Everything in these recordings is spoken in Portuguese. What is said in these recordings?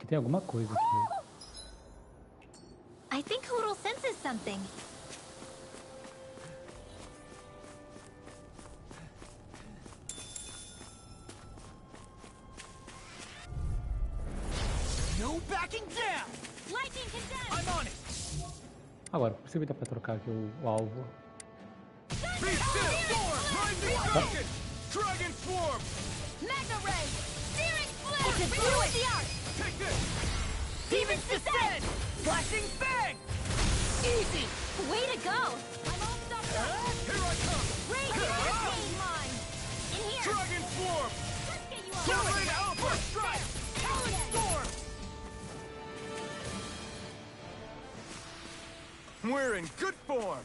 tem alguma coisa aqui. I think Hoodle senses something. No backing down. Lightning condemned. I'm on it. Agora, possível dá pra trocar aqui o alvo. Be still. Dragon. Dragon swarm. Magna Ray. Searing flare. It's the art. Take this. Demons descend. Flashing bang. Easy. Way to go. I'm all stopped up. Here I come. Rage hurricane mine. In here. Dragon swarm. Let's get you Kill all. it out. First strike. Talon storm. We're in good form.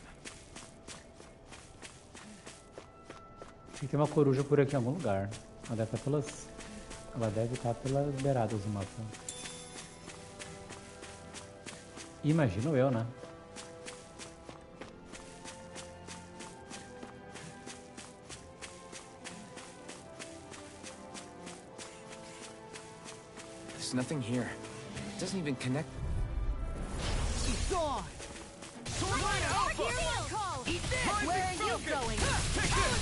Tem que ter uma coruja por aqui em algum lugar. Ela deve estar pelas beiradas do mapa. Imagino eu, né? There's nothing here. It doesn't even connect. He's gone. Tornado Alpha. Eat this. Where are you going? Take this.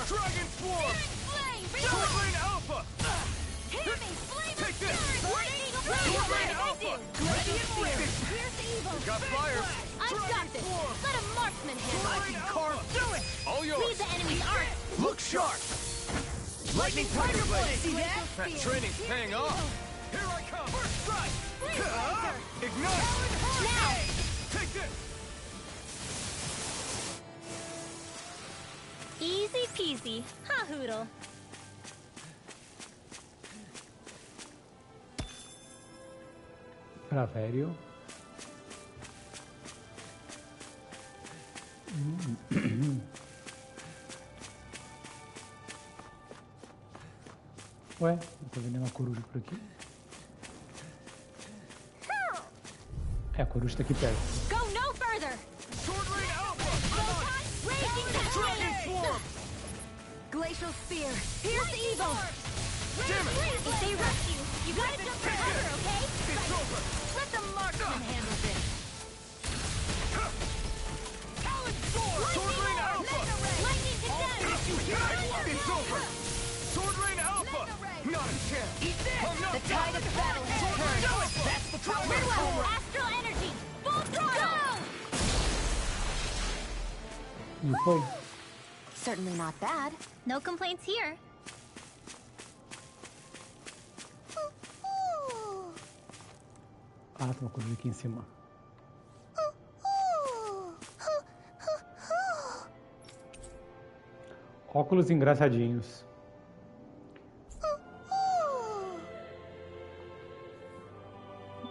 Dragon swarm. Flame. Tornado Alpha. Hear me. Flame Take this. Radiating Tornado Alpha. Ready and fear. Here's the evil. Got fire. I've got this. Let a marksman handle I it. can carve through it. All Read yours. the enemy's art. Look sharp. Lightning Tiger Blade. See that? That training's paying off. Here I come. First strike. Ignite. Now. Take this. Easy peasy. Ha, Hoodle. Pravério. Ué, não tô vendo nenhuma coruja por aqui. É, a coruja tá aqui perto. Go no further. Sword Rain Alpha. Raging the Dragon swarm. Glacial spear. Here's the evil. Damn it. If they rush you, you gotta jump for cover, okay? It's over. Let the marksman handle this. Talon sword. Sword Rain Alpha. Lightning condemned. You hear it? It's over. Sword Rain Alpha. Not a chance. Eat this. I'm not The tide of battle has turned. That's the power. Midwell, astral energy. Full throttle. E foi. Certainly not bad. No complaints here. Ah, tem uma coruja aqui em cima. Óculos engraçadinhos.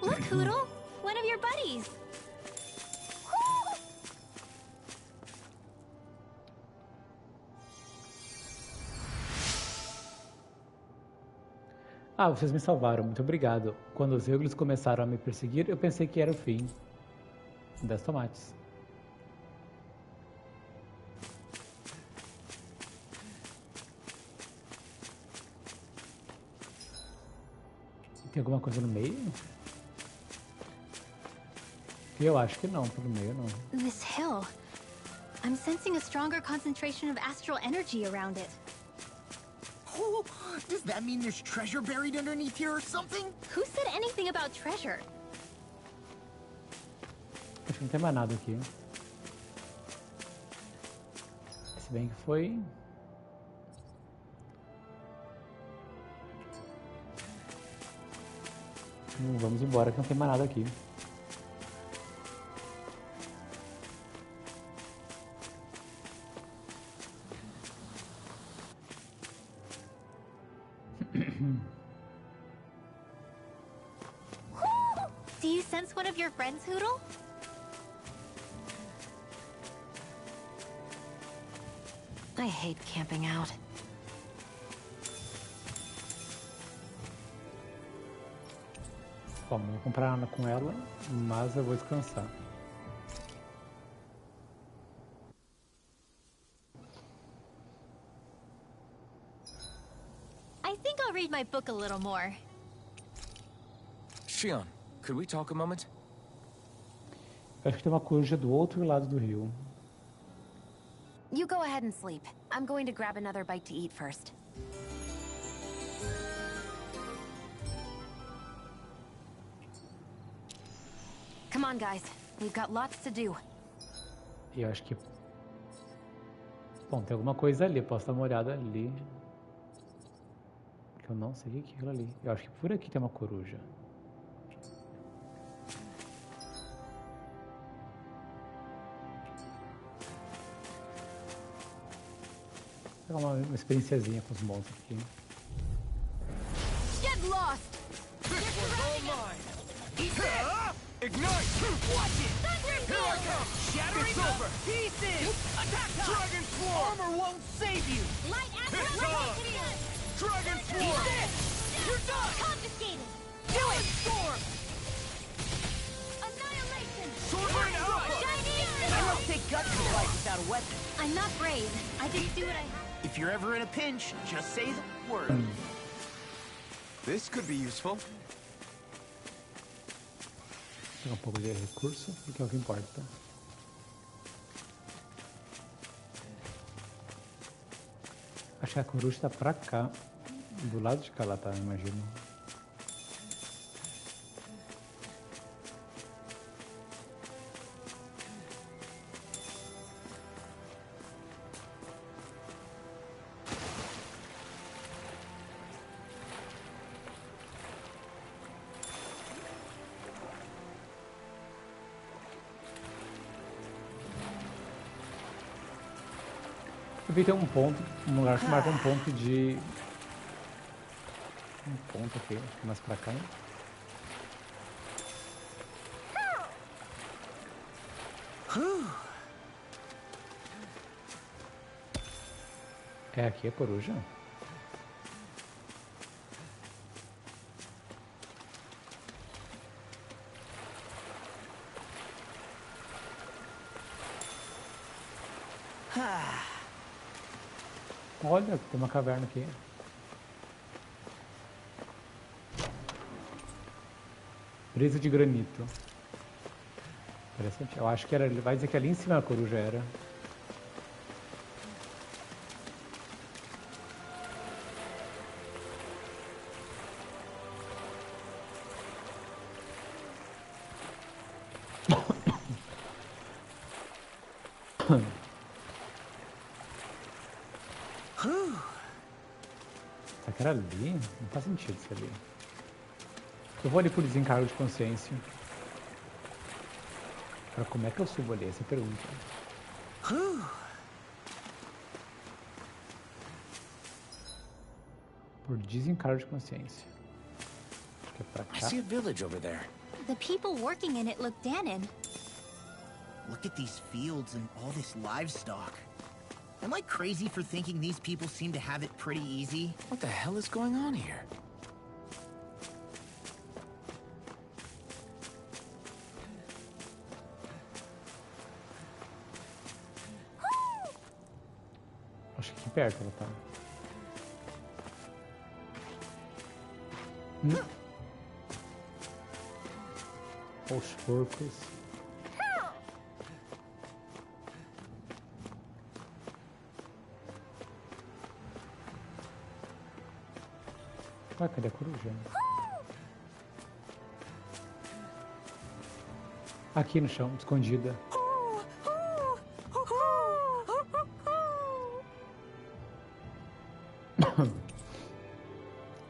Look, Hoodle. One of your buddies. Ah, vocês me salvaram, muito obrigado. Quando os Eagles começaram a me perseguir, eu pensei que era o fim. 10 tomates. Tem alguma coisa no meio? Eu acho que não, pelo meio não. This hill. I'm sensing a stronger concentration of astral energy around it. Oh, does that mean there's treasure buried underneath here or something? Who said anything about treasure? Acho que não tem mais nada aqui. Se bem que foi... Vamos embora que não tem mais nada aqui. Do you sense one of your friends, Hoodle? I hate camping out. Bom, não vou comprar nada com ela, mas eu vou descansar. I think I'll read my book a little more. Shion, could we talk a moment? Eu acho que tem uma coruja do outro lado do rio. You go ahead and sleep. I'm going to grab another bite to eat first. Come on, guys. We've got lots to do. E eu acho que... Bom, tem alguma coisa ali. Eu posso dar uma olhada ali. Que eu não sei o que é aquilo ali. Eu acho que por aqui tem uma coruja. Vou pegar uma experienciazinha com os monstros aqui. Get lost! This one's all mine. Ignite! Watch it! Here I come! Shattering It's them over! pieces! Attack time! Dragon Swarm! Armor won't save you! Light It's on! Dragon Eat Swarm! this! You're done! Confiscated! Do it! Storm! Annihilation! Sword Rain Alpha! I don't take guts in life without a weapon. I'm not brave. I just do what I have. If you're ever in a pinch, just say the word. This could be useful. Vou pegar um pouco de recurso, porque é o que importa. Acho que a coruja tá pra cá. Do lado de cá ela tá, eu imagino. Eu vi que tem um ponto, um lugar que marca um ponto de... Um ponto aqui, acho que mais pra cá. É aqui a coruja? Olha, tem uma caverna aqui. Presa de granito. Interessante. Eu acho que era. Ele vai dizer que ali em cima a coruja era. Será que era ali? Não faz sentido isso ali. Eu vou ali por desencargo de consciência. Agora, como é que eu subo ali? Essa é a pergunta. Por desencargo de consciência. Acho que é pra I cá. see a village over there. The people working in it look Danon. Look at these fields and all this livestock. Am I crazy for thinking these people seem to have it pretty easy? What the hell is going on here? Acho que aqui perto ela tá. Os porcos. Ah, cadê a coruja? Aqui no chão, escondida.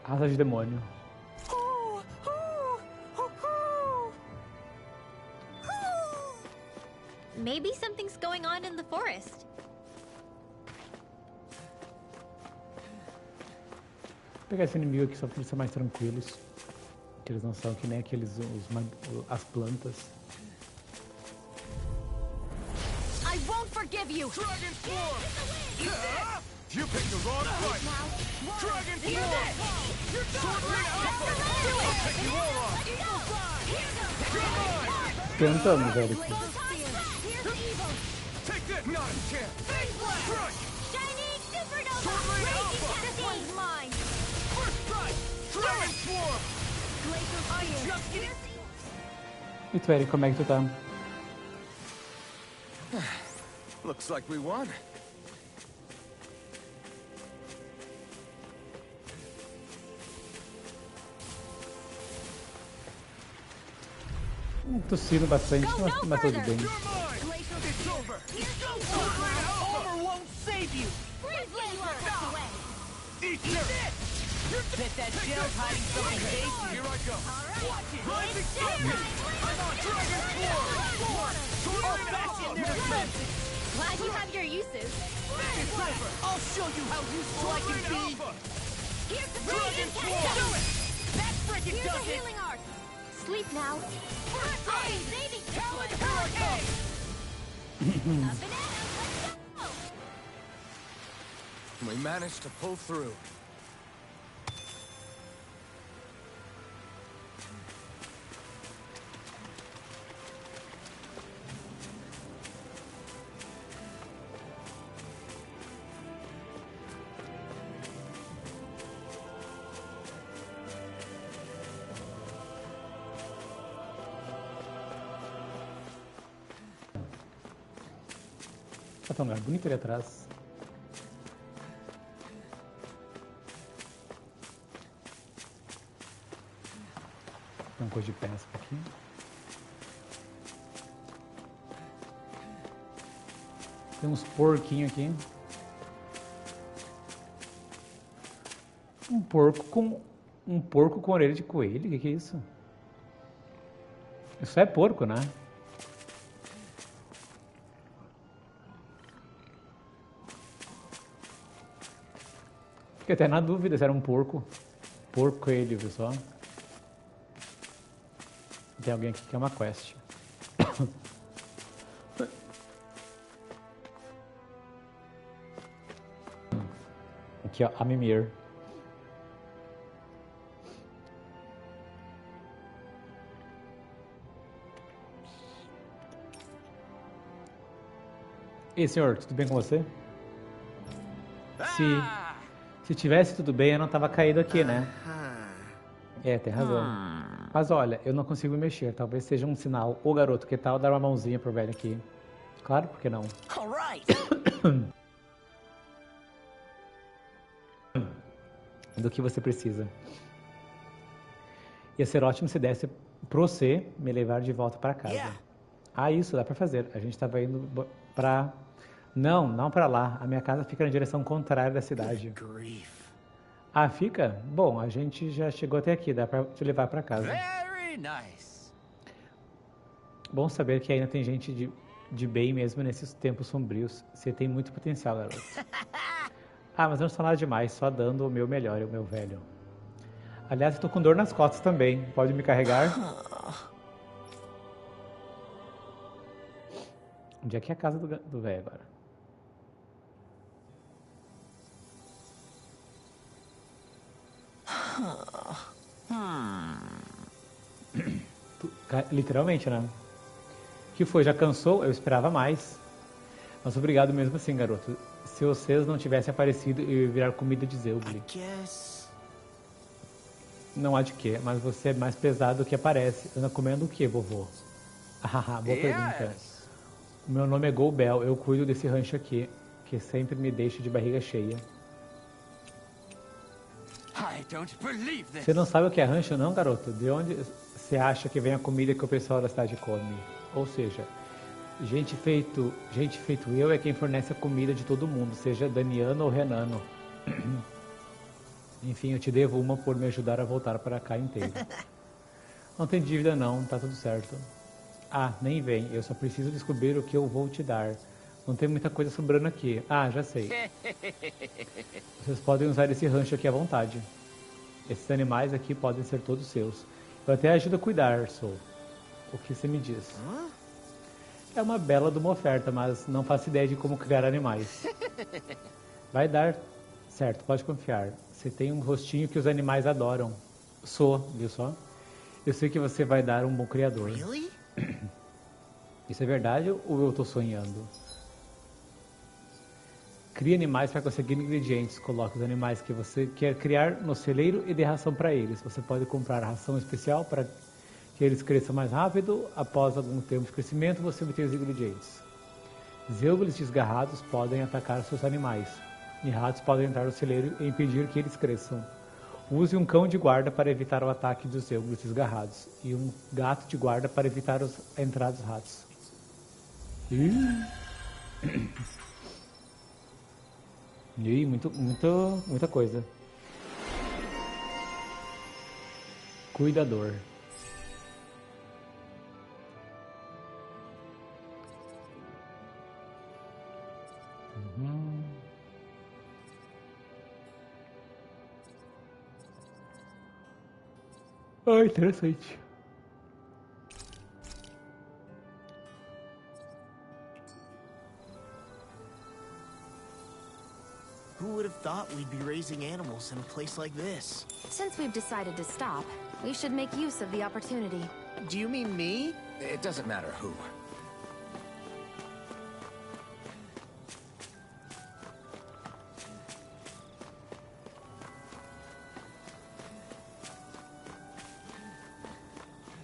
Asa de demônio. Maybe something's going on in the forest. Vou pegar esse inimigo aqui só pra eles serem mais tranquilos. Que eles não são que nem aqueles as plantas. I won't forgive you! Dragon Swarm! You picked the wrong fight! Dragon Swarm! Sword Rain Alpha! I'll take you all on! Come on! Tentando, velho. Take this! Not a chance! Crush! Shining supernova! Sword Rain Alpha! This one's mine! First strike! Dragon Swarm! E tu, Eric, como é que tu tá? Looks like we won. Tossindo bastante, mas tudo bem. You're mine! It's over! Armor won't save you! Eat this! Bet that shell's hiding something tasty. Here I go! Watch it! Rising Storm! I'm on Dragon Sword! Sword in alpha! Glad you have your uses. It's over! I'll show you how useful I Sword can in be. alpha! Here's the Dragon radiant Sword! tech. Do it! That frickin' Here's a does it. healing art. Sleep now. Hey, baby, Talon Hurricane! a banana. Let's go. We managed to pull through. Tá um lugar bonito ali atrás. Tem uma coisa de pesca aqui. Tem uns porquinhos aqui. Um porco com orelha de coelho? O que é isso? Isso é porco, né? Fiquei até na dúvida se era um porco. Porco coelho, pessoal. Tem alguém aqui que é uma quest. Aqui, ó, a Mimir. Ei, senhor, tudo bem com você? Se tivesse tudo bem, eu não tava caído aqui, né? É, tem razão. Mas olha, eu não consigo mexer. Talvez seja um sinal. Ô, garoto, que tal dar uma mãozinha pro velho aqui? Claro, por que não? All right. Do que você precisa. Ia ser ótimo se desse pra você me levar de volta pra casa. Yeah. Ah, isso, dá pra fazer. A gente tava indo pra... Não pra lá. A minha casa fica na direção contrária da cidade. Grief. Ah, fica? Bom, a gente já chegou até aqui. Dá pra te levar pra casa. Very nice. Bom saber que ainda tem gente de bem mesmo nesses tempos sombrios. Você tem muito potencial, garoto. Ah, mas não sou nada demais. Só dando o meu melhor, o meu velho. Aliás, eu tô com dor nas costas também. Pode me carregar? Onde é que é a casa do velho agora? Literalmente, né? O que foi? Já cansou? Eu esperava mais. Mas obrigado mesmo assim, garoto. Se vocês não tivessem aparecido, eu ia virar comida de Zeugli. Guess. Não há de quê, mas você é mais pesado do que aparece. Anda comendo o que, vovô? Haha, boa pergunta. O meu nome é Golbel, eu cuido desse rancho aqui, que sempre me deixa de barriga cheia. I don't believe this. Você não sabe o que é rancho não, garoto? De onde você acha que vem a comida que o pessoal da cidade come? Ou seja, gente feito eu é quem fornece a comida de todo mundo, seja daniano ou renano. Enfim, eu te devo uma por me ajudar a voltar para cá inteiro. Não tem dívida não, tá tudo certo. Ah, nem vem, eu só preciso descobrir o que eu vou te dar. Não tem muita coisa sobrando aqui. Ah, já sei. Vocês podem usar esse rancho aqui à vontade. Esses animais aqui podem ser todos seus. Eu até ajudo a cuidar, sou. O que você me diz? É uma bela de uma oferta, mas não faço ideia de como criar animais. Vai dar certo, pode confiar. Você tem um rostinho que os animais adoram. Sou, viu só? Eu sei que você vai dar um bom criador. Really? Isso é verdade ou eu tô sonhando? Crie animais para conseguir ingredientes. Coloque os animais que você quer criar no celeiro e dê ração para eles. Você pode comprar ração especial para que eles cresçam mais rápido. Após algum tempo de crescimento, você obtém os ingredientes. Zeugles desgarrados podem atacar seus animais. E ratos podem entrar no celeiro e impedir que eles cresçam. Use um cão de guarda para evitar o ataque dos zeugles desgarrados. E um gato de guarda para evitar a entrada dos ratos. E muita coisa. Cuidador. Ah, interessante. Who would have thought we'd be raising animals in a place like this? Since we've decided to stop, we should make use of the opportunity. Do you mean me? It doesn't matter who.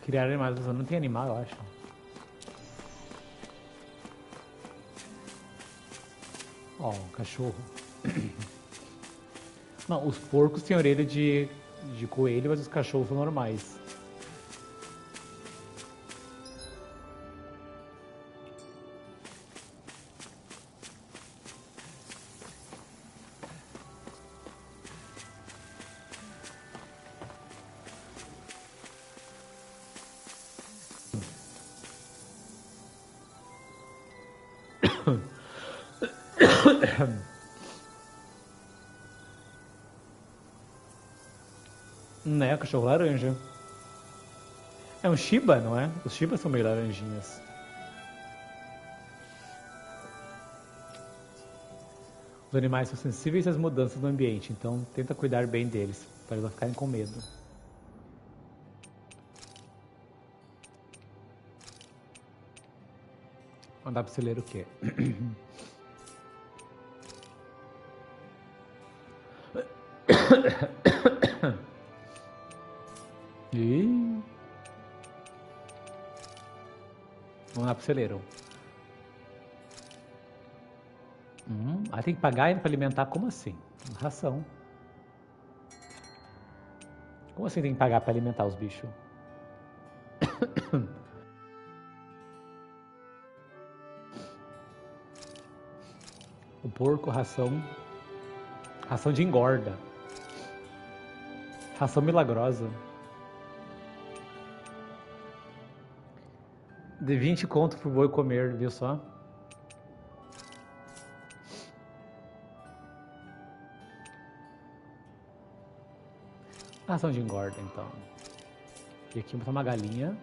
Criar animais, não tem animal, eu acho. Ó, um cachorro. Não, os porcos têm orelha de coelho, mas os cachorros são normais. Né, cachorro laranja. É um Shiba, não é? Os Shibas são meio laranjinhas. Os animais são sensíveis às mudanças do ambiente, então tenta cuidar bem deles, para eles não ficarem com medo. Mandar pra você ler o quê? E... vamos lá pro celeiro. Aí tem que pagar ainda pra alimentar? Como assim? Ração. Como assim tem que pagar pra alimentar os bichos? O porco, ração. Ração de engorda. Ração milagrosa. De 20 conto pro boi comer, viu só? Ração de engorda, então. E aqui botar uma galinha.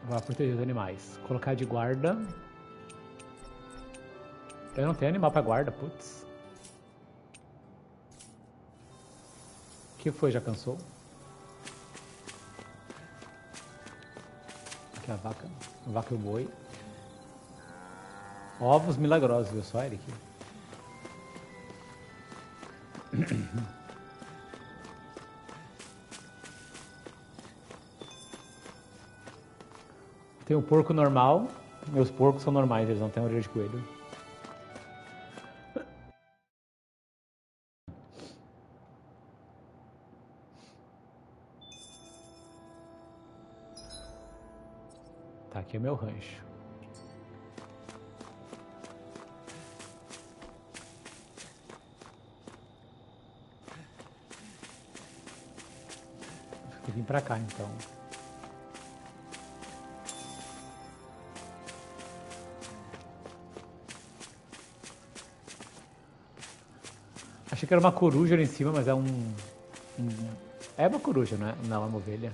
Vai proteger os animais. Colocar de guarda. Eu não tenho animal pra guarda, putz. O que foi? Já cansou? Aqui a vaca. A vaca e o boi. Ovos milagrosos, viu só, Eric? Tem o porco normal. Meus porcos são normais, eles não têm orelha de coelho. Tá, aqui é meu rancho. Vou vir pra cá, então. Achei que era uma coruja ali em cima, mas é é uma coruja, né? Não é uma ovelha.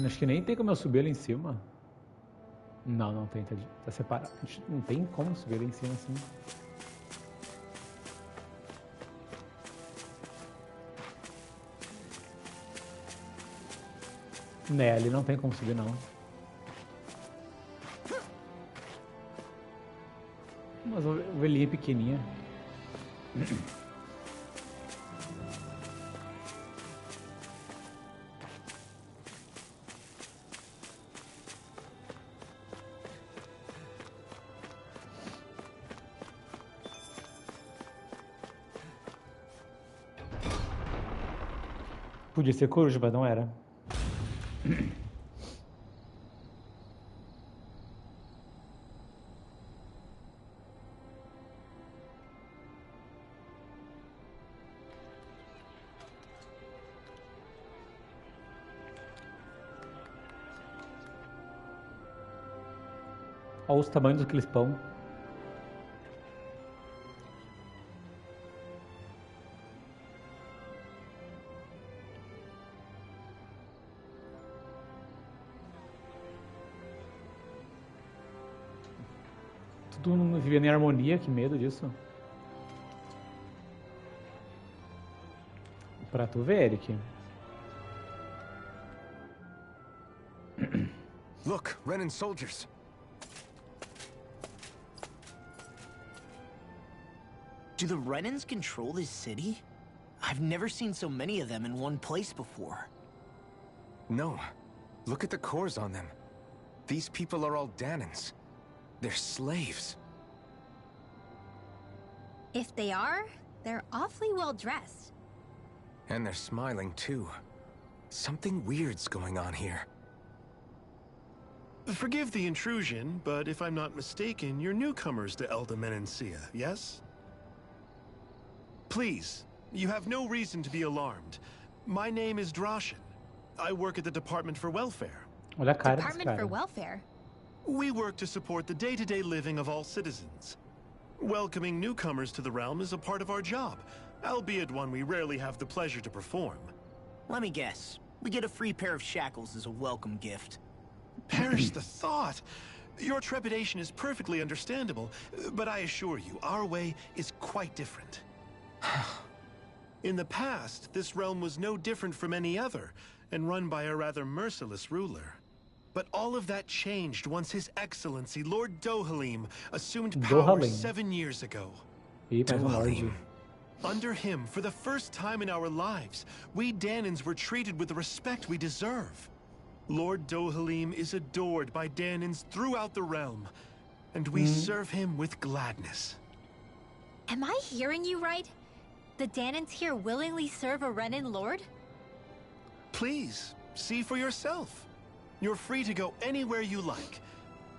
Acho que nem tem como eu subir ali em cima. Não, não tem, tá separado. A gente não tem como subir lá em cima assim. Né, ali não tem como subir não. Mas ovelhinha pequenininha. Podia ser coruja, mas não era. Olha os tamanhos daqueles pão. Tudo não vivendo em harmonia, que medo disso. Pra tu ver, Eric. Look, Renan soldiers. Do the Renans control this city? I've never seen so many of them in one place before. No. Look at the cores on them. These people are all Danans. They're slaves. If they are, they're awfully well dressed. And they're smiling too. Something weird's going on here. Forgive the intrusion, but if I'm not mistaken, you're newcomers to Elda Menencia, yes? Please, you have no reason to be alarmed. My name is Droshin. I work at the Department for Welfare. Olha a cara desse Department cara. for Welfare? We work to support the day-to-day living of all citizens. Welcoming newcomers to the realm is a part of our job, albeit one we rarely have the pleasure to perform. Let me guess. We get a free pair of shackles as a welcome gift. Perish the thought! Your trepidation is perfectly understandable, but I assure you, our way is quite different. In the past, this realm was no different from any other, and run by a rather merciless ruler. But all of that changed once His Excellency, Lord Dohalim, assumed power 7 years ago. Ih, mais um lorde. Under him, for the first time in our lives, we Danans were treated with the respect we deserve. Lord Dohalim is adored by Danans throughout the realm, and we serve him with gladness. Am I hearing you right? The Danans here willingly serve a Renan lord? Please, see for yourself. You're free to go anywhere you like.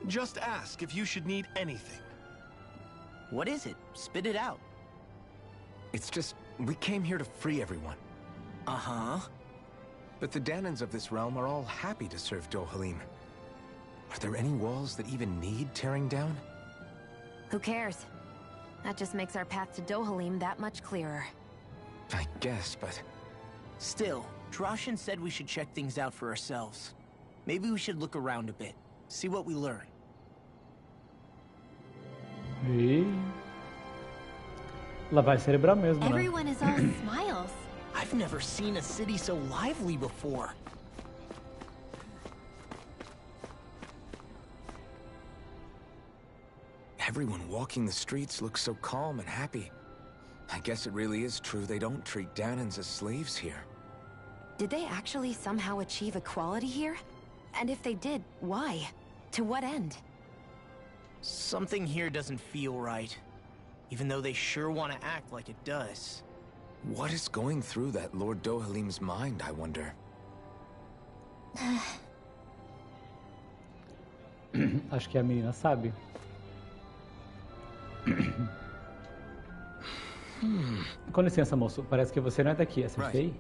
Just ask if you should need anything. What is it? Spit it out. It's just, we came here to free everyone. Uh-huh. But the Danans of this realm are all happy to serve Dohalim. Are there any walls that even need tearing down? Who cares? That just makes our path to Dohalim that much clearer. I guess, but... Still, Droshin said we should check things out for ourselves. Maybe we should look around a bit, see what we learn. Ih. Lavagem cerebral mesmo, né? Everyone is all smiles. I've never seen a city so lively before. Everyone walking the streets looks so calm and happy. I guess it really is true they don't treat Danans as slaves here. Did they actually somehow achieve equality here? And if they did, why? To what end? Something here doesn't feel right. Even though they sure want to act like it does. What is going through that Lord Dohalim's mind, I wonder? Acho que a menina sabe. Com licença, moço. Parece que você não é daqui. Acertei?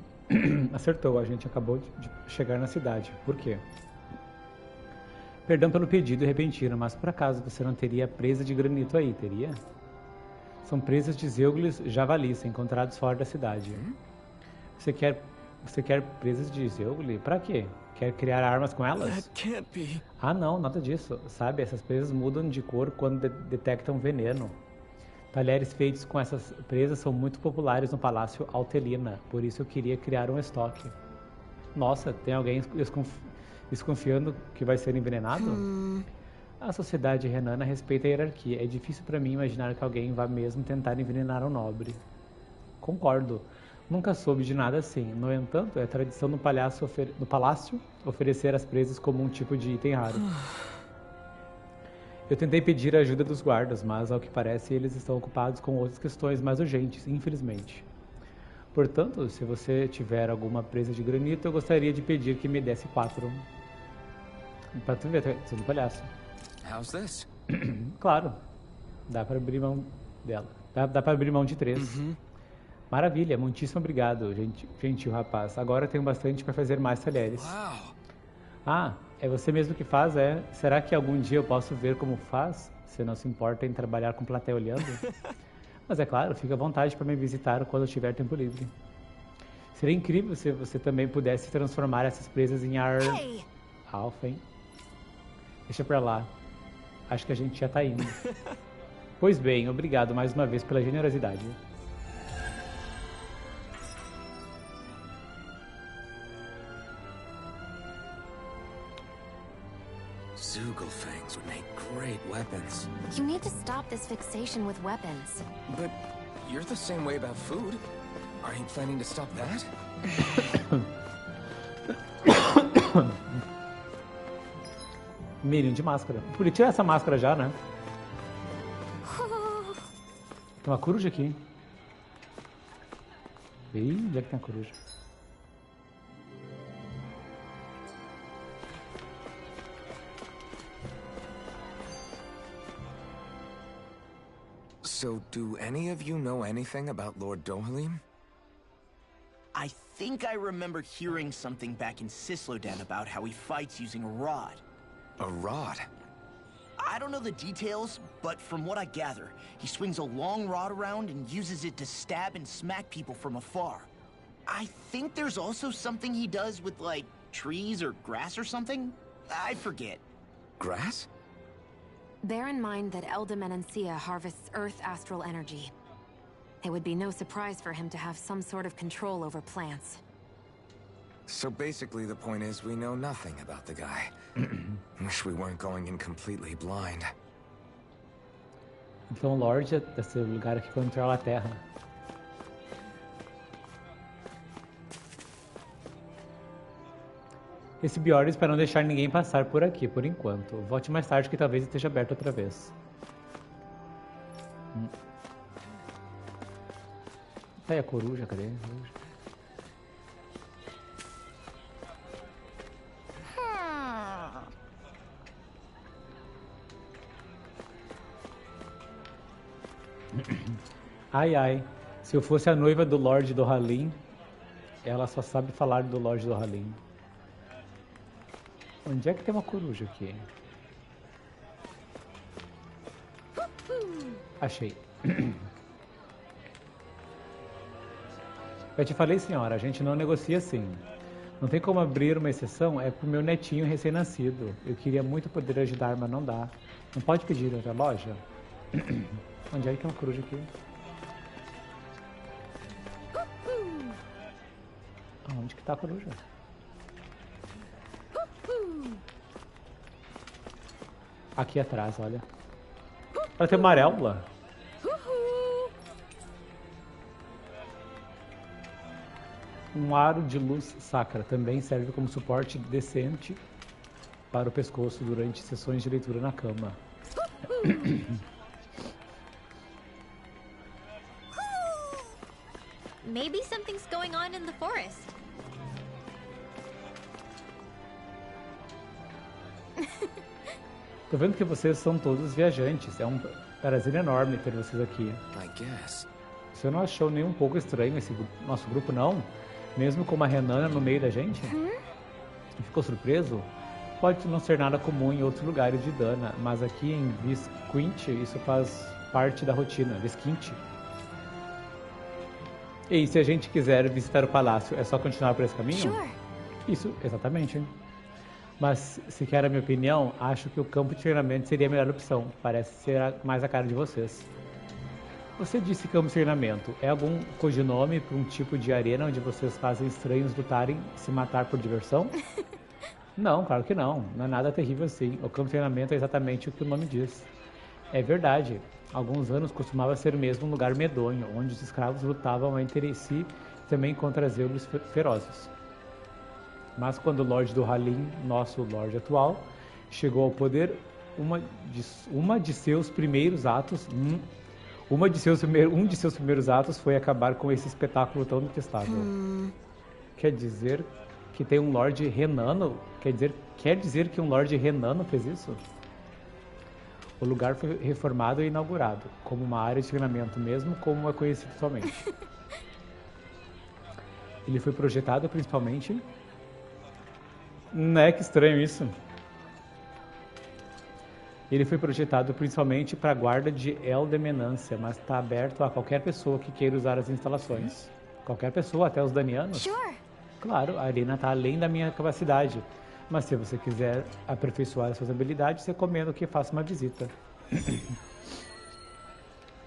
Acertou. A gente acabou de chegar na cidade. Por quê? Perdão pelo pedido repentino, mas por acaso você não teria presa de granito aí, teria? São presas de zeugles javalis encontrados fora da cidade. Você quer presas de zeugle? Pra quê? Quer criar armas com elas? That can't be. Ah não, nada disso. Sabe, essas presas mudam de cor quando detectam veneno. Talheres feitos com essas presas são muito populares no Palácio Altelina, por isso eu queria criar um estoque. Nossa, tem alguém desconfiando que vai ser envenenado? A sociedade renana respeita a hierarquia. É difícil para mim imaginar que alguém vá mesmo tentar envenenar um nobre. Concordo. Nunca soube de nada assim. No entanto, é tradição no palácio oferecer as presas como um tipo de item raro. Eu tentei pedir a ajuda dos guardas, mas ao que parece eles estão ocupados com outras questões mais urgentes, infelizmente. Portanto, se você tiver alguma presa de granito, eu gostaria de pedir que me desse 4. Pra tu ver, sou do palhaço. How's this? Claro. Dá para abrir mão dela. Dá para abrir mão de 3. Maravilha, muitíssimo obrigado, gentil rapaz. Agora tenho bastante para fazer mais talheres. Wow. Ah, é você mesmo que faz, é? Será que algum dia eu posso ver como faz? Você não se importa em trabalhar com plateia olhando? Mas é claro, fica à vontade para me visitar quando tiver tempo livre. Seria incrível se você também pudesse transformar essas presas em alfa, hein? Deixa pra lá. Acho que a gente já tá indo. Pois bem, obrigado mais uma vez pela generosidade. Zugelfangs would make great weapons. You need to stop this fixation with weapons. But you're the same way about food. Are you planning to stop that? Menino de máscara. Podia tirar essa máscara já, né? Tem uma coruja aqui. Ih, onde é que tem a coruja? So, do any of you know anything about Lord Dohalim? I think I remember hearing something back in Sislodan about how he fights using a rod. A rod? I don't know the details, but from what I gather, he swings a long rod around and uses it to stab and smack people from afar. I think there's also something he does with, like, trees or grass or something? I forget. Grass? Bear in mind that Elda harvests Earth astral energy. It would be no surprise for him to have some sort of control over plants. So basically the point is we know nothing about the guy. Wish we weren't going in completely blind. Então o Lorde é desse lugar que controla a Terra. Esse Bjorn para não deixar ninguém passar por aqui, por enquanto. Volte mais tarde que talvez esteja aberto outra vez. Tá aí a coruja, cadê a coruja? Ai ai, se eu fosse a noiva do Lorde do Halim, ela só sabe falar do Lorde do Halim. Onde é que tem uma coruja aqui? Achei. Eu te falei, senhora, a gente não negocia assim. Não tem como abrir uma exceção, é pro meu netinho recém-nascido. Eu queria muito poder ajudar, mas não dá. Não pode pedir outra loja? Onde é que tem uma coruja aqui? Onde que tá a coruja? Aqui atrás, olha. Ela tem uma areola. Um aro de luz sacra também serve como suporte decente para o pescoço durante sessões de leitura na cama. Maybe something's going on in the forest. Tô vendo que vocês são todos viajantes. É um prazer enorme ter vocês aqui. I guess. Você não achou nem um pouco estranho esse nosso grupo, não? Mesmo com uma renana no meio da gente? Ficou surpreso? Pode não ser nada comum em outros lugares de Dana, mas aqui em Visquint isso faz parte da rotina. Visquint. E se a gente quiser visitar o palácio, é só continuar por esse caminho? Sure. Isso, exatamente. Mas, se quer a minha opinião, acho que o campo de treinamento seria a melhor opção. Parece ser mais a cara de vocês. Você disse campo de treinamento. É algum codinome para um tipo de arena onde vocês fazem estranhos lutarem e se matar por diversão? Não, claro que não. Não é nada terrível assim. O campo de treinamento é exatamente o que o nome diz. É verdade. Há alguns anos costumava ser mesmo um lugar medonho, onde os escravos lutavam entre si e também contra zeulos ferozes. Mas quando o Lorde do Halim, nosso Lorde atual, chegou ao poder, um de seus primeiros atos foi acabar com esse espetáculo tão detestável. Quer dizer que tem um Lorde Renano? Quer dizer que um Lorde Renano fez isso? O lugar foi reformado e inaugurado, como uma área de treinamento mesmo, como é conhecido atualmente. Ele foi projetado principalmente... Não é que estranho isso? Ele foi projetado principalmente para a guarda de Eldemenância, mas está aberto a qualquer pessoa que queira usar as instalações. Qualquer pessoa, até os danianos? Sure. Claro, a arena está além da minha capacidade. Mas se você quiser aperfeiçoar as suas habilidades, recomendo que faça uma visita.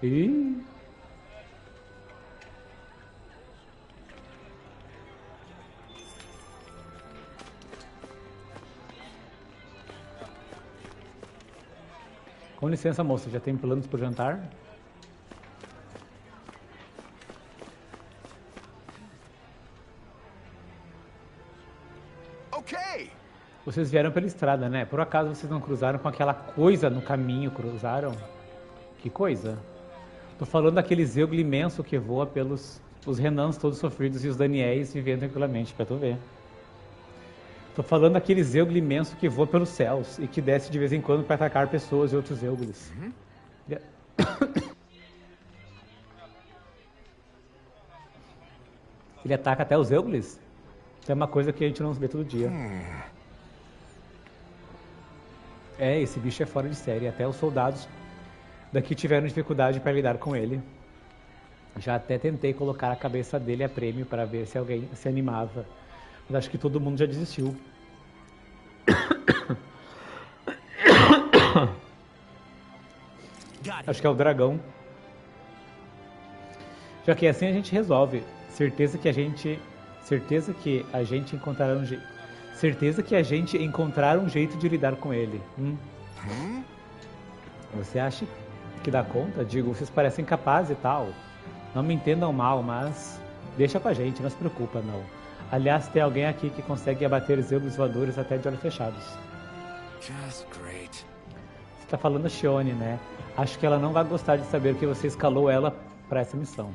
E... Com licença, moça, já tem planos para o jantar? Okay. Vocês vieram pela estrada, né? Por acaso vocês não cruzaram com aquela coisa no caminho? Cruzaram? Que coisa? Tô falando daquele zeuglo imenso que voa pelos os renãs todos sofridos e os daniéis vivendo tranquilamente, pra tu ver. Tô falando daquele zeuglo imenso que voa pelos céus e que desce de vez em quando para atacar pessoas e outros zeuglos. Ele ataca até os zeuglos? Isso é uma coisa que a gente não vê todo dia. É, esse bicho é fora de série. Até os soldados daqui tiveram dificuldade para lidar com ele. Já até tentei colocar a cabeça dele a prêmio para ver se alguém se animava. Mas acho que todo mundo já desistiu. Acho que é o dragão. Já que assim a gente resolve. Certeza que a gente encontrará um jeito. Certeza que a gente encontrar um jeito de lidar com ele. Você acha que dá conta? Digo, vocês parecem capazes e tal. Não me entendam mal, mas deixa com a gente, não se preocupa não. Aliás, tem alguém aqui que consegue abater zeuglos voadores até de olhos fechados. Just great. Você tá falando a Shione, né? Acho que ela não vai gostar de saber que você escalou ela para essa missão.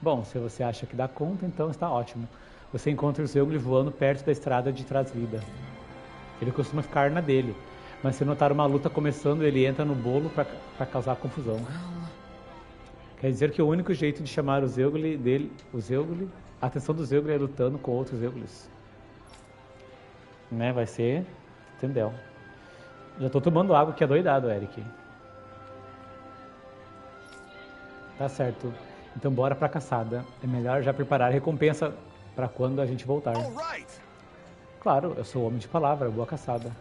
Bom, se você acha que dá conta, então está ótimo. Você encontra o zeuglo voando perto da estrada de Trás-Vida. Ele costuma ficar na dele, mas se notar uma luta começando, ele entra no bolo para causar confusão. Quer dizer que o único jeito de chamar o zeuglo a atenção do zeuglo é lutando com outros zeuglos. Né, vai ser... Entendeu? Já tô tomando água que é doidado, Eric. Tá certo. Então bora pra caçada. É melhor já preparar a recompensa pra quando a gente voltar. Claro, eu sou homem de palavra, boa caçada.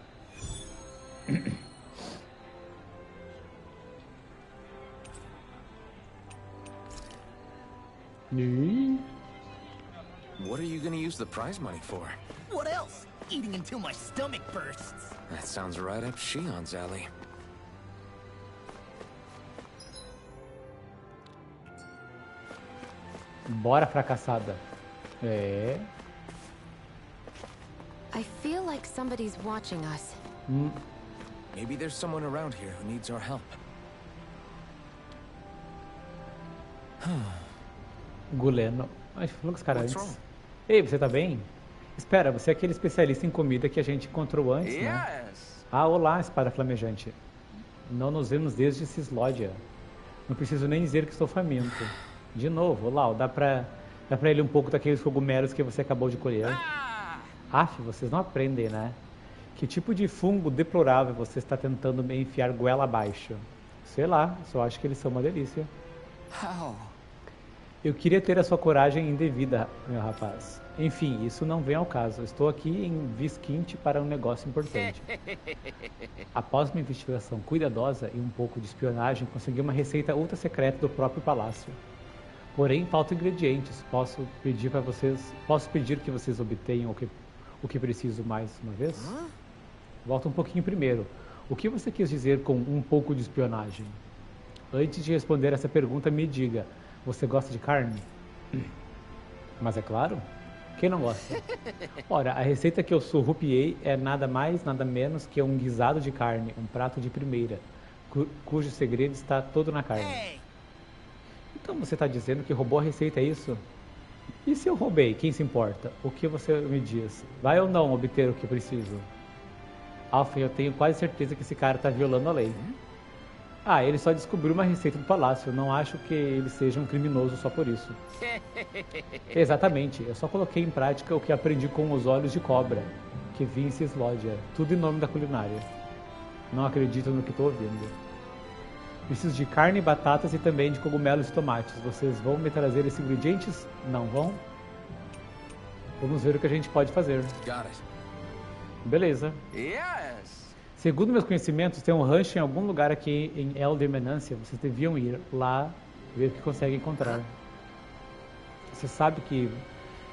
What are you gonna use the prize money for? What else? Eating until my stomach bursts. That sounds right up Shion's alley. Bora pra caçada. É. I feel like somebody's watching us. Maybe there's someone around here who needs our help. Guleno. Ai, falou com os caras antes. Ei, você tá bem? Espera, você é aquele especialista em comida que a gente encontrou antes, né? Ah, olá, espada flamejante. Não nos vemos desde Cislódia. Não preciso nem dizer que estou faminto. De novo, Lau, dá pra ele um pouco daqueles cogumelos que você acabou de colher? Aff, vocês não aprendem, né? Que tipo de fungo deplorável você está tentando me enfiar goela abaixo? Sei lá, só acho que eles são uma delícia. Eu queria ter a sua coragem indevida, meu rapaz. Enfim, isso não vem ao caso. Estou aqui em Visquinte para um negócio importante. Após uma investigação cuidadosa e um pouco de espionagem, consegui uma receita ultra secreta do próprio palácio. Porém, faltam ingredientes. Posso pedir que vocês obtenham o que preciso mais uma vez? Volta um pouquinho primeiro. O que você quis dizer com um pouco de espionagem? Antes de responder essa pergunta, me diga, você gosta de carne? Mas é claro, quem não gosta? Ora, a receita que eu surrupiei é nada mais, nada menos que um guisado de carne, um prato de primeira, cujo segredo está todo na carne. Então você está dizendo que roubou a receita, é isso? E se eu roubei, quem se importa? O que você me diz? Vai ou não obter o que preciso? Alphen, eu tenho quase certeza que esse cara está violando a lei. Ah, ele só descobriu uma receita do palácio. Não acho que ele seja um criminoso só por isso. Exatamente. Eu só coloquei em prática o que aprendi com os olhos de cobra, que vi em Cislódia. Tudo em nome da culinária. Não acredito no que estou ouvindo. Preciso de carne, batatas e também de cogumelos e tomates. Vocês vão me trazer esses ingredientes? Não vão? Vamos ver o que a gente pode fazer. Beleza. Yes. Segundo meus conhecimentos, tem um rancho em algum lugar aqui em Eldermenância. Vocês deviam ir lá ver o que conseguem encontrar. Você sabe que...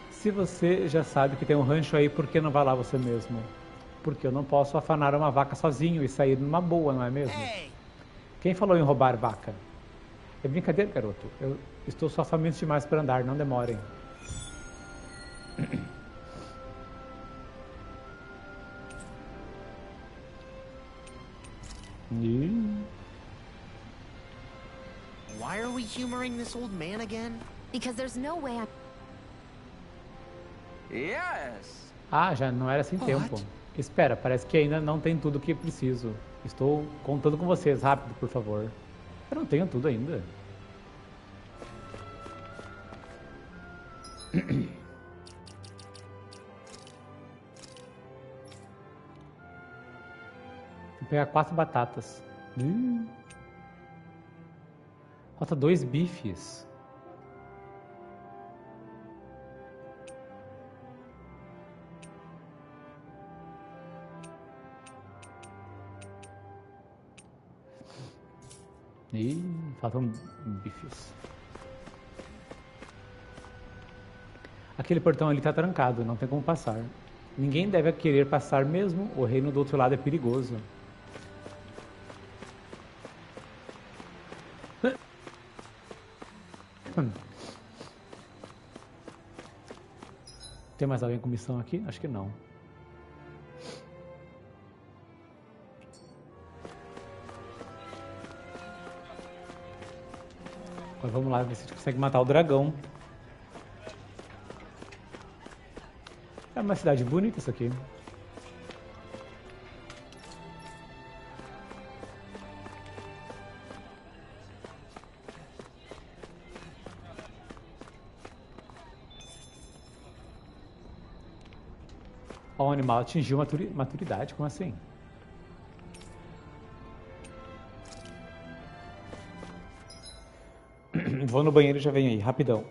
Se você já sabe que tem um rancho aí, por que não vai lá você mesmo? Porque eu não posso afanar uma vaca sozinho e sair numa boa, não é mesmo? Quem falou em roubar vaca? É brincadeira, garoto. Eu estou só faminto demais para andar, não demorem. Why are we humoring this old man again? Because there's no way I'm... Yes. Ah, já não era sem tempo. Espera, parece que ainda não tem tudo o que preciso. Estou contando com vocês, rápido, por favor. Eu não tenho tudo ainda. Vou pegar 4 batatas. Falta 2 bifes. Ih, faltam bifes. Aquele portão ali tá trancado, não tem como passar. Ninguém deve querer passar mesmo, o reino do outro lado é perigoso. Tem mais alguém com missão aqui? Acho que não. Agora vamos lá ver se a gente consegue matar o dragão. É uma cidade bonita isso aqui. Ó, o animal atingiu maturidade, como assim? Vou no banheiro e já venho aí, rapidão.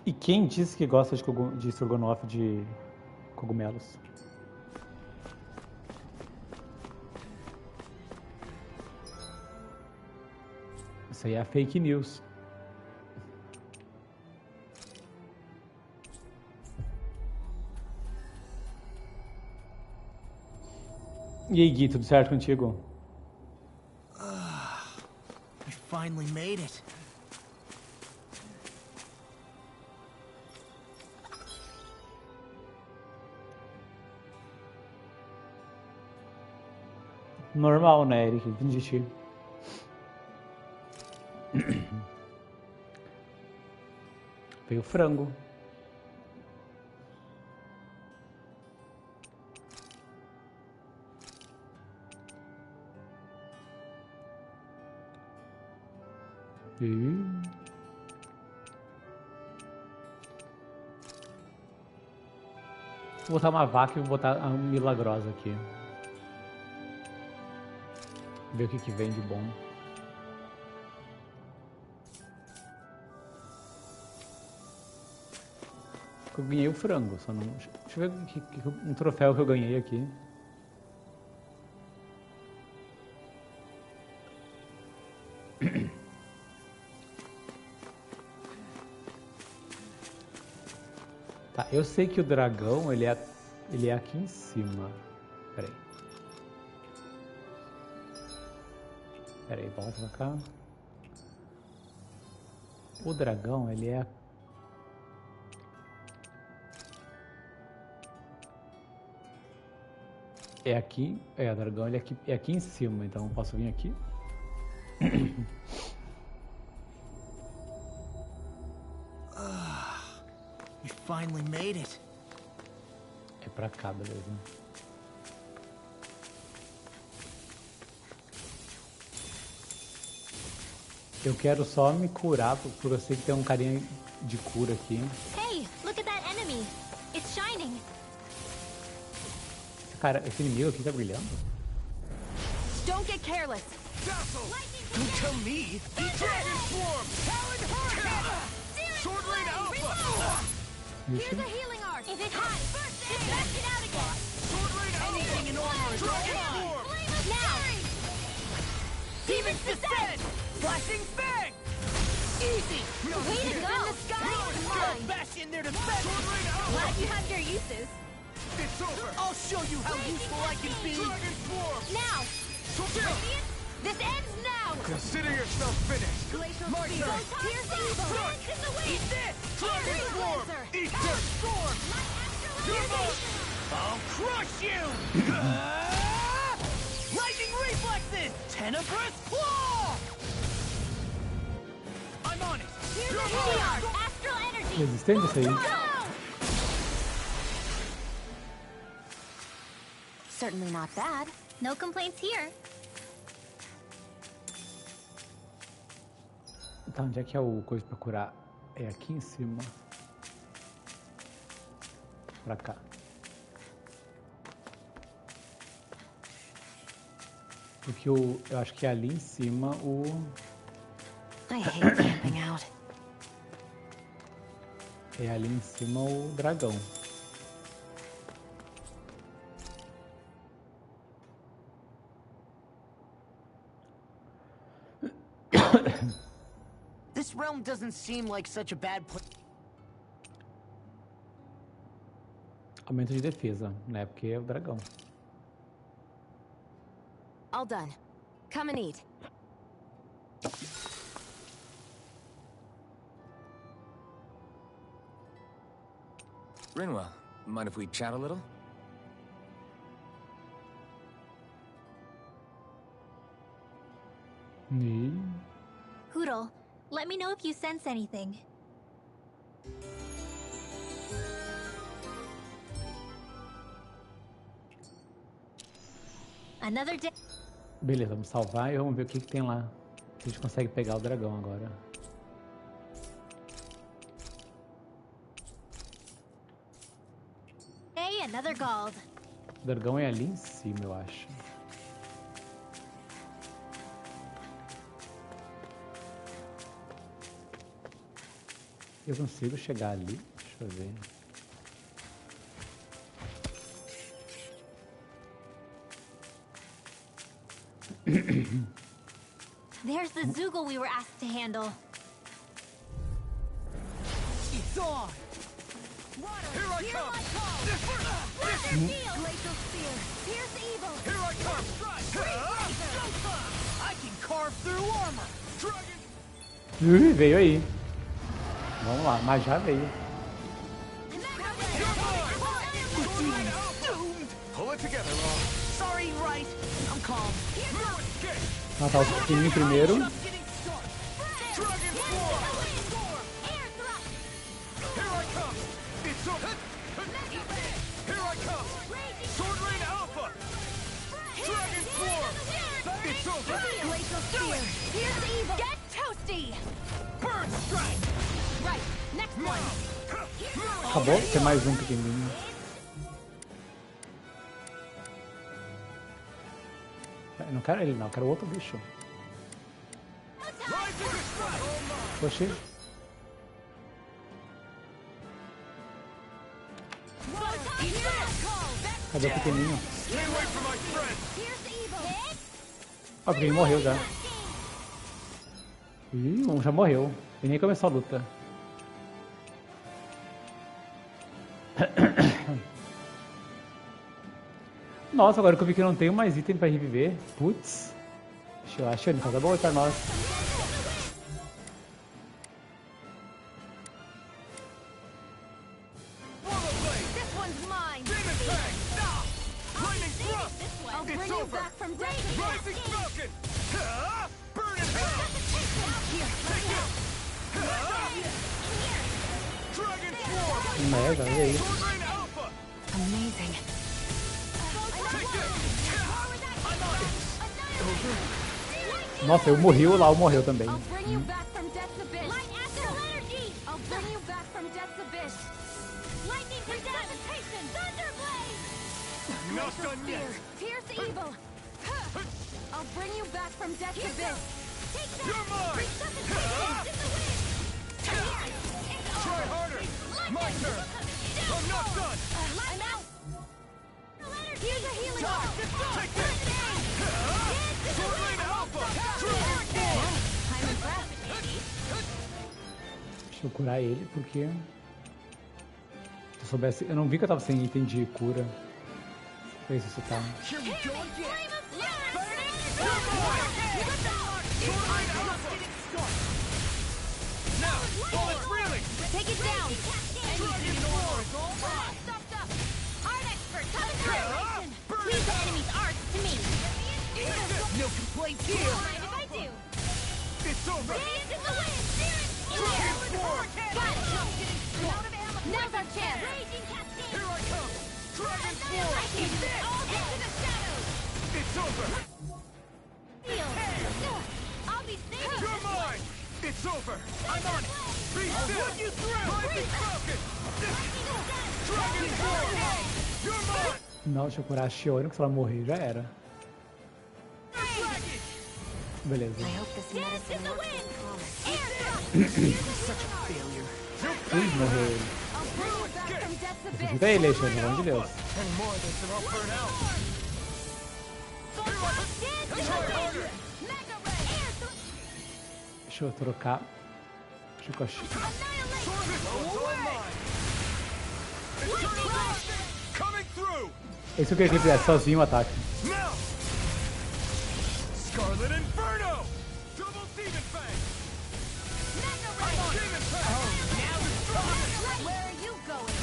E quem disse que gosta de estrogonofe de cogumelos? Isso aí é fake news. E aí, Gui, tudo certo contigo? We finally made it. Normal, né, Eric? Vim de ti. Veio frango. Vou botar uma vaca e vou botar a milagrosa aqui. Ver o que vem de bom. Eu ganhei o frango, só não... Deixa eu ver um troféu que eu ganhei aqui. Tá, eu sei que o dragão, ele é aqui em cima. Peraí, volta pra cá. O dragão, ele é... É aqui, o dragão ele é aqui em cima, então eu posso vir aqui. We finally made it. É pra cá, beleza. Eu quero só me curar, porque eu sei que tem um carinha de cura aqui. Hey, look at that enemy. It's shining. Esse inimigo aqui tá brilhando? Don't get careless. Don't tell me. Dragon Swarm! Talon Hurricane! Sword Rain Alpha! Here's a healing art. If it hides, just back it out again. Sword Rain Anything in armor is Dragon fine. Swarm! Now. Demon's Descent! Flashing Fang! Easy! Way to go. In the sky. Mine. Bash in there to fetch! Sword Rain Alpha! Glad you have your uses. It's over! I'll show you how useful I can be! Dragon Swarm! Now. Radiant, this ends now. Consider yourself finished! Glacial My speed. turn. Piercing. Dance in the wind. Eat this! Dragon Swarm! Lancer. Eat this! Storm! You're mine! I'll crush you! Lightning reflexes! Tenebrous claw! I'm on it! Here's a healing art. Astral energy. Resistente isso aí. Certainly not bad. No complaints here. Tá, onde é que é o coisa pra curar? É aqui em cima. Pra cá. Porque eu acho que é ali em cima o... I hate camping out. É ali em cima o dragão. This realm doesn't seem like such a bad place. Aumento de defesa, né? Porque é o dragão. All done. Come and eat. Rinwell, mind if we chat a little? Hoodle, let me know if you sense anything. Another day. Beleza, vamos salvar e vamos ver o que tem lá. Se a gente consegue pegar o dragão agora. Hey, another gold. O dragão é ali em cima, eu acho. Eu consigo chegar ali? Deixa eu ver. There's the Zoogle we were asked to handle. It's on! Here I come! Glacial Spear, pierce evil. Here I come! I can carve through armor! Dragon! Veio aí. Vamos lá, mas já veio. Pull it together, Law. Sorry, right. I'm calm. Matar os pequenininhos primeiro. Dragon Sword! Here I come! It's over! Here I come! Sword Rain Alpha! Dragon Sword! It's over! Glacial Spear, pierce evil. Get toasty. Burn Strike! Right, next one. Acabou? Tem mais um pequenininho. Eu não quero ele não, eu quero outro bicho. Oxi. Cadê o pequenininho? Ó, o pequenininho morreu já. Ih, um já morreu. E nem começou a luta. Nossa, agora que eu vi que eu não tenho mais item pra reviver. Putz. Deixa eu achar, então tá bom pra nós. Bring you back from death. Rising Falcon! Burn in hell! Dragon Sword! Merda, olha aí. Sword Rain Alpha! Amazing. Nossa, eu morri, o Lau morreu também. I'll bring you back from death's abyss. Light astral energy. I'll bring you back from death's abyss. Lightning precipitation. Thunderblade. Not done yet! Pierce evil. I'll bring you back from death's abyss. Take that. You're mine! Precipitation. Try harder! My turn! I'm not done! I'm out. Here's a healing ball. Take this! Sword Rain Alpha! Dragon Sword! I'm impressed. Deixa eu curar ele, porque... Se eu soubesse... Eu não vi que eu tava sem item de cura. Vou ressuscitar. Here we go again! Now, while it's reeling! Take it down. Dragon Sword! Stop. Art expert, come annihilation. Leave the enemy's art to me. No complaints here! Mind if I do? It's over! Radiant in the wind. Dragon Sword! Got it. Now's our chance. Raging cascade. Here I come! Dragon Sword! I can do it all into the shadows. It's over! I'll be saving. You're mine! It's over! I'm on it! Be still! Run you through! Rising Falcon! Dragon Sword! You're mine! Não, deixa eu curar a Shiori, que se ela morrer já era. Beleza. I hope this medicine works as promised. Such a failure. Ih, morreu ele. I'll bring you back from death's abyss. Fica ele, Alexandre, pelo amor de Deus. And more of this and I'll burn out! Deixa eu trocar. Deixa eu com a Coming through! Esse eu queria que ele fizesse sozinho o ataque. Now! Scarlet Inferno! Double Demon Fang! Demon Fang! Where are you going?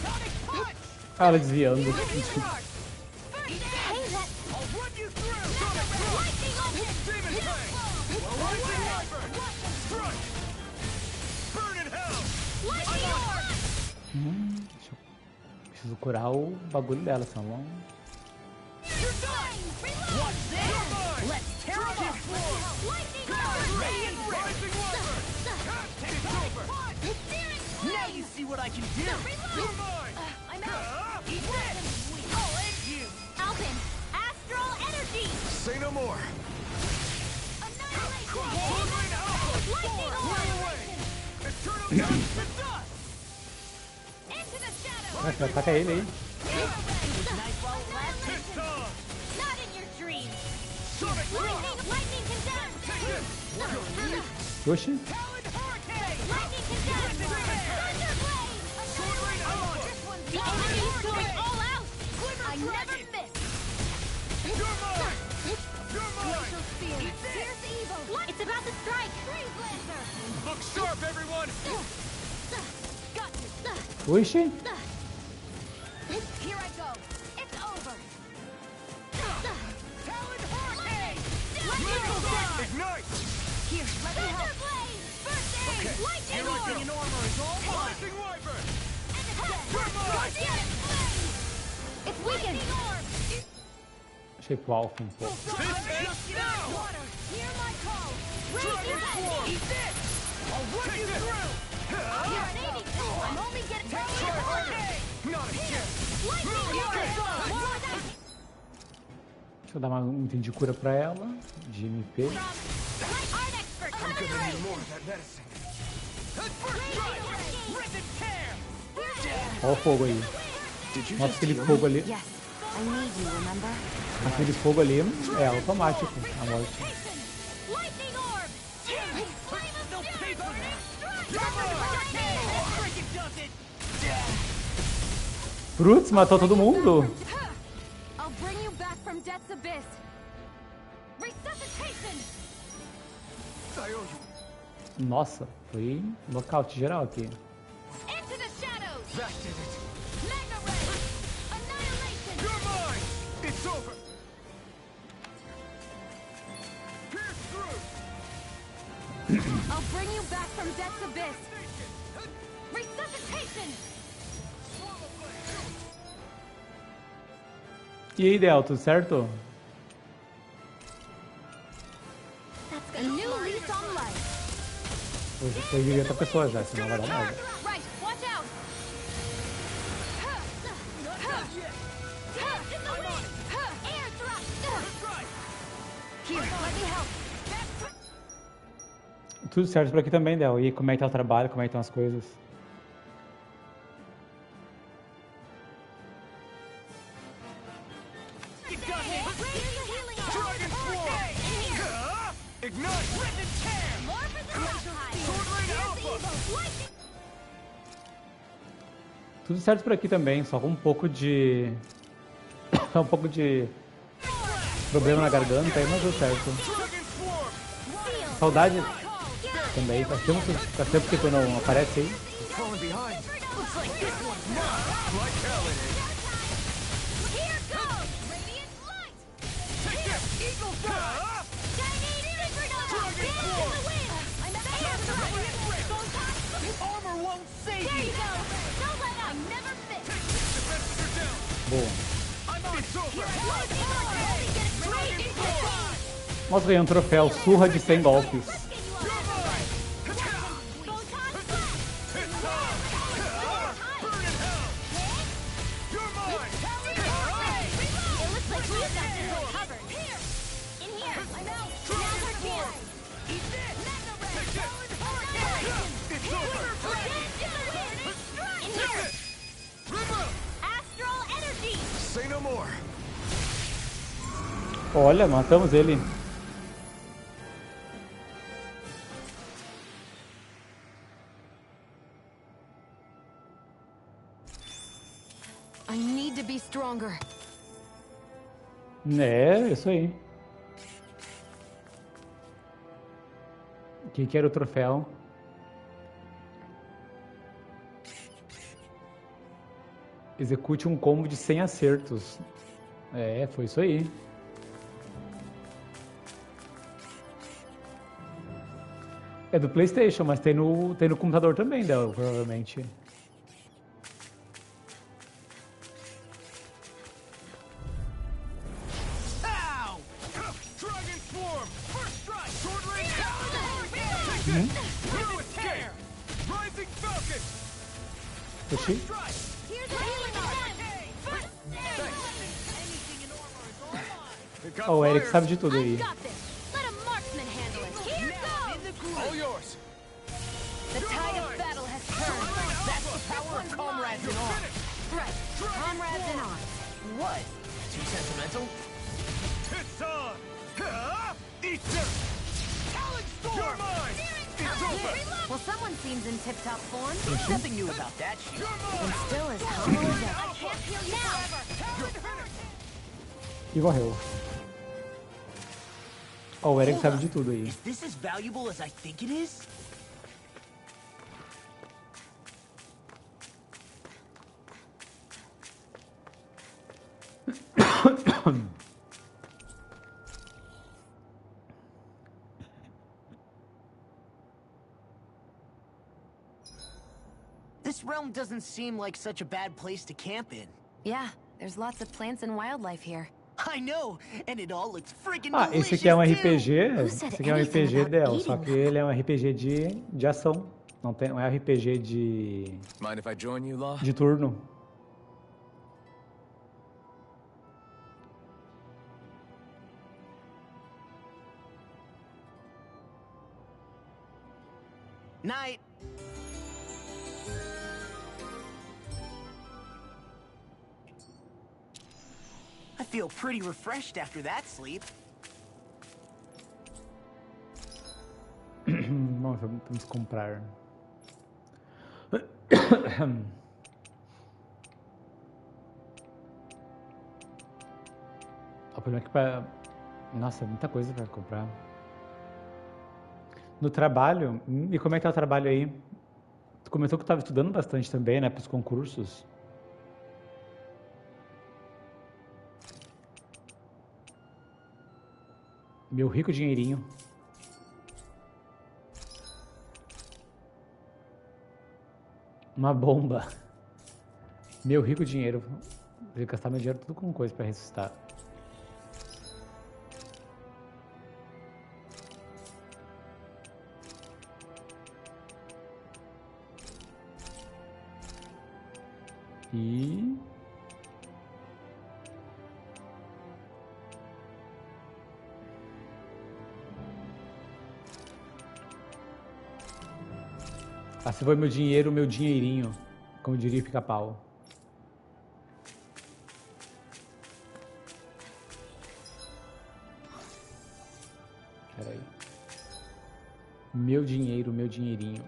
Sonic Punch! Ah, ela desviando. Hey, that I'll run you through! Sonic Punch! lightning on him. Demon Fang! Rising Wyvern! Strike! Burn in hell! Lightning orb. Preciso curar o bagulho dela, senão... You're dying. What's this? Let's tear it up! Lightning Rising Wyvern! It's over! Now you see what I can do! You're mine! I'm out. Eat this! I'll end you! Alvin, astral energy. Say no more. Annihilation. Sword Rain Alpha! Lightning Fly orb. away! It's Ataca ele aí. Not in your dreams. Lightning condemned. Oxi. Lightning condemned. The enemy is going all out. I never miss. Glacial spear. Fierce evil. It's about to strike. Freeze lancer. Look sharp, everyone! Got you. Oxi. Here I go. It's over. Talon Hurricane! Lightning storm. Ignite! Here, let me help. First aid. Lightning orb. And armor is all mine. Rising Wyvern! It's weakened. Achei pro Alpha um pouco. This ends now! Water. Hear my call. Dragon Form! Eat this. I'll run you through! You're an 82. I'm only getting Try harder! Not again! Deixa eu dar um item de cura pra ela. De MP. I'm gonna need more of that medicine. First strike! Rip and tear! Olha o fogo aí. Nossa, aquele fogo ali. Yes, I need you, remember? Aquele fogo ali é automático. A morte. Lightning orb. They'll pay for that. Putz, matou todo mundo. I'll bring you back from death's abyss. Resuscitation. I owe you. Nossa, foi nocaute geral aqui. Into the shadows. That did it. Mega ray. Annihilation. You're mine! It's over! Pierce through! I'll bring you back from death's abyss. Resuscitation. E aí, Del, tudo certo? That's a new lease on life. Hoje foi de outra pessoa já, senão vai dar merda. Right, watch out. In the wind. Air thrust. Here, let me help. Tudo certo por aqui também, Del. E como é que tá o trabalho, como é que estão as coisas? Dragon Form! Ignite! Rip and tear! More for the high. Sword Rain Alpha! Tudo certo por aqui também, só com um pouco de... um pouco de problema na garganta aí, mas deu certo. Dragon Form! Saudade também, faz tempo que tu não aparece aí. Falling behind. Looks like this one's mine. Like hell it is. Here goes. Radiant light. Take this! Eagle Fly! Chinese supernova. Dragon Dance in Form! the wind. I'm at the air thrust. Armor won't save There you. you go. Don't let up. Never miss. Defenses are down. Boa. I'm on. It's over. Lightning orb. Only get straight into the sun. Nós ganhamos um troféu, surra de 100 golpes. Say no more. Olha, matamos ele. I need to be stronger. É, isso aí. O que era o troféu? Execute um combo de 100 acertos. É, foi isso aí. É do PlayStation, mas tem no computador também, Del, provavelmente. Ow! Dragon Form! First strike! Sword Rain Alpha! Through with care! Rising Falcon! Oxi. Strike! Here's the healing orb. It got Ó, o Eric fire. sabe de tudo aí. I've got this. Let a marksman handle it. Here goes. All yours! The tide of Comrades in arms. What? Too sentimental? It's on! Eat this! Talon Storm! You're mine! It's over! Well, someone seems in tip-top form. Nothing new about that shit. And still as humble as ever. I can't heal you forever. E morreu. Ó, o Eric Hold sabe up. de tudo aí. Is this as valuable as I think it is? This realm doesn't seem like such a bad place to camp in. Yeah, there's lots of plants and wildlife here. I know, and it all looks freaking Ah, delicious esse aqui é um too. RPG. said Esse aqui é um anything RPG about dela, eating só que them? ele é um RPG de ação. Não é RPG Mind if I join you, Law? de turno. Night. I feel pretty refreshed after that sleep. Vamos comprar. O problema é que pra... Nossa, muita coisa pra comprar. No trabalho... E como é que tá o trabalho aí? Tu comentou que tu tava estudando bastante também, né? Pros concursos. Meu rico dinheirinho. Uma bomba. Meu rico dinheiro. Vou gastar meu dinheiro tudo com coisa pra ressuscitar. E... assim foi meu dinheiro, meu dinheirinho, como diria o Pica-Pau. Pera aí. Meu dinheiro, meu dinheirinho.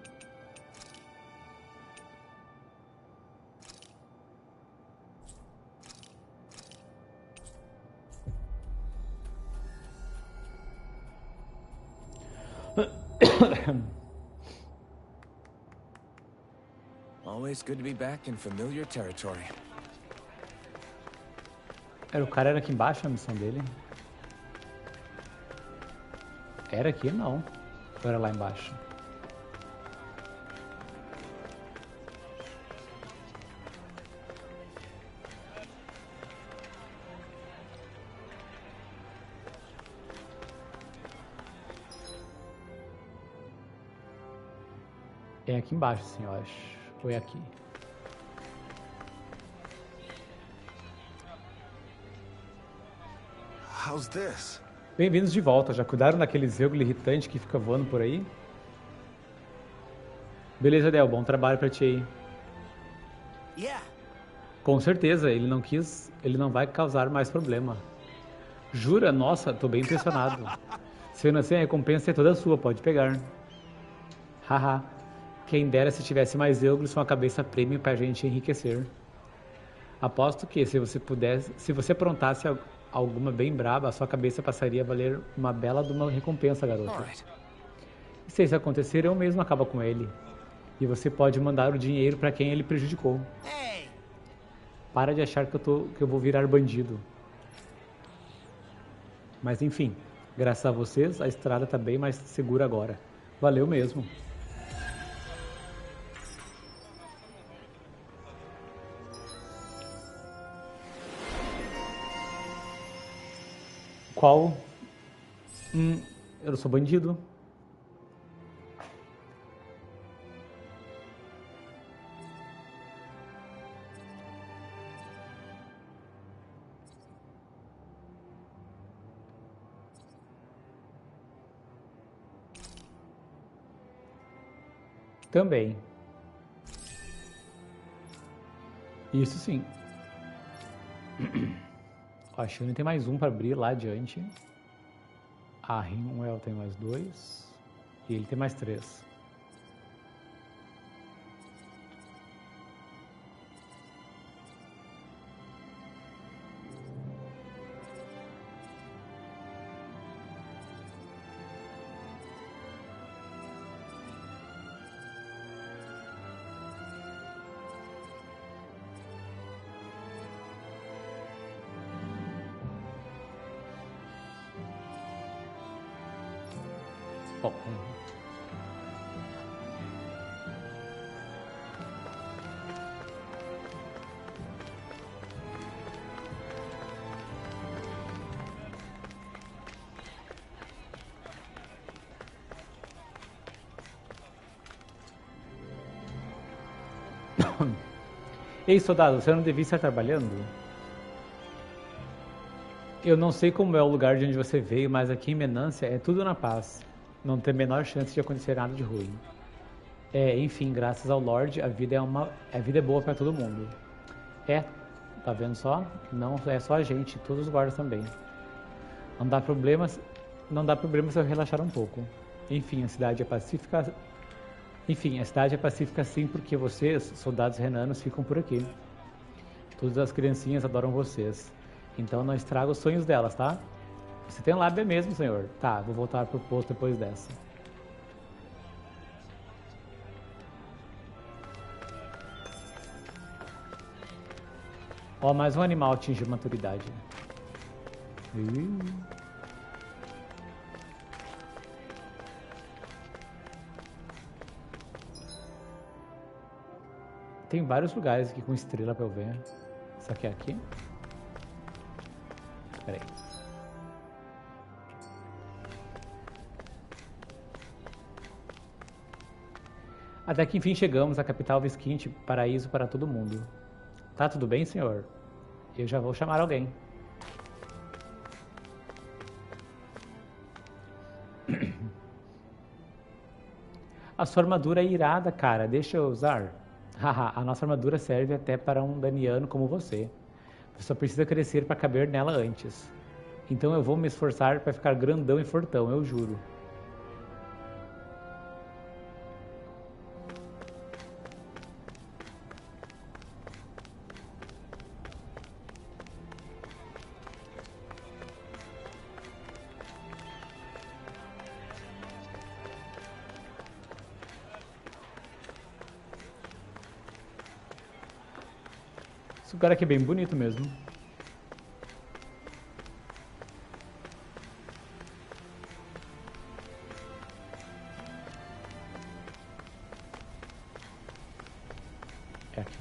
Always good to be back in familiar territory. O cara era aqui embaixo a missão dele? Era aqui? Não. Ou era lá embaixo? É aqui embaixo, sim, eu acho. Ou é aqui? How's this? Bem-vindos de volta. Já cuidaram daquele zeugle irritante que fica voando por aí? Beleza, Del. Bom trabalho pra ti aí. Yeah. Com certeza, ele não quis... Ele não vai causar mais problema. Jura? Nossa, tô bem impressionado. Sendo assim, a recompensa é toda sua. Pode pegar. Haha. Quem dera se tivesse mais euglos com a cabeça premium pra gente enriquecer. Aposto que se você aprontasse alguma bem braba, a sua cabeça passaria a valer uma bela de uma recompensa, garoto. E se isso acontecer, eu mesmo acabo com ele. E você pode mandar o dinheiro pra quem ele prejudicou. Hey. Para de achar que eu vou virar bandido. Mas enfim, graças a vocês, a estrada tá bem mais segura agora. Valeu mesmo. Qual? Eu não sou bandido. Também. Isso sim. Ó, a Shane tem mais um pra abrir lá adiante. A Rinwell tem mais 2. E ele tem mais 3. Bom, ei, soldado, você não devia estar trabalhando? Eu não sei como é o lugar de onde você veio, mas aqui em Menância é tudo na paz. Não tem a menor chance de acontecer nada de ruim. Enfim, graças ao Lorde, a vida é boa para todo mundo. Tá vendo só? Não é só a gente, todos os guardas também. Não dá problema se eu relaxar um pouco. Enfim, a cidade é pacífica sim, porque vocês, soldados renanos, ficam por aqui. Todas as criancinhas adoram vocês. Então não estraga os sonhos delas, tá? Você tem lábia mesmo, senhor. Tá, vou voltar pro posto depois dessa. Ó, mais um animal atingiu maturidade. Tem vários lugares aqui com estrela pra eu ver. Isso aqui é aqui? Peraí. Até que enfim chegamos à capital Visquinte, paraíso para todo mundo. Tá tudo bem, senhor? Eu já vou chamar alguém. A sua armadura é irada, cara. Deixa eu usar. Haha, a nossa armadura serve até para um daniano como você. Você só precisa crescer para caber nela antes. Então eu vou me esforçar para ficar grandão e fortão, eu juro. Esse lugar aqui é bem bonito mesmo. É aqui.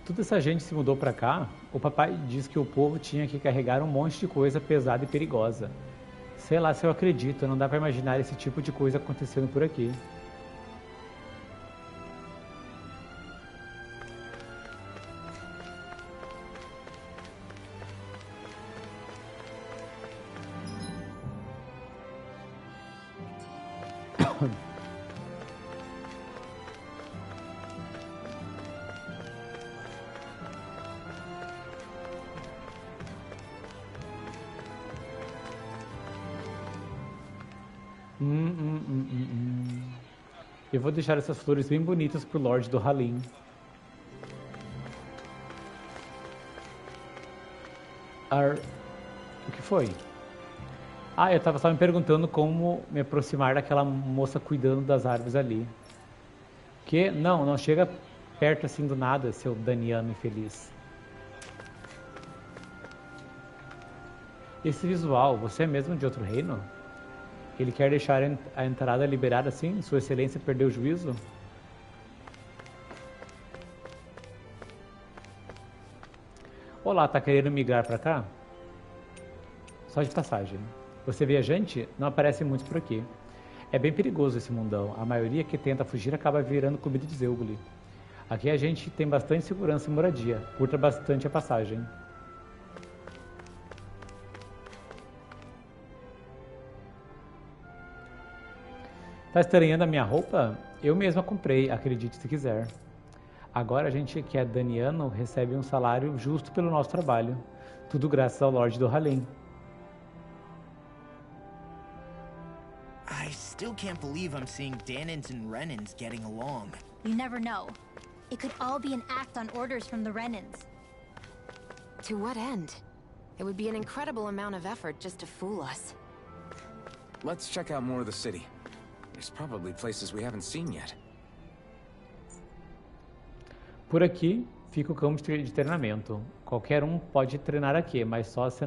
Toda essa gente se mudou pra cá. O papai diz que o povo tinha que carregar um monte de coisa pesada e perigosa. Sei lá se eu acredito, não dá pra imaginar esse tipo de coisa acontecendo por aqui. Eu vou deixar essas flores bem bonitas pro Lorde do Halim. O que foi? Ah, eu tava só me perguntando como me aproximar daquela moça cuidando das árvores ali. Que? Não chega perto assim do nada, seu daniano infeliz. Esse visual, você é mesmo de outro reino? Ele quer deixar a entrada liberada assim? Sua excelência perdeu o juízo? Olá, tá querendo migrar pra cá? Só de passagem. Você é viajante? Não aparece muito por aqui. É bem perigoso esse mundão. A maioria que tenta fugir acaba virando comida de Zeugli. Aqui a gente tem bastante segurança e moradia. Curta bastante a passagem. Tá estranhando a minha roupa? Eu mesma comprei, acredite se quiser. Agora a gente que é daniano recebe um salário justo pelo nosso trabalho. Tudo graças ao Lorde do Halim. I still can't believe I'm seeing Danans and Renans getting along. You never know. It could all be an act on orders from the Renans. To what end? It would be an incredible amount of effort just to fool us. Let's check out more of the city. There's probably places we haven't seen yet. Por aqui fica o campo de treinamento. Qualquer um pode treinar aqui, mas só se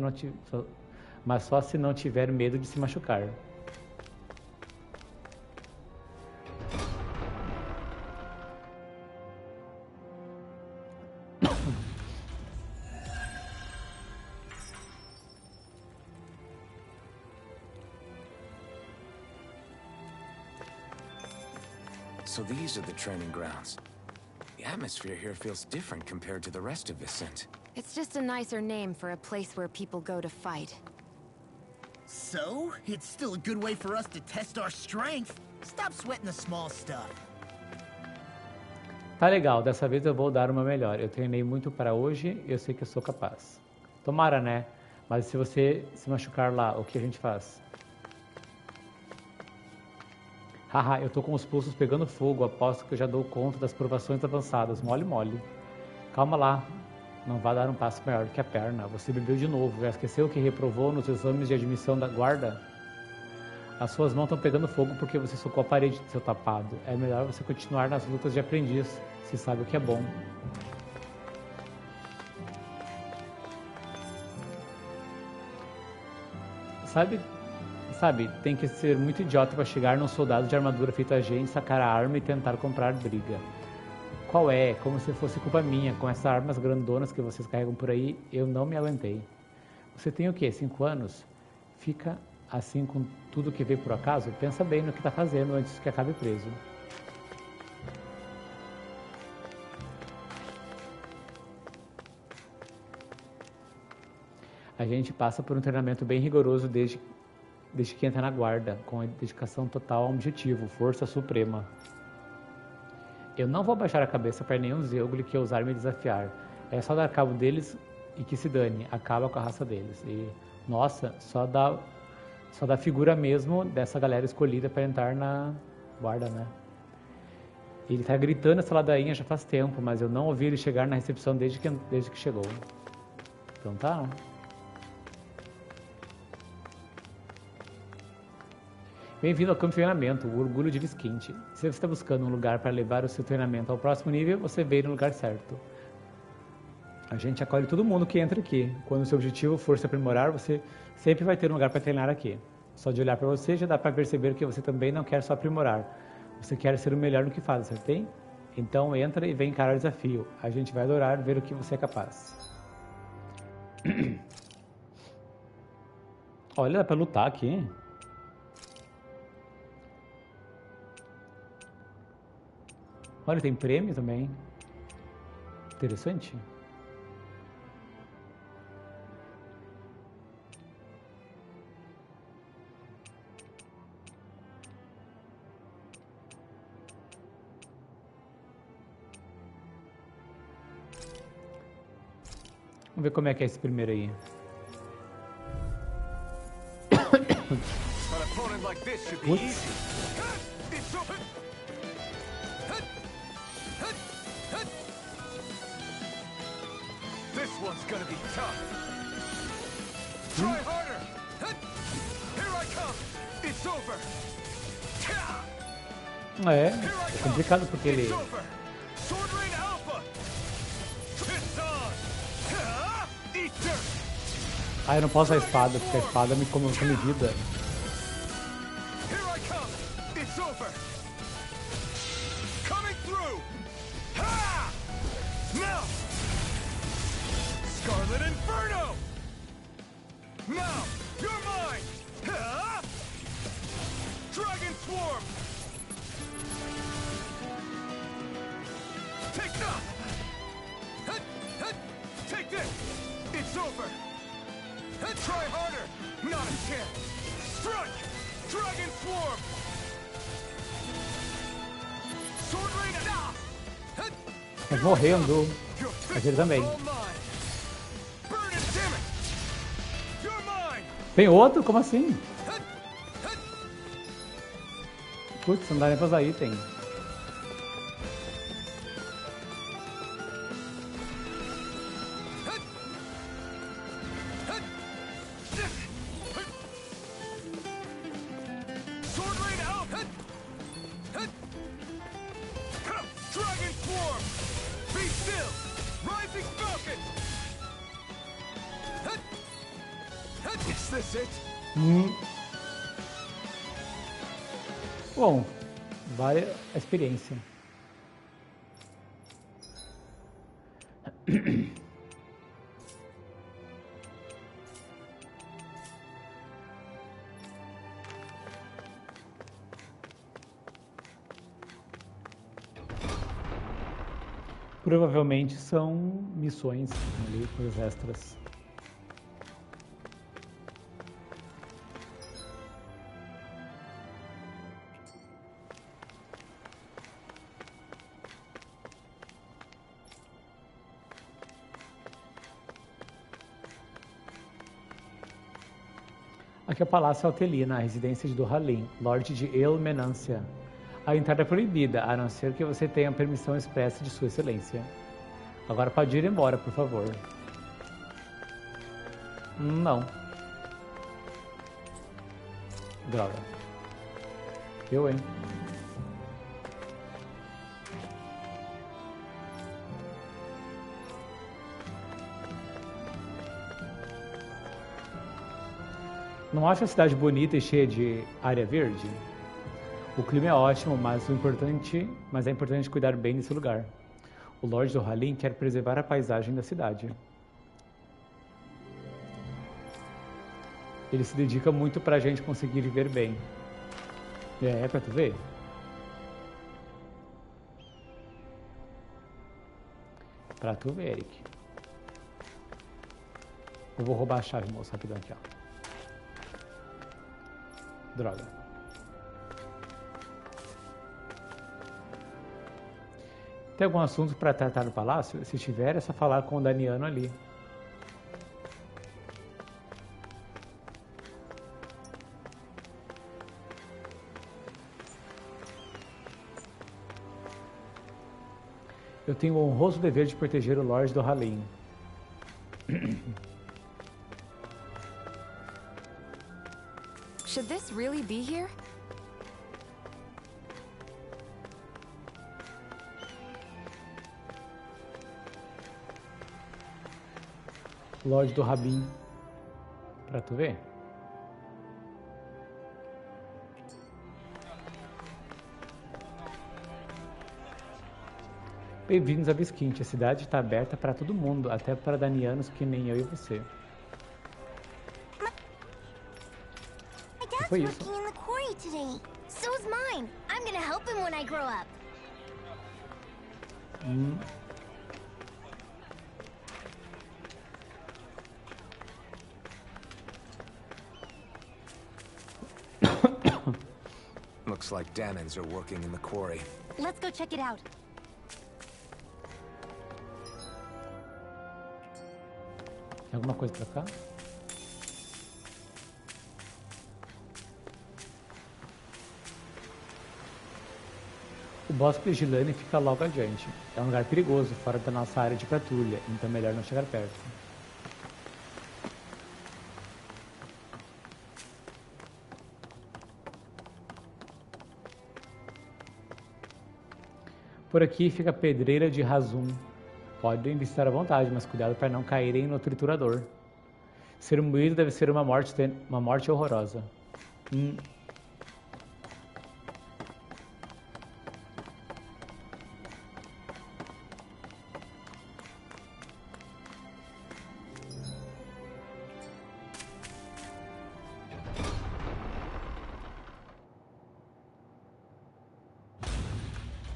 não tiver medo de se machucar. So these are the training grounds. The atmosphere here feels different compared to the rest of Vicent. It's just a nicer name for a place where people go to fight. So, it's still a good way for us to test our strength. Stop sweating the small stuff. Tá legal, dessa vez eu vou dar uma melhor. Eu treinei muito para hoje e eu sei que eu sou capaz. Tomara, né? Mas se você se machucar lá, o que a gente faz? Haha, eu tô com os pulsos pegando fogo. Aposto que eu já dou conta das provações avançadas. Mole, mole. Calma lá. Não vá dar um passo maior que a perna. Você bebeu de novo. Já esqueceu que reprovou nos exames de admissão da guarda? As suas mãos estão pegando fogo porque você socou a parede do seu tapado. É melhor você continuar nas lutas de aprendiz, se sabe o que é bom. Sabe, tem que ser muito idiota para chegar num soldado de armadura feito a gente, sacar a arma e tentar comprar briga. Qual é? Como se fosse culpa minha, com essas armas grandonas que vocês carregam por aí, eu não me aguentei. Você tem o quê? 5 anos? Fica assim com tudo que vê por acaso? Pensa bem no que tá fazendo antes que acabe preso. A gente passa por um treinamento bem rigoroso desde que entra na guarda, com a dedicação total ao objetivo, força suprema. Eu não vou baixar a cabeça para nenhum Zeugli que ousar me desafiar. É só dar cabo deles e que se dane, acaba com a raça deles. E, nossa, só dá figura mesmo dessa galera escolhida para entrar na guarda, né? Ele tá gritando essa ladainha já faz tempo, mas eu não ouvi ele chegar na recepção desde que chegou. Então tá. Bem-vindo ao campo de treinamento, o orgulho de Visquinte. Se você está buscando um lugar para levar o seu treinamento ao próximo nível, você veio no lugar certo. A gente acolhe todo mundo que entra aqui. Quando o seu objetivo for se aprimorar, você sempre vai ter um lugar para treinar aqui. Só de olhar para você já dá para perceber que você também não quer só aprimorar. Você quer ser o melhor no que faz, certo? Então entra e vem encarar o desafio. A gente vai adorar ver o que você é capaz. Olha, dá para lutar aqui. Olha, tem prêmio também. Interessante. Vamos ver como é que é esse primeiro aí. Putz. One's gonna be tough. Try harder. Here I come. It's over. É complicado porque ele... Sword Rain Alpha. It's on. Eat dirt. Ah, eu não posso usar a espada, porque a espada me come vida. Here I come. It's over. Coming through. Ha! Now. Scarlet Inferno! Now, you're mine! Huh? Dragon Swarm! Take that! Take this! It's over! Try harder! Not a chance! Strike! Dragon Swarm! Sword Rain! Mas morrendo. Mas ele também. Tem outro? Como assim? Putz, não dá nem pra usar item. Bom, vale a experiência. Provavelmente são missões ali, coisas extras. Aqui é o Palácio Altelina, a residência de Dohalim, Lorde de Elmenância. A entrada é proibida, a não ser que você tenha permissão expressa de Sua Excelência. Agora pode ir embora, por favor. Não. Droga. Eu, hein? Não acha a cidade bonita e cheia de área verde? O clima é ótimo, mas é importante cuidar bem desse lugar. O Lorde do Halim quer preservar a paisagem da cidade. Ele se dedica muito pra gente conseguir viver bem. É pra tu ver? Pra tu ver, Eric. Eu vou roubar a chave, moço, rapidão aqui, ó. Droga. Tem algum assunto para tratar no palácio? Se tiver, é só falar com o Daniano ali. Eu tenho o honroso dever de proteger o Lorde do Halim. Should this really be here? Lorde do Rabin. Pra tu ver? Bem-vindos a Visquinte. A cidade está aberta para todo mundo, até para danianos que nem eu e você. Que foi isso? Working in the quarry today. So's mine. I'm gonna help him when I grow up. Looks like Danans are working in the quarry. Let's go check it out. Tem alguma coisa pra cá? O bosque de Gilane fica logo adiante. É um lugar perigoso, fora da nossa área de patrulha, então é melhor não chegar perto. Por aqui fica a pedreira de Razum. Podem visitar à vontade, mas cuidado para não caírem no triturador. Ser moído deve ser uma morte horrorosa.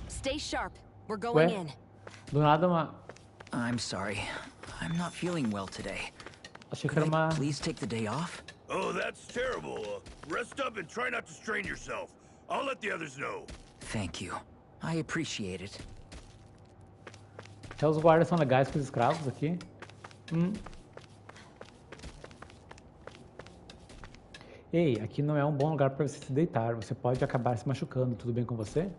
Stay sharp. We're going in. Do nada uma... I'm sorry. I'm not feeling well today. Achei que era uma... Please take the day off? Oh, that's terrible. Rest up and try not to strain yourself. I'll let the others know. Thank you. I appreciate it. Até os guardas são legais com os escravos aqui. Ei, aqui não é um bom lugar para você se deitar. Você pode acabar se machucando. Tudo bem com você?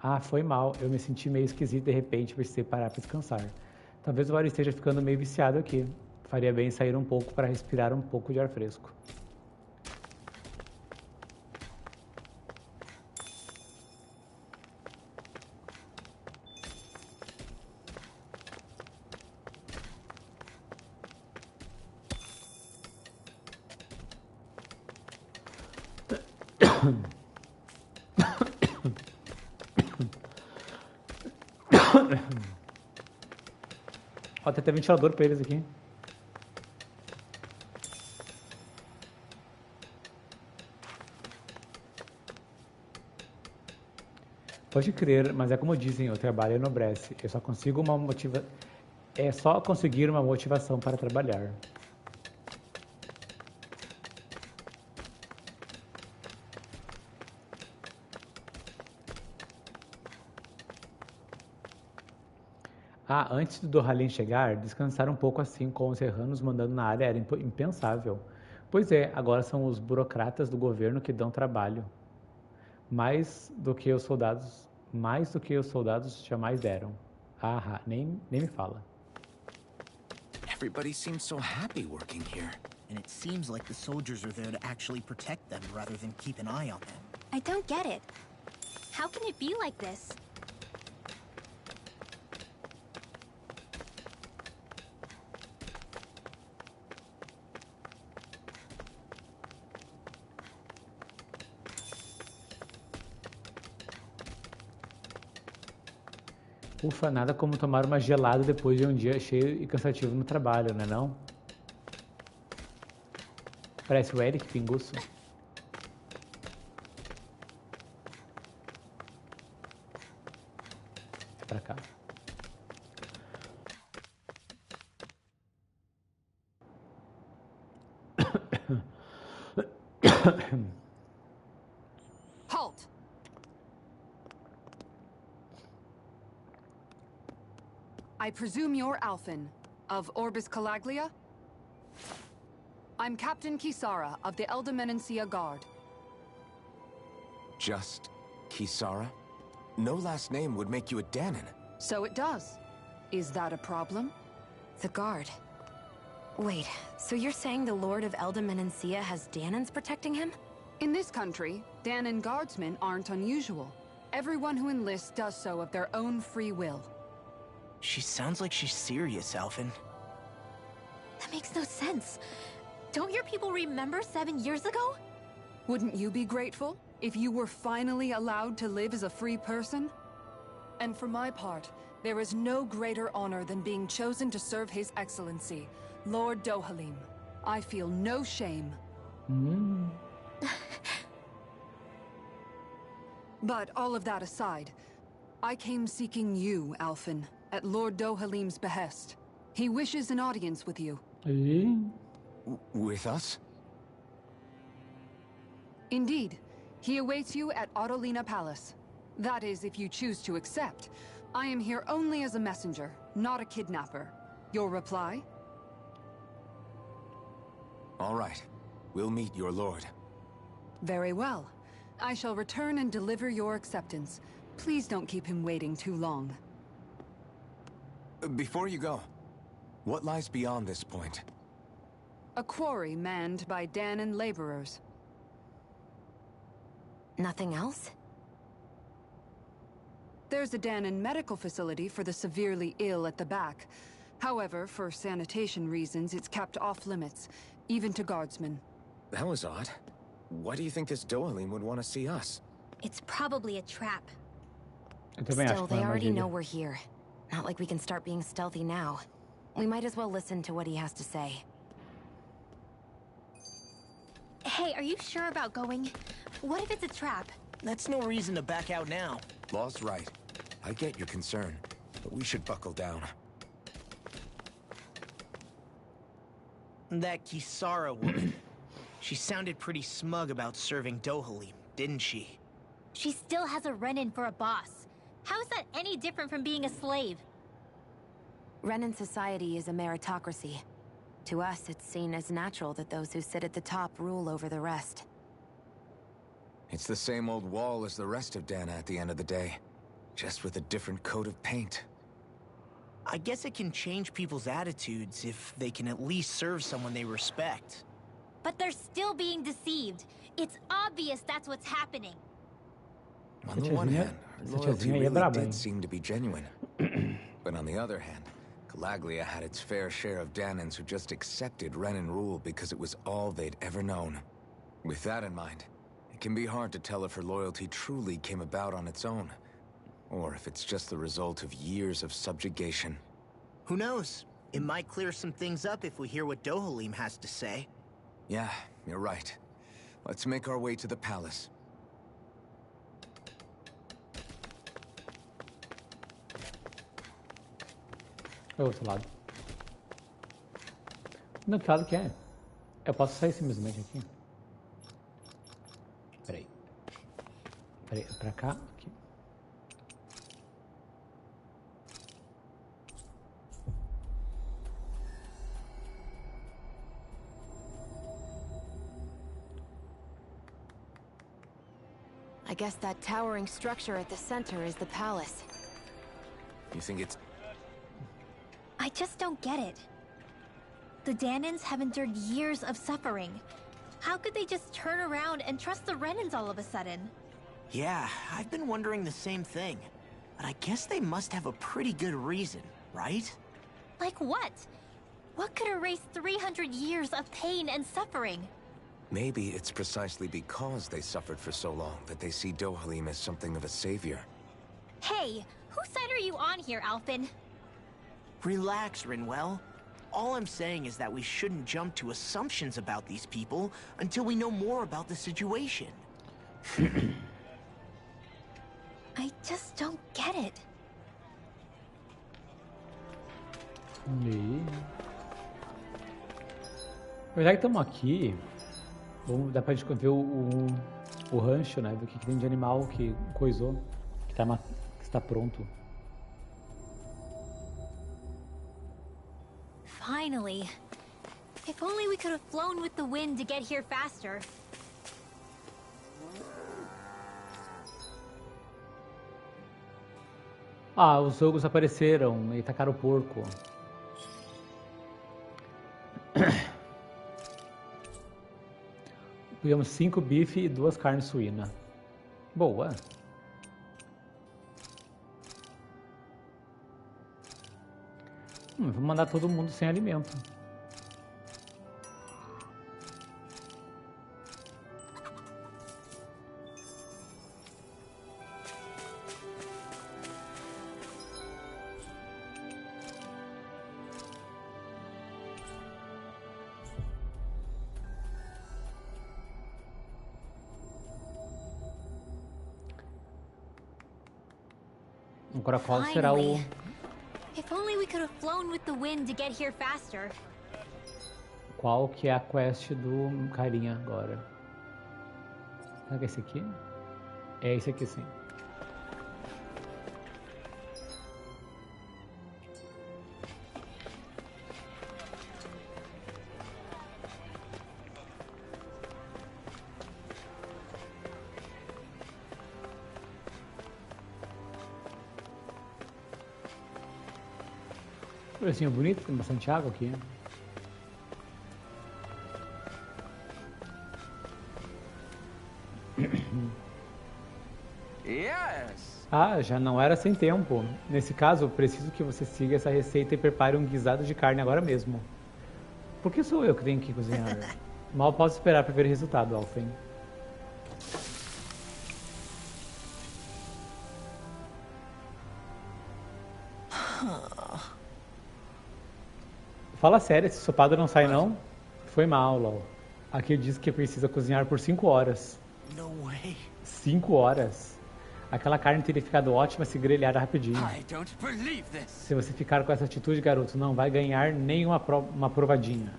Ah, foi mal. Eu me senti meio esquisito de repente precisei parar para descansar. Talvez o ar esteja ficando meio viciado aqui. Faria bem sair um pouco para respirar um pouco de ar fresco. Ó, tem até ventilador pra eles aqui. Pode crer, mas é como dizem, o trabalho enobrece. Eu só consigo É só conseguir uma motivação para trabalhar. Ah, antes do Dohalim chegar, descansar um pouco assim com os serranos mandando na área era impensável. Pois é, agora são os burocratas do governo que dão trabalho. Mais do que os soldados jamais deram. Ah, nem me fala. Everybody seems so happy working here. And it seems like the soldiers are there to actually protect them rather than keep an eye on them. I don't get it. How can it be like this? Ufa, nada como tomar uma gelada depois de um dia cheio e cansativo no trabalho, né não? Parece o Eric Pinguço. É pra cá. Halt! I presume you're Alphen, of Orbis Calaglia? I'm Captain Kisara, of the Eldermenencia Guard. Just Kisara? No last name would make you a Danon. So it does. Is that a problem? The Guard. Wait, so you're saying the Lord of Eldermenencia has Danons protecting him? In this country, Danon guardsmen aren't unusual. Everyone who enlists does so of their own free will. She sounds like she's serious, Alphen. That makes no sense. Don't your people remember 7 years ago? Wouldn't you be grateful if you were finally allowed to live as a free person? And for my part, there is no greater honor than being chosen to serve His Excellency, Lord Dohalim. I feel no shame. But all of that aside, I came seeking you, Alphen, at Lord Dohalim's behest. He wishes an audience with you. With us? Indeed. He awaits you at Autolina Palace. That is, if you choose to accept. I am here only as a messenger, not a kidnapper. Your reply? All right. We'll meet your lord. Very well. I shall return and deliver your acceptance. Please don't keep him waiting too long. Before you go, what lies beyond this point? A quarry manned by Danon laborers. Nothing else? There's a Danon medical facility for the severely ill at the back. However, for sanitation reasons, it's kept off limits, even to guardsmen. That was odd. Why do you think this Dohalim would want to see us? It's probably a trap. Still, they already know we're here. Not like we can start being stealthy now. We might as well listen to what he has to say. Hey, are you sure about going? What if it's a trap? That's no reason to back out now. Law's right. I get your concern, but we should buckle down. That Kisara woman. She sounded pretty smug about serving Dohalim, didn't she? She still has a run-in for a boss. How is that any different from being a slave? Renan society is a meritocracy. To us, it's seen as natural that those who sit at the top rule over the rest. It's the same old wall as the rest of Dana at the end of the day, just with a different coat of paint. I guess it can change people's attitudes if they can at least serve someone they respect. But they're still being deceived. It's obvious that's what's happening. On the one hand, her loyalty tiazinha aí é really braba, hein? did seem to be genuine. But on the other hand, Calaglia had its fair share of Danans who just accepted Renan rule because it was all they'd ever known. With that in mind, it can be hard to tell if her loyalty truly came about on its own, or if it's just the result of years of subjugation. Who knows? It might clear some things up if we hear what Dohalim has to say. Yeah, you're right. Let's make our way to the palace. É o outro lado. Não, que lado que é? Eu posso sair simplesmente aqui? Peraí. Peraí, pra cá? Aqui. I guess that towering structure at the center is the palace. You think it's... I just don't get it. The Danans have endured years of suffering. How could they just turn around and trust the Renans all of a sudden? Yeah, I've been wondering the same thing. But I guess they must have a pretty good reason, right? Like what? What could erase 300 years of pain and suffering? Maybe it's precisely because they suffered for so long that they see Dohalim as something of a savior. Hey, whose side are you on here, Alphen? Relax, Rinwell. All I'm saying is that we shouldn't jump to assumptions about these people until we know more about the situation. I just don't get it. E... Já que estamos aqui, dá pra gente ver o rancho, né? Do que tem de animal que coisou, que está pronto. Finally. If only we could have flown with the wind to get here faster. Ah, os jogos apareceram e tacaram o porco. Pegamos 5 bife e 2 carnes suína. Boa. Vou mandar todo mundo sem alimento. Agora qual será o... If only we could have flown with the wind to get here faster. Qual que é a quest do carinha agora? Será que é esse aqui? É esse aqui sim. Precinho bonito, tem bastante água aqui. Yes. Ah, já não era sem tempo. Nesse caso, preciso que você siga essa receita e prepare um guisado de carne agora mesmo. Por que sou eu que tenho que cozinhar? Mal posso esperar para ver o resultado, Alphen. Fala sério, esse ensopado não sai não? Foi mal, LOL. Aqui diz que precisa cozinhar por 5 horas. No way. 5 horas? Aquela carne teria ficado ótima se grelhada rapidinho. I don't believe this. Se você ficar com essa atitude, garoto, não vai ganhar nem uma provadinha.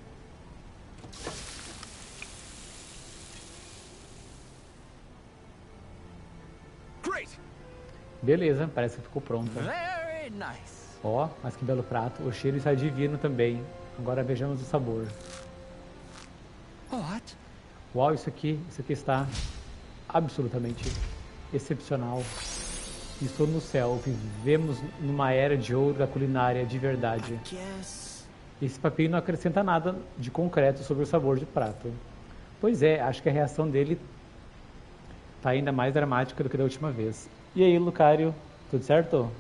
Great. Beleza, parece que ficou pronta. Very nice. Ó, mas que belo prato. O cheiro está divino também. Agora vejamos o sabor. What? Uau, isso aqui está absolutamente excepcional. Estou no céu. Vivemos numa era de ouro da culinária de verdade. Esse papinho não acrescenta nada de concreto sobre o sabor do prato. Pois é, acho que a reação dele tá ainda mais dramática do que da última vez. E aí, Lucario, tudo certo?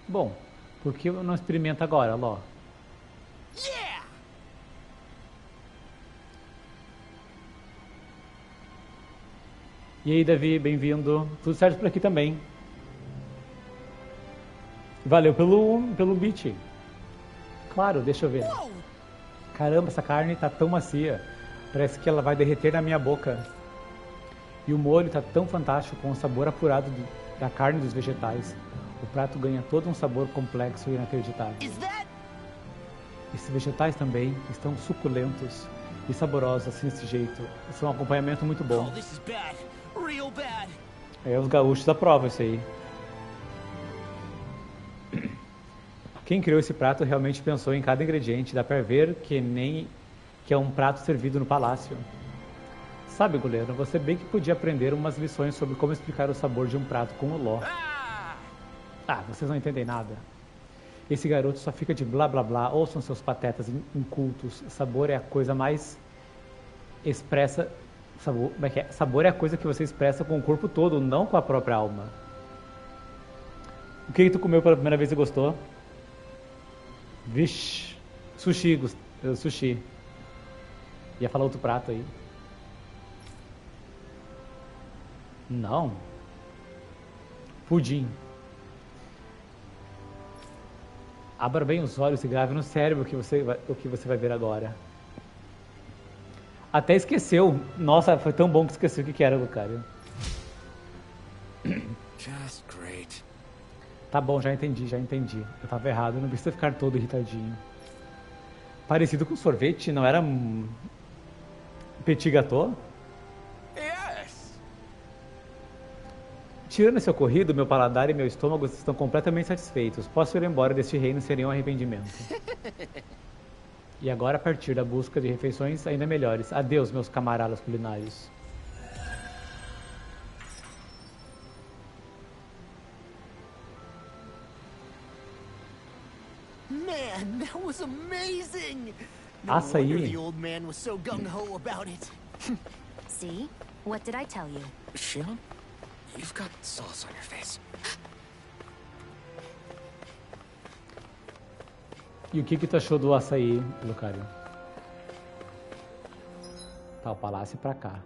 Bom, por que eu não experimento agora, Ló? Yeah! E aí, Davi, bem-vindo. Tudo certo por aqui também. Valeu pelo beat. Claro, deixa eu ver. Caramba, essa carne tá tão macia. Parece que ela vai derreter na minha boca. E o molho tá tão fantástico com o sabor apurado da carne e dos vegetais. O prato ganha todo um sabor complexo e inacreditável. Esses vegetais também estão suculentos e saborosos assim desse jeito. São um acompanhamento muito bom. É, os gaúchos aprovam isso aí. Quem criou esse prato realmente pensou em cada ingrediente. Dá pra ver que é um prato servido no palácio. Sabe, goleiro, você bem que podia aprender umas lições sobre como explicar o sabor de um prato com o Ló. Ah, vocês não entendem nada. Esse garoto só fica de blá blá blá. Ouçam seus patetas incultos. Sabor é a coisa mais expressa. Sabor é a coisa que você expressa com o corpo todo, não com a própria alma. O que tu comeu pela primeira vez e gostou? Vixe. Sushi. Ia falar outro prato aí. Não. Pudim. Abra bem os olhos e grave no cérebro o que você vai ver agora. Até esqueceu. Nossa, foi tão bom que esqueceu o que era, Lucario. Just great. Tá bom, já entendi. Eu tava errado, não precisa ficar todo irritadinho. Parecido com sorvete, não era petit gâteau? Yes! Tirando esse ocorrido, meu paladar e meu estômago estão completamente satisfeitos. Posso ir embora deste reino sem nenhum arrependimento. E agora partir da busca de refeições ainda melhores. Adeus, meus camaradas culinários. Man, that was amazing! Açaí. No wonder the old man was so gung-ho about it. See? What did I tell you? Shion, you've got sauce on your face. E o que tu achou do açaí, Lucario? Tá, o palácio pra cá.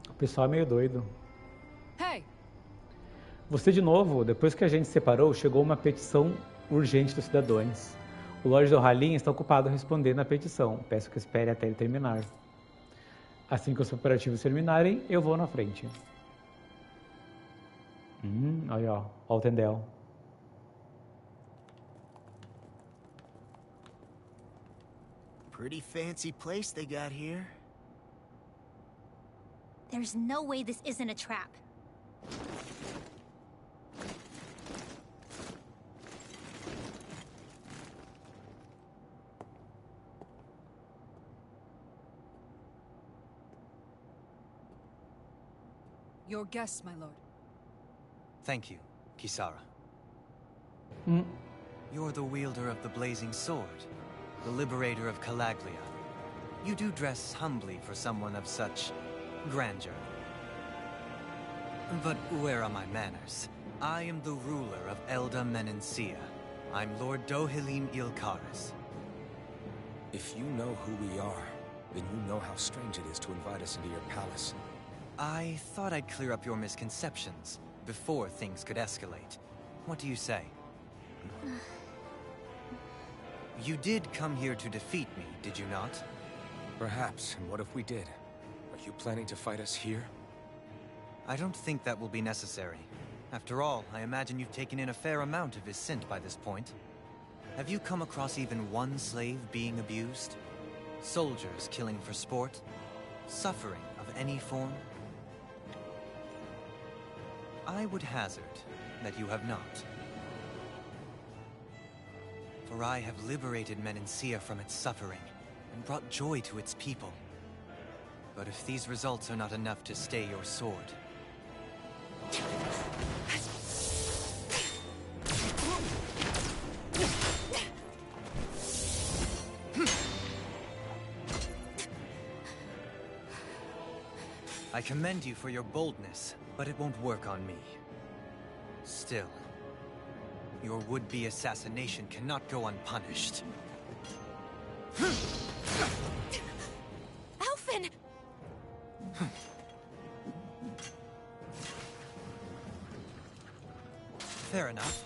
O pessoal é meio doido. Hey! Você de novo, depois que a gente se separou, chegou uma petição urgente dos cidadãos. O Lorde Halim está ocupado respondendo à petição. Peço que espere até ele terminar. Assim que os operativos terminarem, eu vou na frente. Olha, ó o Tendel. Pretty fancy place they got here. There's no way this isn't a trap. Your guest, my lord. Thank you, Kisara. You're the wielder of the blazing sword, the liberator of Calaglia. You do dress humbly for someone of such grandeur. But where are my manners? I am the ruler of Elda Menencia. I'm Lord Dohilim Ilkaris. If you know who we are, then you know how strange it is to invite us into your palace. I thought I'd clear up your misconceptions before things could escalate. What do you say? You did come here to defeat me, did you not? Perhaps, and what if we did? Are you planning to fight us here? I don't think that will be necessary. After all, I imagine you've taken in a fair amount of his scent by this point. Have you come across even one slave being abused? Soldiers killing for sport? Suffering of any form? I would hazard that you have not. For I have liberated Menancia from its suffering, and brought joy to its people. But if these results are not enough to stay your sword... I commend you for your boldness, but it won't work on me. Still, your would-be assassination cannot go unpunished. Alphen! Fair enough.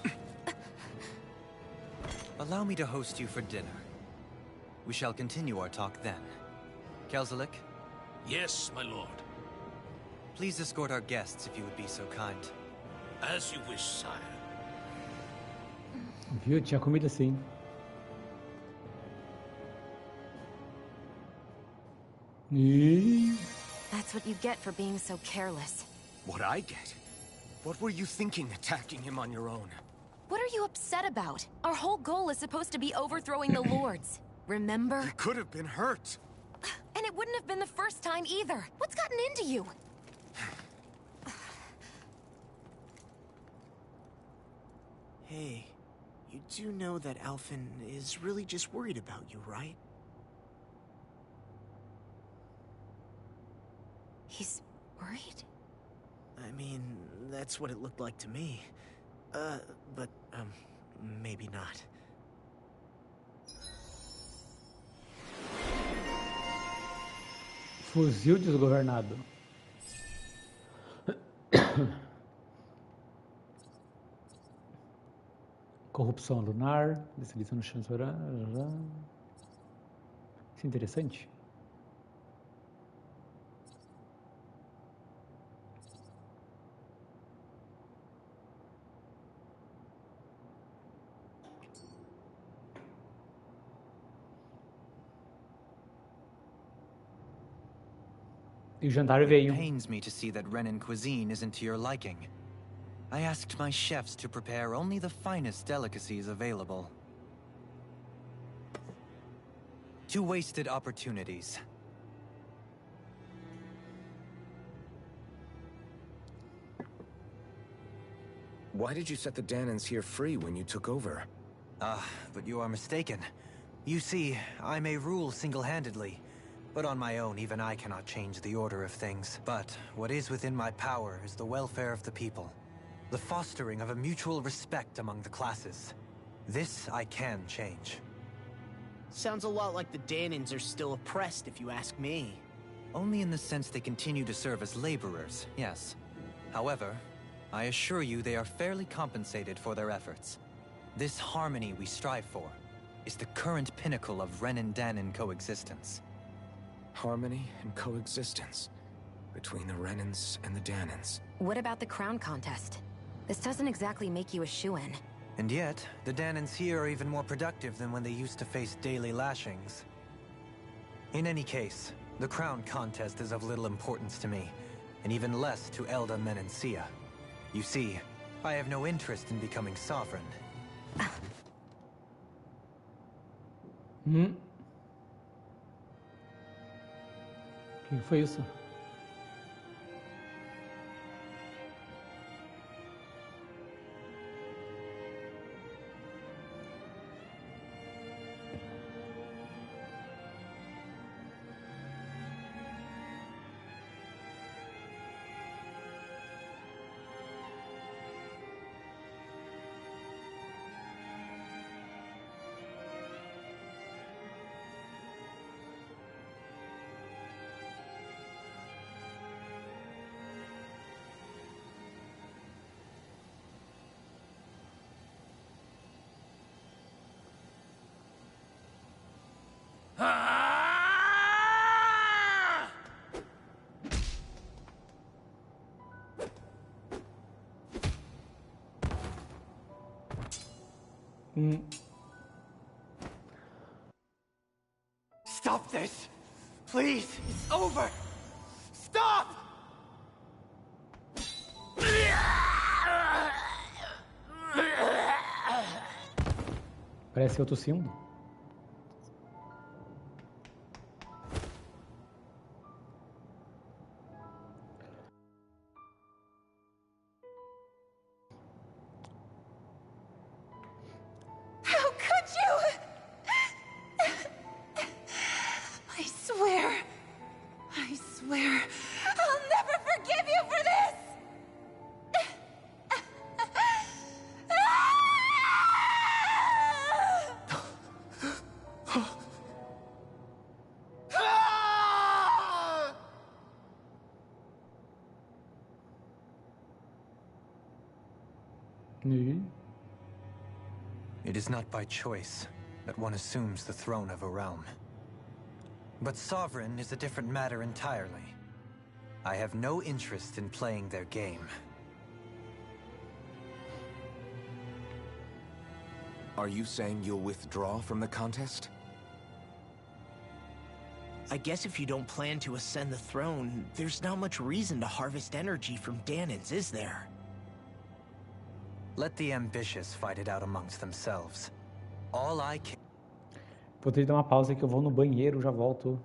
Allow me to host you for dinner. We shall continue our talk then. Kelzelik, Yes, my lord. please escort our guests if you would be so kind. As you wish, sire. Viu? Tinha comida sim. That's what you get for being so careless. What I get? What were you thinking attacking him on your own? What are you upset about? Our whole goal is supposed to be overthrowing the lords. Remember? You could have been hurt. And it wouldn't have been the first time either. What's gotten into you? Hey, you do know that Alphen is really just worried about you, right? He's worried? I mean, that's what it looked like to me. But maybe not. Fuzil desgovernado. Corrupção lunar, distribuição no chão. Isso é interessante. E o jantar veio. It pains me to see that Renan cuisine isn't to your liking. I asked my chefs to prepare only the finest delicacies available. Two wasted opportunities. Why did you set the Danans here free when you took over? But you are mistaken. You see, I may rule single-handedly, but on my own, even I cannot change the order of things. But what is within my power is the welfare of the people. The fostering of a mutual respect among the classes. This I can change. Sounds a lot like the Danans are still oppressed, if you ask me. Only in the sense they continue to serve as laborers, yes. However, I assure you they are fairly compensated for their efforts. This harmony we strive for is the current pinnacle of Renan-Danan coexistence. Harmony and coexistence between the Renans and the Danans. What about the crown contest? This doesn't exactly make you a shoo-in. And yet, the Danans here are even more productive than when they used to face daily lashings. In any case, the crown contest is of little importance to me, and even less to Elda Menancia. You see, I have no interest in becoming sovereign. O que foi isso? Stop this! Please! It's over! Stop! Parece eu tossindo. How could you? I swear, I'll never forgive you for this! It is not by choice that one assumes the throne of a realm. But sovereign is a different matter entirely. I have no interest in playing their game. Are you saying you'll withdraw from the contest? I guess if you don't plan to ascend the throne, there's not much reason to harvest energy from Danins, is there? Let the ambitious fight it out amongst themselves. All I can... Vou ter que dar uma pausa que eu vou no banheiro, já volto.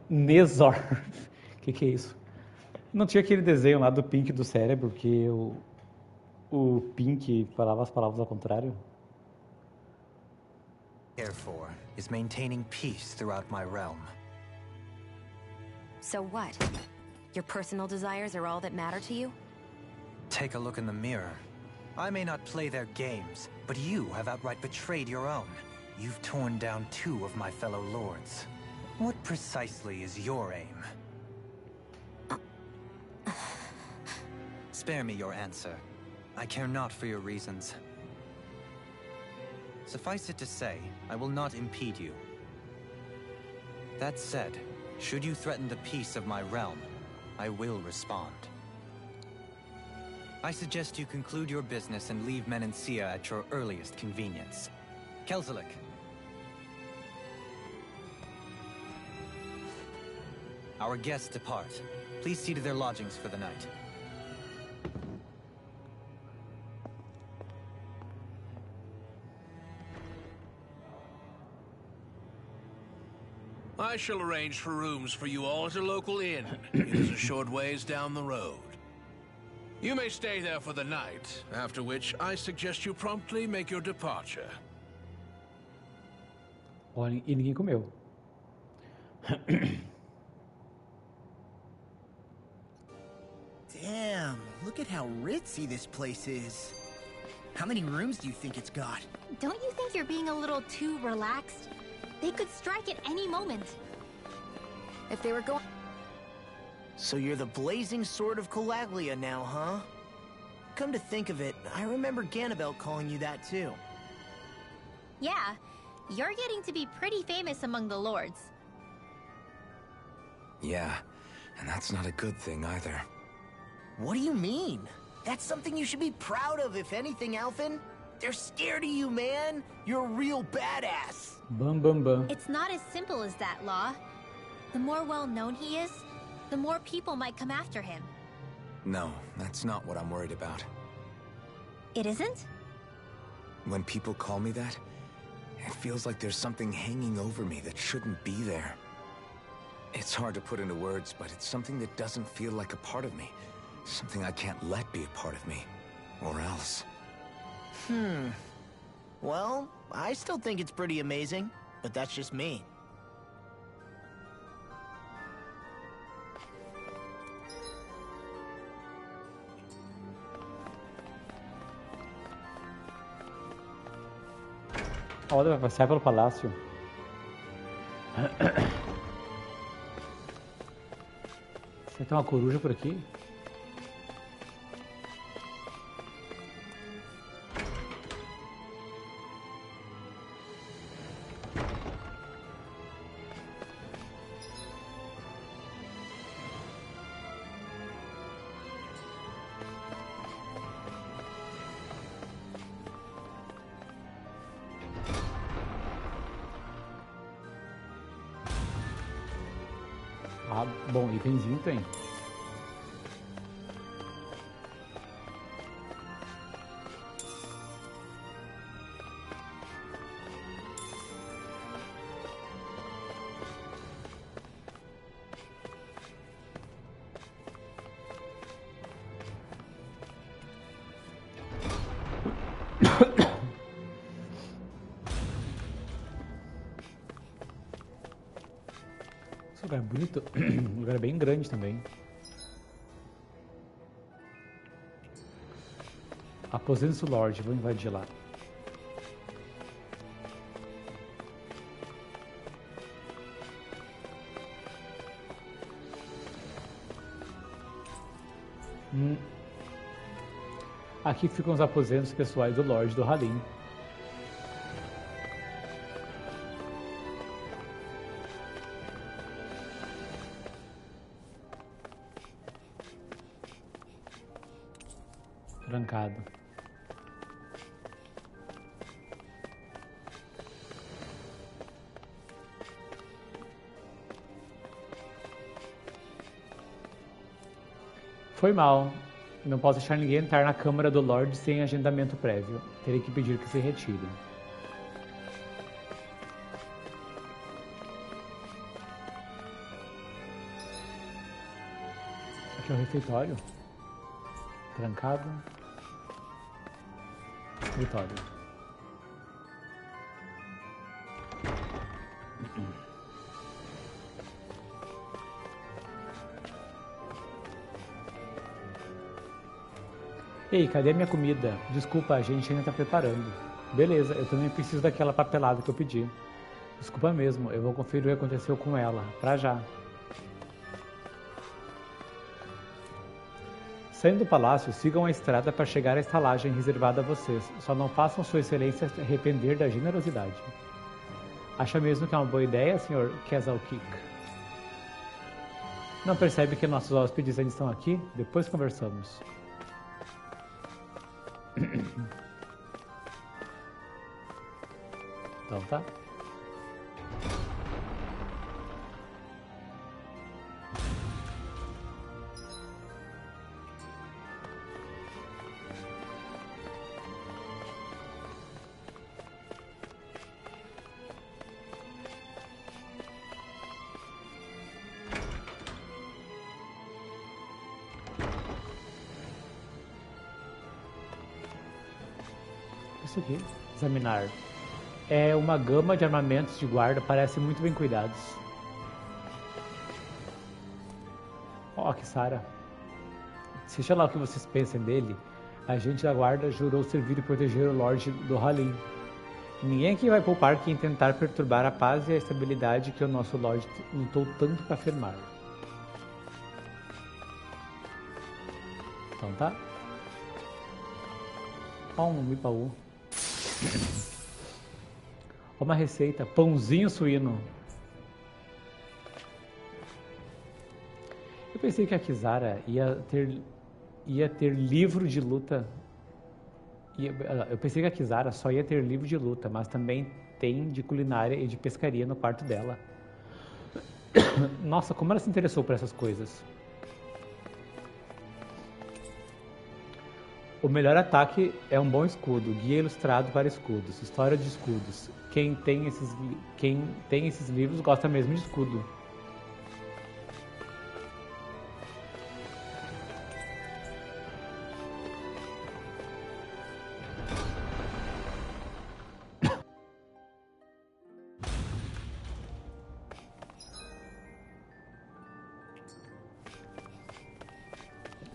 Nesor. Que é isso? Não tinha aquele desenho lá do Pink do cérebro, que o Pink falava as palavras ao contrário? Care for is maintaining peace throughout my realm. So what? Your personal desires are all that matter to you? Take a look in the mirror. I may not play their games, but you have outright betrayed your own. You've torn down 2 of my fellow lords. What precisely is your aim? Spare me your answer. I care not for your reasons. Suffice it to say, I will not impede you. That said, should you threaten the peace of my realm, I will respond. I suggest you conclude your business and leave Menancia at your earliest convenience. Kelzelik. Our guests depart. Please see to their lodgings for the night. I shall arrange for rooms for you all at a local inn. It is a short ways down the road. You may stay there for the night, after which I suggest you promptly make your departure. Olha, e ninguém comeu. Damn, look at how ritzy this place is. How many rooms do you think it's got? Don't you think you're being a little too relaxed? They could strike at any moment. If they were going... So you're the blazing sword of Calaglia now, huh? Come to think of it, I remember Ganabelt calling you that too. Yeah, you're getting to be pretty famous among the lords. Yeah, and that's not a good thing either. What do you mean? That's something you should be proud of, if anything, Alphen. They're scared of you, man. You're a real badass. Bum, bum, bum. It's not as simple as that, Law. The more well-known he is, the more people might come after him. No, that's not what I'm worried about. It isn't? When people call me that, it feels like there's something hanging over me that shouldn't be there. It's hard to put into words, but it's something that doesn't feel like a part of me. Something I can't let be a part of me. Or else. Well, I still think it's pretty amazing, but that's just me. Olha, vai passear pelo palácio. Você tem uma coruja por aqui? Ah, bom, itemzinho tem. Esse lugar é bonito. O lugar é bem grande também. Aposente-se, Lorde. Vou invadir lá. Aqui ficam os aposentos pessoais do Lorde do Halim. Trancado. Foi mal. Não posso deixar ninguém entrar na Câmara do Lorde sem agendamento prévio. Terei que pedir que se retire. Aqui é o refeitório. Trancado. Escritório. Ei, cadê minha comida? Desculpa, a gente ainda tá preparando. Beleza, eu também preciso daquela papelada que eu pedi. Desculpa mesmo, eu vou conferir o que aconteceu com ela. Pra já. Saindo do palácio, sigam a estrada para chegar à estalagem reservada a vocês. Só não façam Sua Excelência se arrepender da generosidade. Acha mesmo que é uma boa ideia, Sr. Keselkik? Não percebe que nossos hóspedes ainda estão aqui? Depois conversamos. Então tá. Isso aqui, examinar. É uma gama de armamentos de guarda, parecem muito bem cuidados. Ó, que Sara. Seja lá o que vocês pensem dele, a gente da guarda jurou servir e proteger o Lorde do Halim. Ninguém aqui vai poupar quem tentar perturbar a paz e a estabilidade que o nosso Lorde lutou tanto para afirmar. Então tá. Ó, um mipaú. Uma receita, pãozinho suíno. Eu pensei que a Kizara ia ter livro de luta. Eu pensei que a Kizara só ia ter livro de luta, mas também tem de culinária e de pescaria no quarto dela. Nossa, como ela se interessou por essas coisas. O melhor ataque é um bom escudo, guia ilustrado para escudos, história de escudos. Quem tem esses livros gosta mesmo de escudo.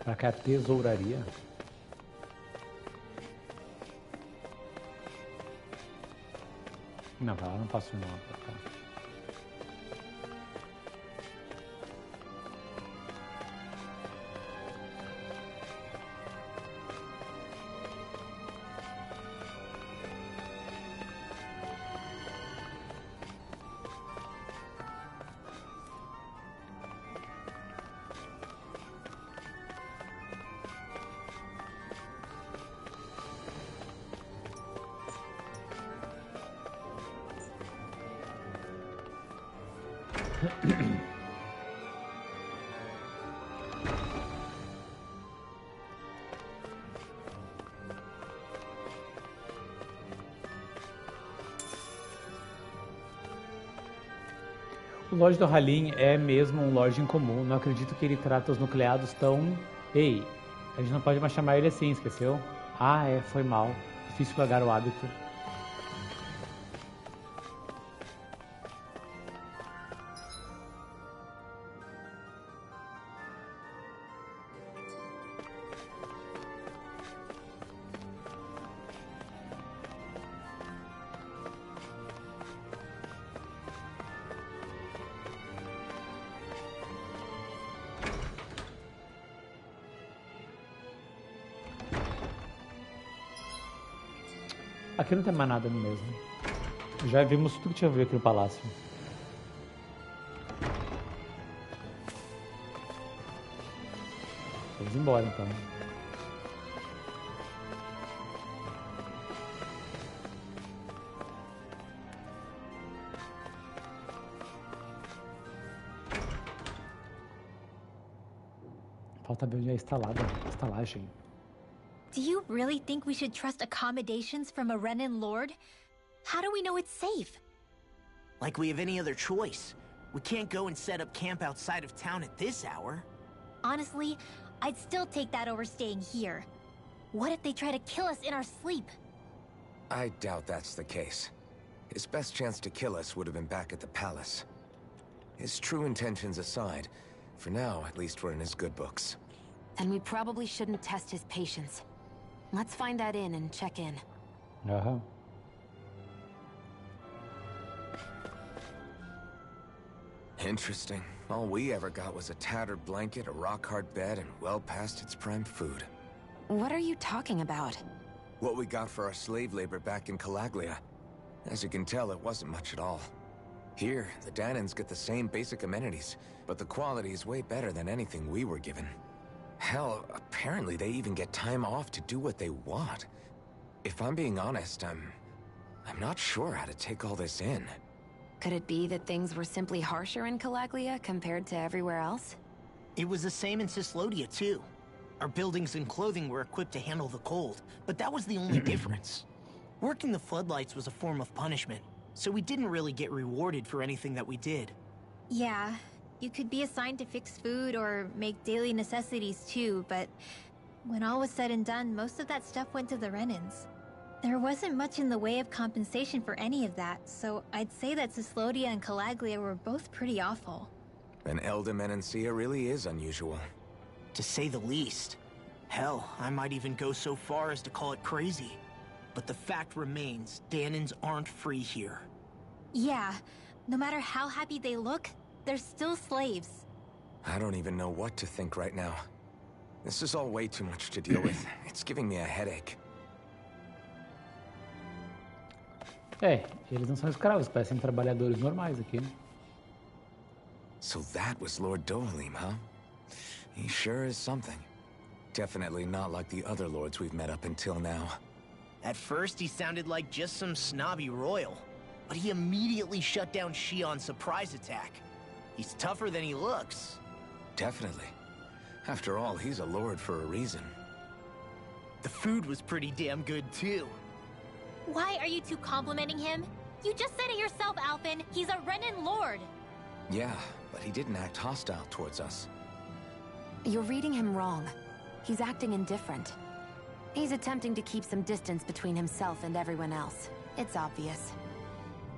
Pra cá, tesouraria. Não, pra lá não posso ir não, pra cá. O Lorde do Halim é mesmo um Lorde incomum. Não acredito que ele trata os nucleados tão... Ei, a gente não pode mais chamar ele assim, esqueceu? Ah, foi mal. Difícil largar o hábito. Aqui não tem mais nada no mesmo. Já vimos tudo que tinha a ver aqui no palácio. Vamos embora então. Falta ver onde é a estalagem. Do you really think we should trust accommodations from a Renan Lord? How do we know it's safe? Like we have any other choice. We can't go and set up camp outside of town at this hour. Honestly, I'd still take that over staying here. What if they try to kill us in our sleep? I doubt that's the case. His best chance to kill us would have been back at the palace. His true intentions aside, for now, at least we're in his good books. And we probably shouldn't test his patience. Let's find that inn and check in. Uh-huh. Interesting. All we ever got was a tattered blanket, a rock-hard bed, and well past its prime food. What are you talking about? What we got for our slave labor back in Calaglia. As you can tell, it wasn't much at all. Here, the Danans get the same basic amenities, but the quality is way better than anything we were given. Hell, apparently they even get time off to do what they want. If I'm being honest, I'm not sure how to take all this in. Could it be that things were simply harsher in Calaglia compared to everywhere else? It was the same in Cislodia, too. Our buildings and clothing were equipped to handle the cold, but that was the only difference. Working the floodlights was a form of punishment, so we didn't really get rewarded for anything that we did. Yeah, you could be assigned to fix food or make daily necessities too, but when all was said and done, most of that stuff went to the Renans. There wasn't much in the way of compensation for any of that, so I'd say that Cislodia and Calaglia were both pretty awful. And Eldam and Sia really is unusual. To say the least. Hell, I might even go so far as to call it crazy. But the fact remains, Danans aren't free here. Yeah, no matter how happy they look, they're still slaves. I don't even know what to think right now. This is all way too much to deal with. It's giving me a headache. Eles não são escravos, parecem trabalhadores normais aqui, né? So that was Lord Dohalim, huh? He sure is something. Definitely not like the other lords we've met up until now. At first, he sounded like just some snobby royal, but he immediately shut down Shion's surprise attack. He's tougher than he looks. Definitely. After all, he's a lord for a reason. The food was pretty damn good, too. Why are you two complimenting him? You just said it yourself, Alphen. He's a Renan lord. Yeah, but he didn't act hostile towards us. You're reading him wrong. He's acting indifferent. He's attempting to keep some distance between himself and everyone else. It's obvious.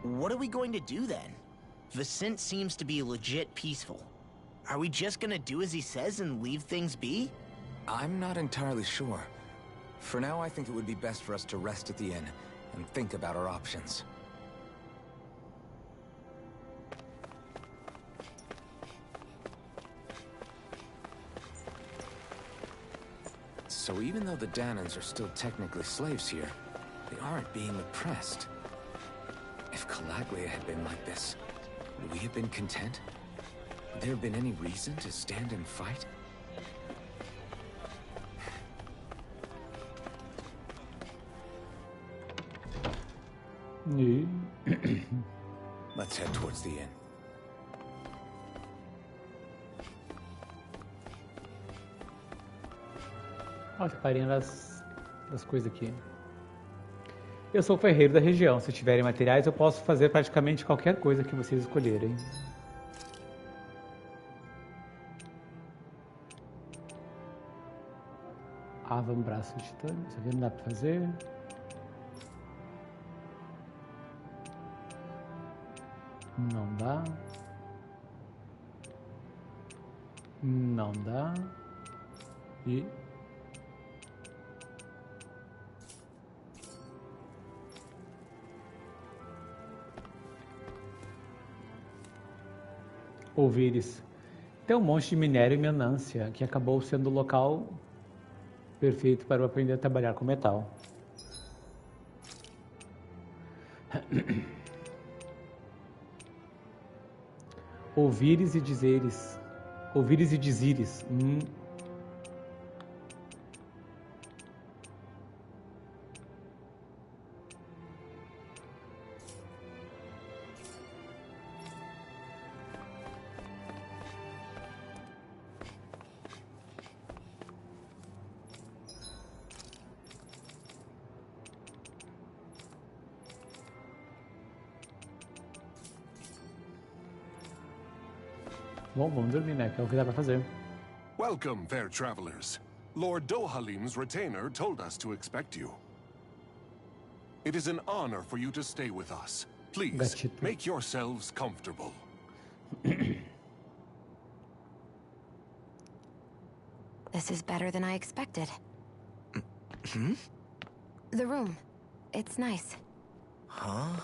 What are we going to do then? Vicent seems to be legit peaceful. Are we just gonna do as he says and leave things be? I'm not entirely sure. For now, I think it would be best for us to rest at the inn and think about our options. So even though the Danans are still technically slaves here, they aren't being oppressed. If Calaglia had been like this, would we have been content? Would there have been any reason to stand and fight? Let's head towards the inn. Olha a carinha das coisas aqui. Eu sou o ferreiro da região. Se tiverem materiais, eu posso fazer praticamente qualquer coisa que vocês escolherem. Vamos braço de titânio. Isso aqui não dá pra fazer. Não dá. Não dá. E... Ouvires. Tem um monte de minério em Menância, que acabou sendo o local perfeito para eu aprender a trabalhar com metal. Ouvires e dizeres. Ouvires e dizires. Bom, vamos dormir, né? Que é o que dá pra fazer. Welcome, fair travelers. Lord Dohalim's retainer told us to expect you. It is an honor for you to stay with us. Please, make yourselves comfortable. This is better than I expected. The room. It's nice. Huh?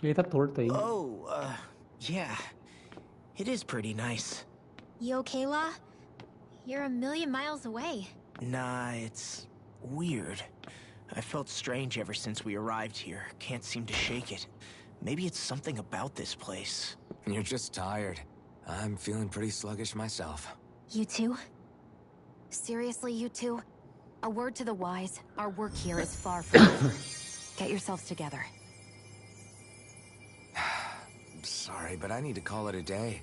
Ele tá torto aí. Oh, yeah. It is pretty nice. You okay, La? You're a million miles away. Nah, it's weird. I felt strange ever since we arrived here. Can't seem to shake it. Maybe it's something about this place. You're just tired. I'm feeling pretty sluggish myself. You too? Seriously, you two? A word to the wise, our work here is far from over. Get yourselves together. Sorry, but I need to call it a day.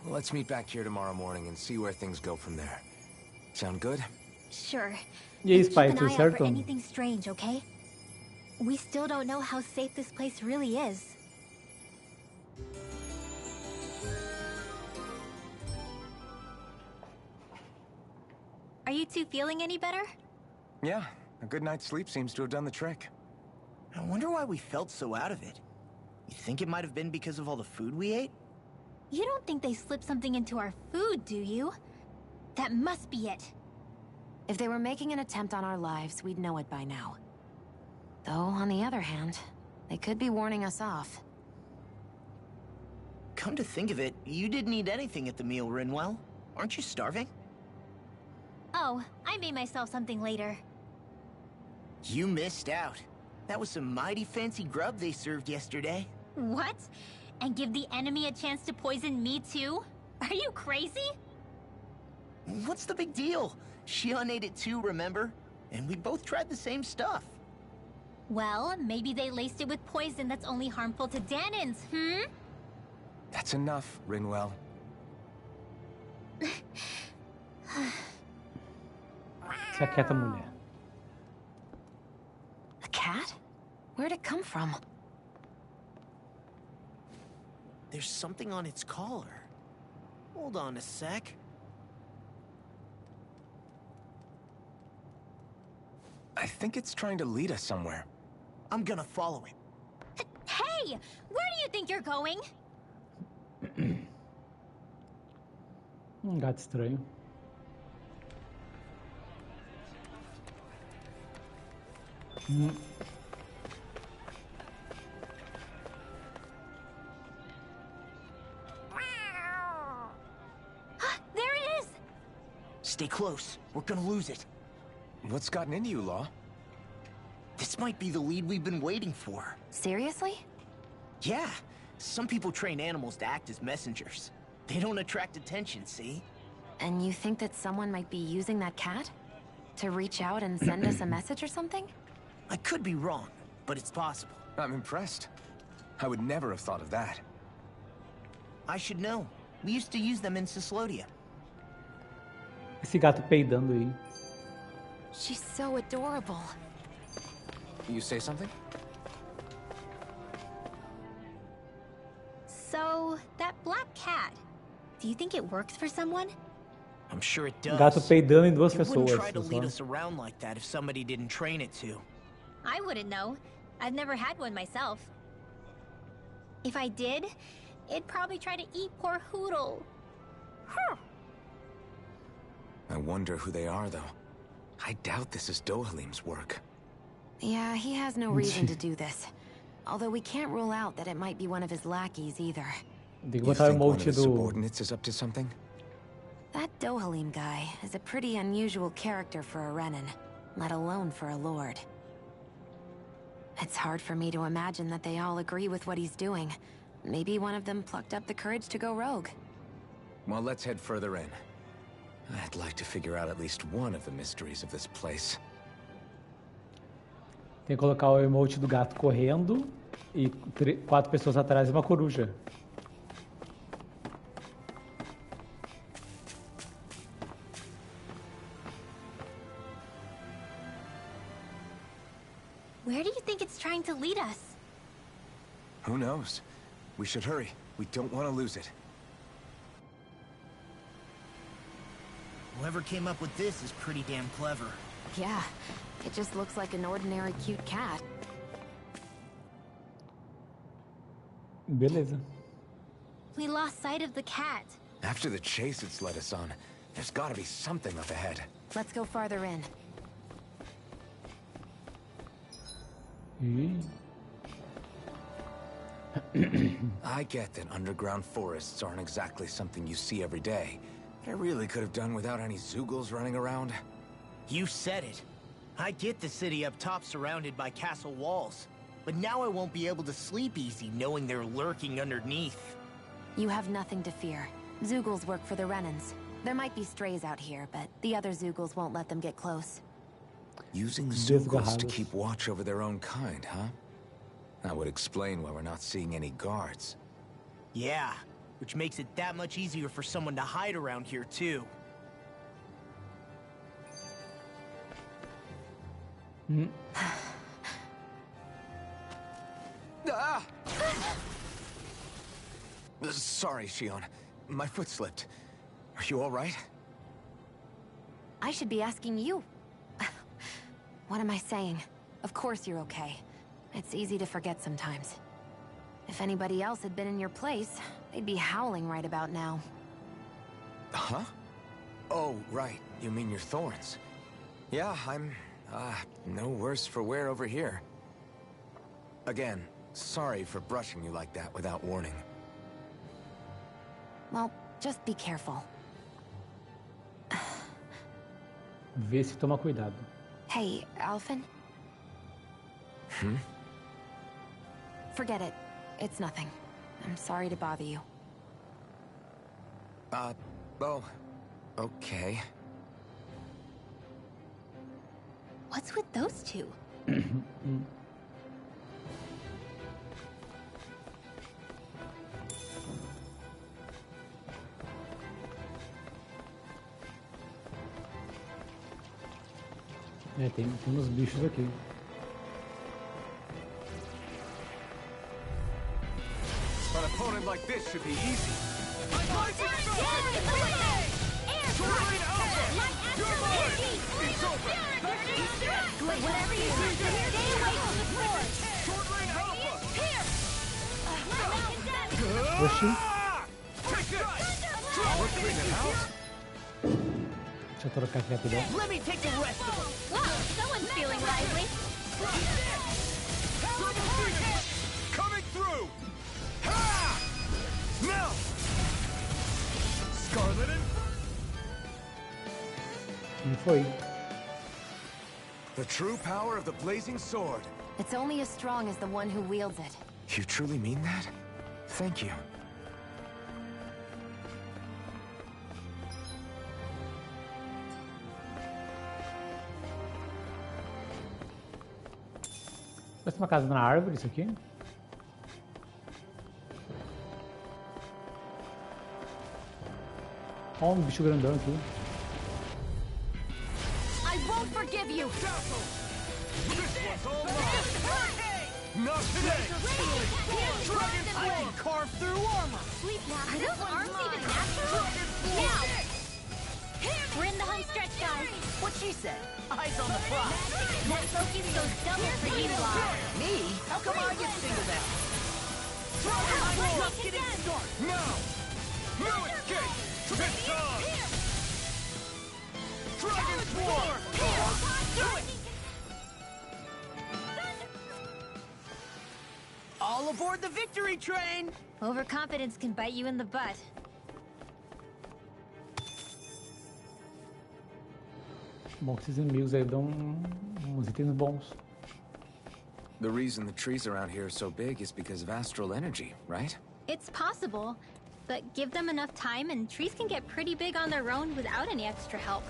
Let's meet back here tomorrow morning and see where things go from there. Sound good? Sure. E aí, Just Spy, keep an tudo eye out certo? for anything strange, okay? We still don't know how safe this place really is. Are you two feeling any better? Yeah, a good night's sleep seems to have done the trick. I wonder why we felt so out of it. You think it might have been because of all the food we ate? You don't think they slipped something into our food, do you? That must be it. If they were making an attempt on our lives, we'd know it by now. Though, on the other hand, they could be warning us off. Come to think of it, you didn't eat anything at the meal, Rinwell. Aren't you starving? Oh, I made myself something later. You missed out. That was some mighty fancy grub they served yesterday. What? And give the enemy a chance to poison me too? Are you crazy? What's the big deal? Shion ate it too, remember? And we both tried the same stuff. Well, maybe they laced it with poison that's only harmful to Danins, That's enough, Rinwell. Se aquieta, mulher. A cat? Where'd it come from? There's something on its collar. Hold on a sec. I think it's trying to lead us somewhere. I'm gonna follow it. Hey! Where do you think you're going? Gato estranho. There it is! Stay close. We're gonna lose it. What's gotten into you, Law? This might be the lead we've been waiting for. Seriously? Yeah. Some people train animals to act as messengers. They don't attract attention, see? And you think that someone might be using that cat? To reach out and send us a message or something? I could be wrong, but it's possible. I'm impressed. I would never have thought of that. I should know. We used to use them in Ciclodia. Esse gato peidando aí. She's so adorable. You say something? So, that black cat, do you think it works for someone? I'm sure it does. Gato peidando em duas It wouldn't pessoas. try to lead Só. us around like that if somebody didn't train it to. I wouldn't know. I've never had one myself. If I did, it'd probably try to eat poor Hoodle. I wonder who they are, though. I doubt this is Dohalim's work. Yeah, he has no reason to do this. Although we can't rule out that it might be one of his lackeys either. Tem que You botar o think one of emote his do. subordinates is up to something? That Dohalim guy is a pretty unusual character for a Renin, let alone for a lord. It's hard for me to imagine that they all agree with what he's doing. Maybe one of them plucked up the courage to go rogue. Well, let's head further in. I'd like to figure out at least one of the mysteries of this place. Tem que colocar o emote do gato correndo e 4 pessoas atrás e uma coruja. Where do you think it's trying to lead us? Who knows? We should hurry. We don't want to lose it. Whoever came up with this is pretty damn clever. Yeah, it just looks like an ordinary cute cat. Beleza. We lost sight of the cat. After the chase it's led us on, there's gotta be something up ahead. Let's go farther in. I get that underground forests aren't exactly something you see every day, but I really could have done without any Zeugles running around. You said it. I get the city up top surrounded by castle walls, but now I won't be able to sleep easy knowing they're lurking underneath. You have nothing to fear. Zeugles work for the Renans. There might be strays out here, but the other Zeugles won't let them get close. Using Zeugles to keep watch over their own kind, huh? That would explain why we're not seeing any guards. Yeah, which makes it that much easier for someone to hide around here, too. Ah! Sorry, Shion. My foot slipped. Are you all right? I should be asking you. What am I saying? Of course you're okay. It's easy to forget sometimes. If anybody else had been in your place, they'd be howling right about now. Huh? Oh, right. You mean your thorns. Yeah, I'm, no worse for wear over here. Again, sorry for brushing you like that without warning. Well, just be careful. Vê se toma cuidado. Hey, Alphen? Forget it. It's nothing. I'm sorry to bother you. Oh, okay. What's with those two? É, tem uns bichos aqui. An opponent like this should be easy. Whatever you do, stay away from the sword. Oxi. Deixa eu trocar aqui rapidão. Let me take the rest of it. Wow, someone's feeling lively. Coming through! Ha! Now! Scarlet and... E foi. The true power of the blazing sword. It's only as strong as the one who wields it. You truly mean that? Thank you. Parece uma casa na árvore, isso aqui. Ó, um bicho grandão aqui. I won't forgive you! Not today! I can carve through armor. Are those arms even natural? Now! We're in the home stretch, guys. What she said. Eyes on the prize. That focus goes double for you, Law. Me? How come I get singled out? Just getting started. Now! No escape! This time! Dragon Swarm! Do it! All aboard the victory train! Overconfidence can bite you in the butt. Bom, que esses inimigos aí dão uns itens bons. The reason the trees around here are so big is because of astral energy, right? It's possible, but give them enough time and trees can get pretty big on their own without any extra help.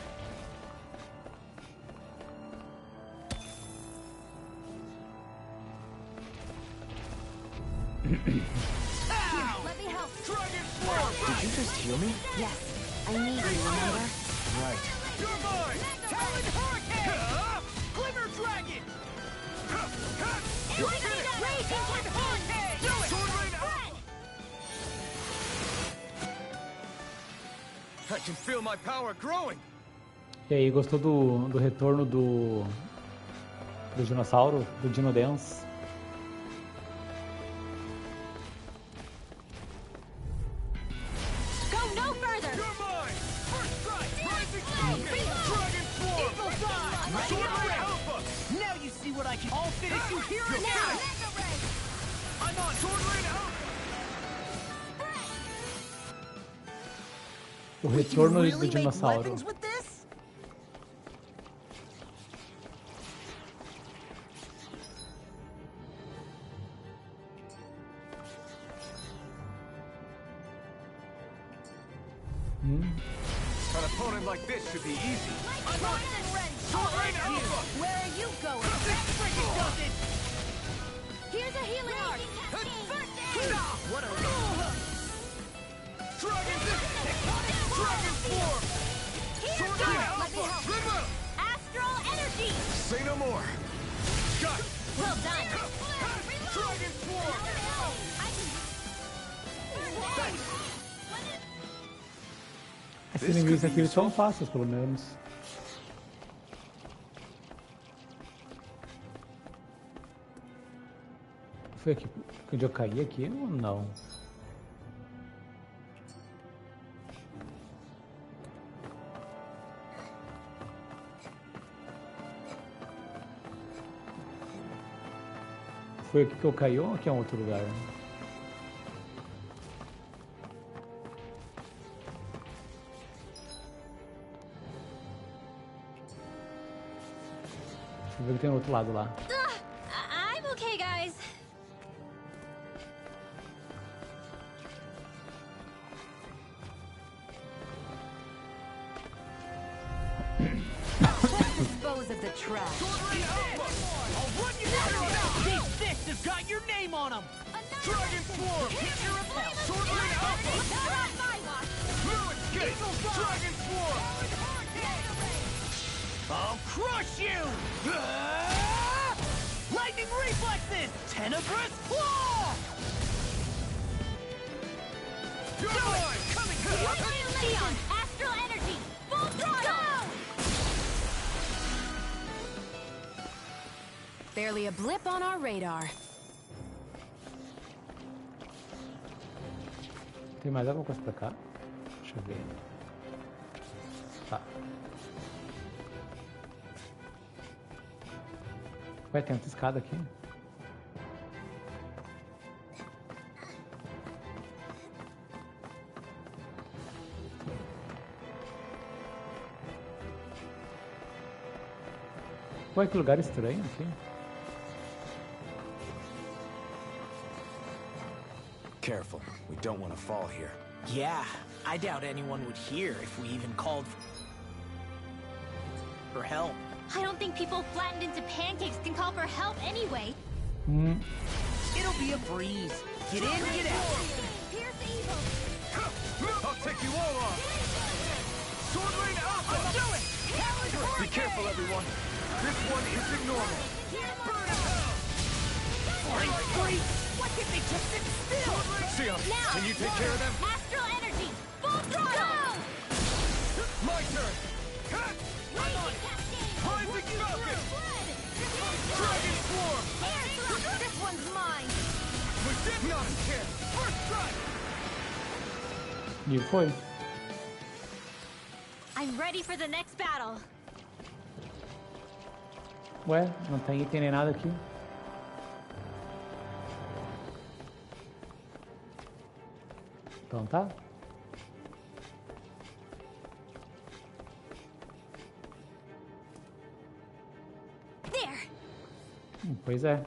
Let me help! Dragon Swarm! Did you just heal me? Yes, I need you, remember? Right. You're mine! Talon Hurricane! Glimmer Dragon! You're finished! Talon Hurricane! Do it! Sword Rain Alpha! I can feel my power growing! E aí, gostou do retorno do dinossauro, do Dino Dance? Go no further! You're mine! First strike! Rising Dragon form! Evil side! Sword Alpha! Now you see what I can... I'll finish you here and now! I'm on Sword Alpha! O retorno do dinossauro. An opponent like this should be easy. I'm on Sword Alpha! Where are you going? This freaking does it! Here's a healing art. What a Dragon form! Sword Alpha! Astral energy. Say no more! Got it! Well done. Dragon form! Esses inimigos aqui são fáceis, pelo menos. Foi aqui onde eu caí aqui ou não? Foi aqui que eu caí ou aqui é um outro lugar? Deixa eu ver que tem outro lado lá. I'm okay, guys. Dispose of the trash. These fists have got your name on them! Dragon form! Picture of hell! Sword Alpha! Fluid skate! Dragon form! I'll crush you! Lightning reflexes! Tenebrous claw! You're mine! Coming here! Leon, astral energy. Full throttle. Barely a blip on our radar. Tem mais alguma coisa pra cá? Deixa eu ver. Tá. Vai ter outra escada aqui. Ué, que lugar estranho aqui. Careful, we don't want to fall here. Yeah, I doubt anyone would hear if we even called for help. I don't think people flattened into pancakes can call for help anyway. It'll be a breeze. Get in, get out. Here's the evil. I'll take you all on! Sword Lane Alpha! I'll do it! Be careful, everyone! This one isn't normal! Burn hell! Flying free! Why can't they just sit still? Sia, Now, can you take care of them? Astral energy. Full throttle. My turn! Cut! Raging cascade. Rising Falcon! Dragon form! This one's mine. We did not chance! First strike! E foi. I'm ready for the next battle. Ué, não tem item nem nada aqui. Então tá. There. Pois é.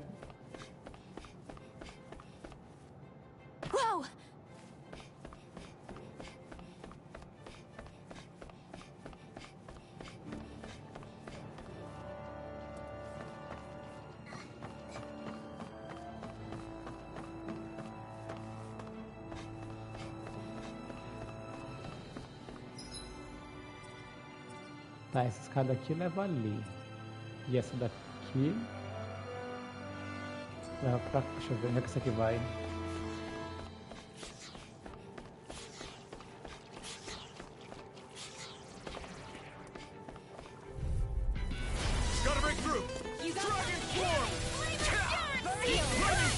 Whoa. Tá, essa escada aqui leva ali. E essa daqui leva pra... Deixa eu ver onde é que essa aqui vai. You got Dragon Form! Flaming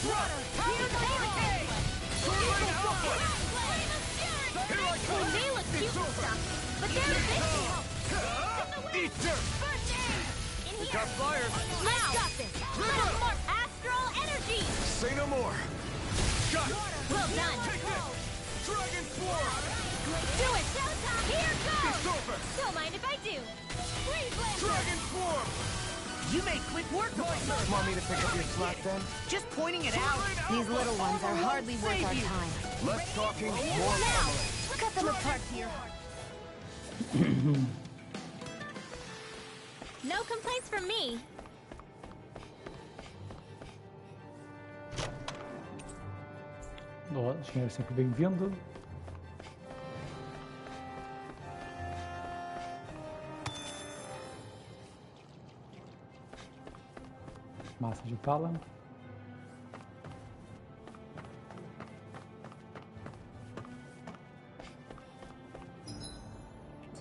Thrust! Sword Alpha! Here I come! They look cute and stuff, but they're missing. Eat dirt! In Got here. fires! Now. Got this. Little more astral energy. Say no more. Shot! Well done. Take this! Dragon Swarm! Do it. Showtime. Here goes. It's over! Don't mind if I do. Dragon Swarm! You made quick work of us. Want me to pick up your slack then? Just pointing it out. These little ones are hardly worth our time. Less talking, more family. Cut them apart to your heart. No complaints from me. Ó, dinheiro sempre bem-vindo. Massa de pala.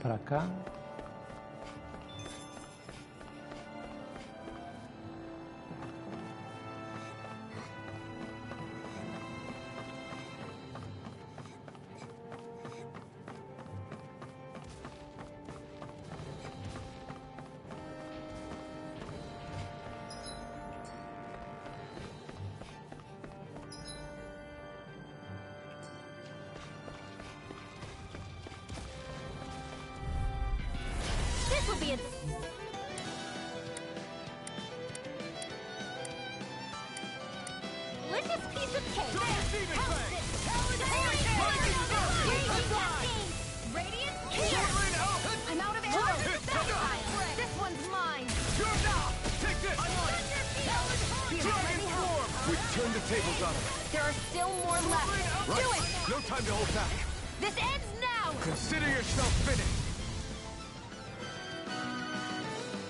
Pra cá. This will be a... delicious piece of cake. Radiant here. I'm out of ammo. This one's mine. Take this! We've turned the tables on him. There are still more left. Right. Do it. No time to hold back. This ends now. Consider yourself finished.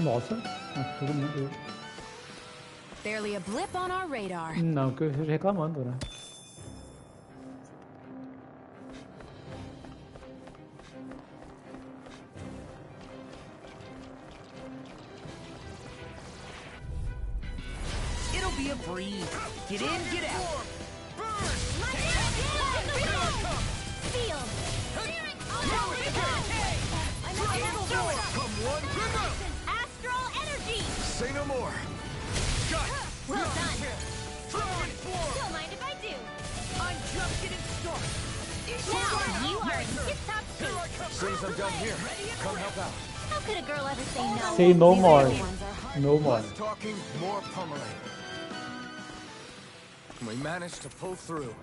Nossa, todo mundo. Barely a blip on our radar. Não que eu esteja reclamando, né? It'll be a breeze. Get in, get out. Feel. Come one, Astral energy. say no more. Well done. Don't mind if I do. I'm just getting started. Now you are in tip-top shape. Soon as I'm done here, come help out. How could a girl ever say no? Say no These more. little ones are hard. No more. Less talking, more pummeling. We managed to pull through.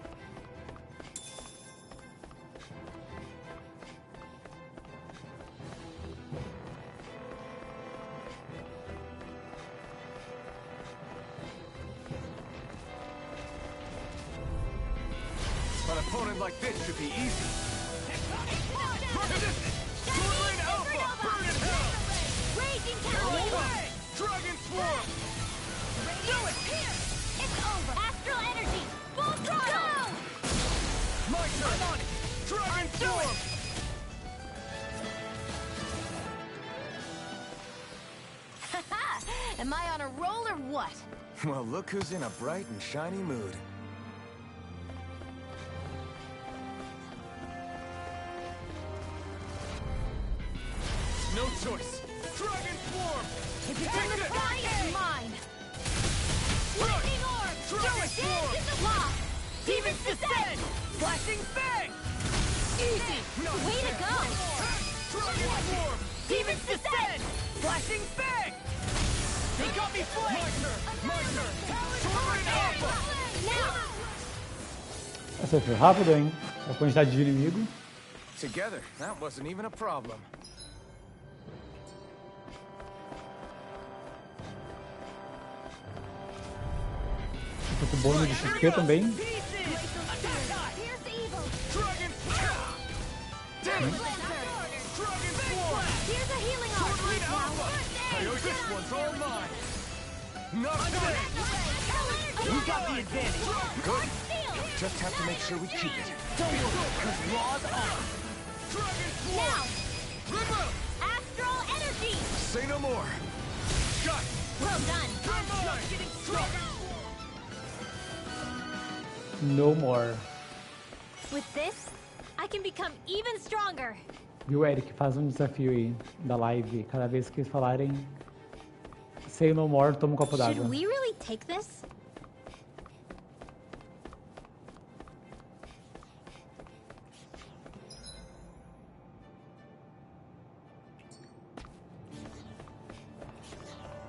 An opponent like this should be easy. Raging Cavalier. Dragon Swarm! Do it. Here. It's over. Astral energy. Full throttle. My turn! I'm on it! Dragon Swarm! Am I on a roll or what? Well, look who's in a bright and shiny mood. No choice! Dragon Swarm! If it's in the sky, it's mine. Lightning orb. Dragon Swarm! Lock. Demons descend! Flashing bang! Easy! Way to go. Dragon Swarm! Demons descend! Flashing bang! They got me flanked! My turn! Sword Alpha! Now. Essa foi rápido, hein? A quantidade de inimigo. Together, that wasn't even a problem. Tô com bônus de XP também. Here's the evil. Dragon Swarm! Dragon Swarm. Here's a healing arc. This one's all mine! Not We got the advantage. Good. Just have to make sure we keep it. Don't worry, because Raw's on. Dragon Now. Swarm! Astral energy. Say no more. Shot! Well done. No more. With this, I can become even stronger. Viu, Eric? Faz um desafio aí da live. Cada vez que eles falarem say no more, toma um copo d'água. Should we really take this?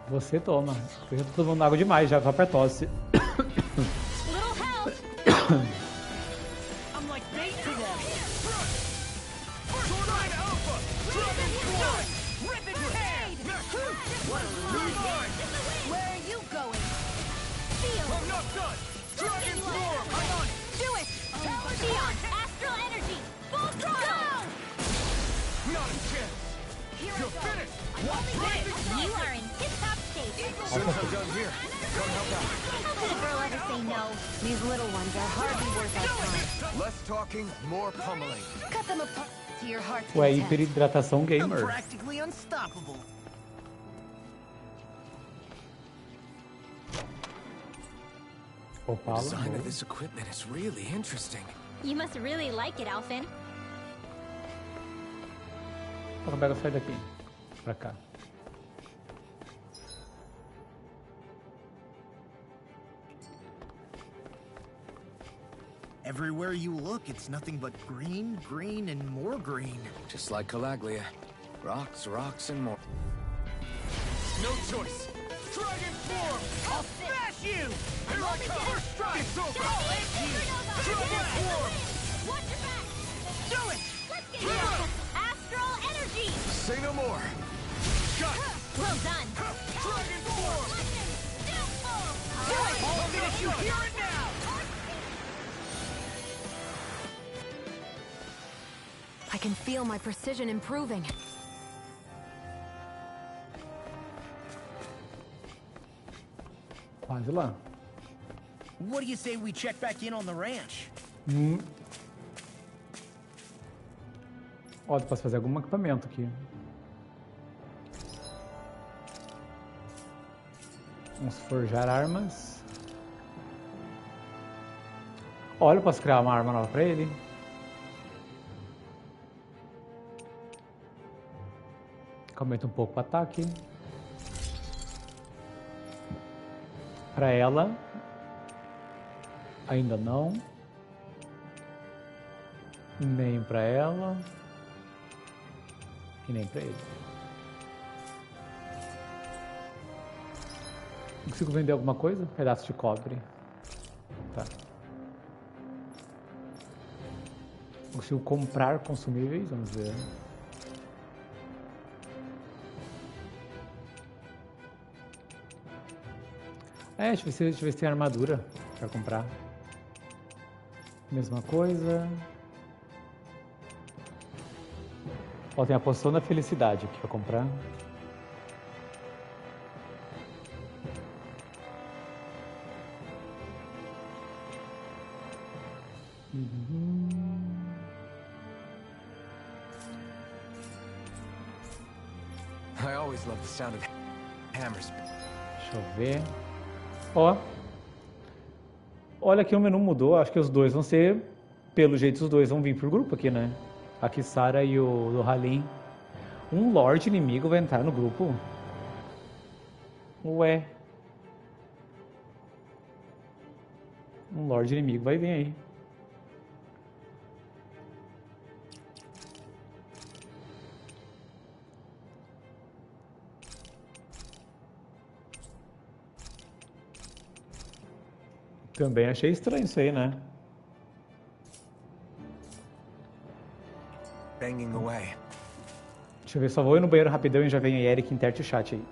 Você toma. Eu já tô tomando água demais, já tô apertose. Little help. I'm like bait to them. Tornado Alpha! Dragon Force! Rip it head! Where are you going? Feel. I'm not done! Dragon Form! I'm on it! Do it. Dion, astral energy. Full throttle. Not a chance! You're finished! You are in tip-top shape. Since I'm done here, come help out. How could a girl ever say no? These little ones are hardly worth our time. Less talking, more pummeling. Cut them apart to your heart's Ué, content. hiperidratação I'm gamer. practically unstoppable. The design of this equipment is really interesting. You must really like it, Alphen. A Rebecca sai daqui. Pra cá. Everywhere you look, it's nothing but green, green, and more green. Just like Calaglia. Rocks, rocks, and more. No choice! Dragon Form! I'll smash you! Here I come! First strike! It's over! I'll end you! Dragon Form! Watch your back. Do it! Let's get it. Astral energy. Say no more! Got it! Well done. Dragon Form! Do it. I'll finish you here and now! I can feel my precision improving. Quase lá. What do you say we check back in on the ranch? Ó, posso fazer algum equipamento aqui. Vamos forjar armas. Olha, eu posso criar uma arma nova pra ele. Aumenta um pouco o ataque. Pra ela. Ainda não. Nem pra ela. E nem pra ele. Consigo vender alguma coisa? Pedaço de cobre. Tá. Consigo comprar consumíveis? Vamos ver. Deixa eu ver se tem armadura pra comprar. Mesma coisa. Ó, tem a poção da felicidade aqui pra comprar. I always love the sound of hammers. Deixa eu ver. Ó. Olha que o menu mudou. Acho que os dois vão ser... Pelo jeito, os dois vão vir pro grupo aqui, né? A Kisara e o Halim. Um Lorde inimigo vai entrar no grupo? Ué. Um Lorde inimigo vai vir aí. Também achei estranho isso aí, né? Banging away. Deixa eu ver, só vou ir no banheiro rapidão e já vem a Eric, interte o chat aí.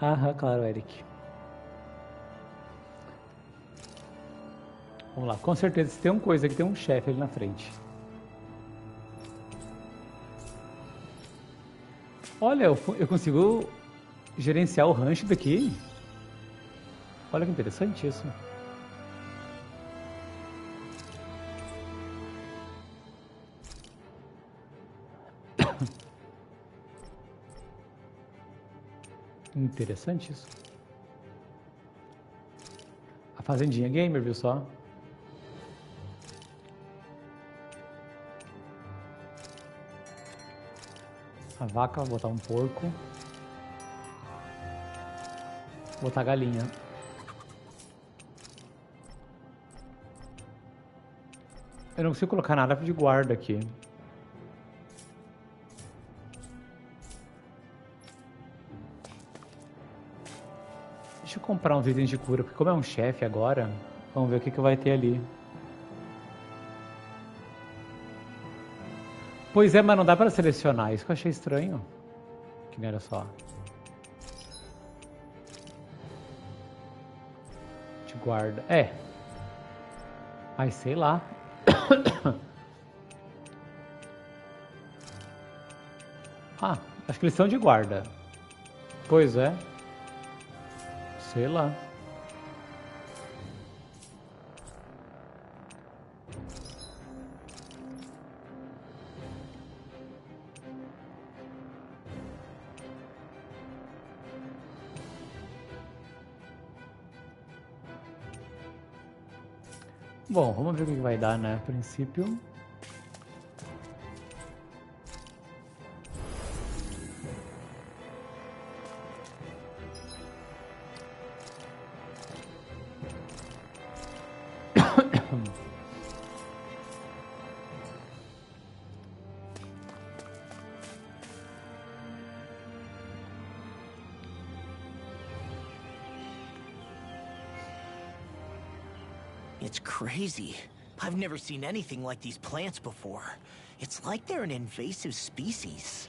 Aham, claro, Eric. Vamos lá, com certeza se tem uma coisa que tem um chefe ali na frente. Olha, eu consigo gerenciar o rancho daqui. Olha que interessante isso. Interessante isso. A fazendinha gamer, viu só? A vaca, vou botar um porco. Vou botar a galinha. Eu não consigo colocar nada de guarda aqui. Deixa eu comprar uns itens de cura, porque como é um chefe agora, vamos ver o que vai ter ali. Pois é, mas não dá pra selecionar, isso que eu achei estranho. Que nem era só. De guarda. É. Ai, sei lá. Ah, acho que eles são de guarda. Pois é. Sei lá. Bom, vamos ver o que vai dar, né? A princípio. It's crazy. I've never seen anything like these plants before. It's like they're an invasive species.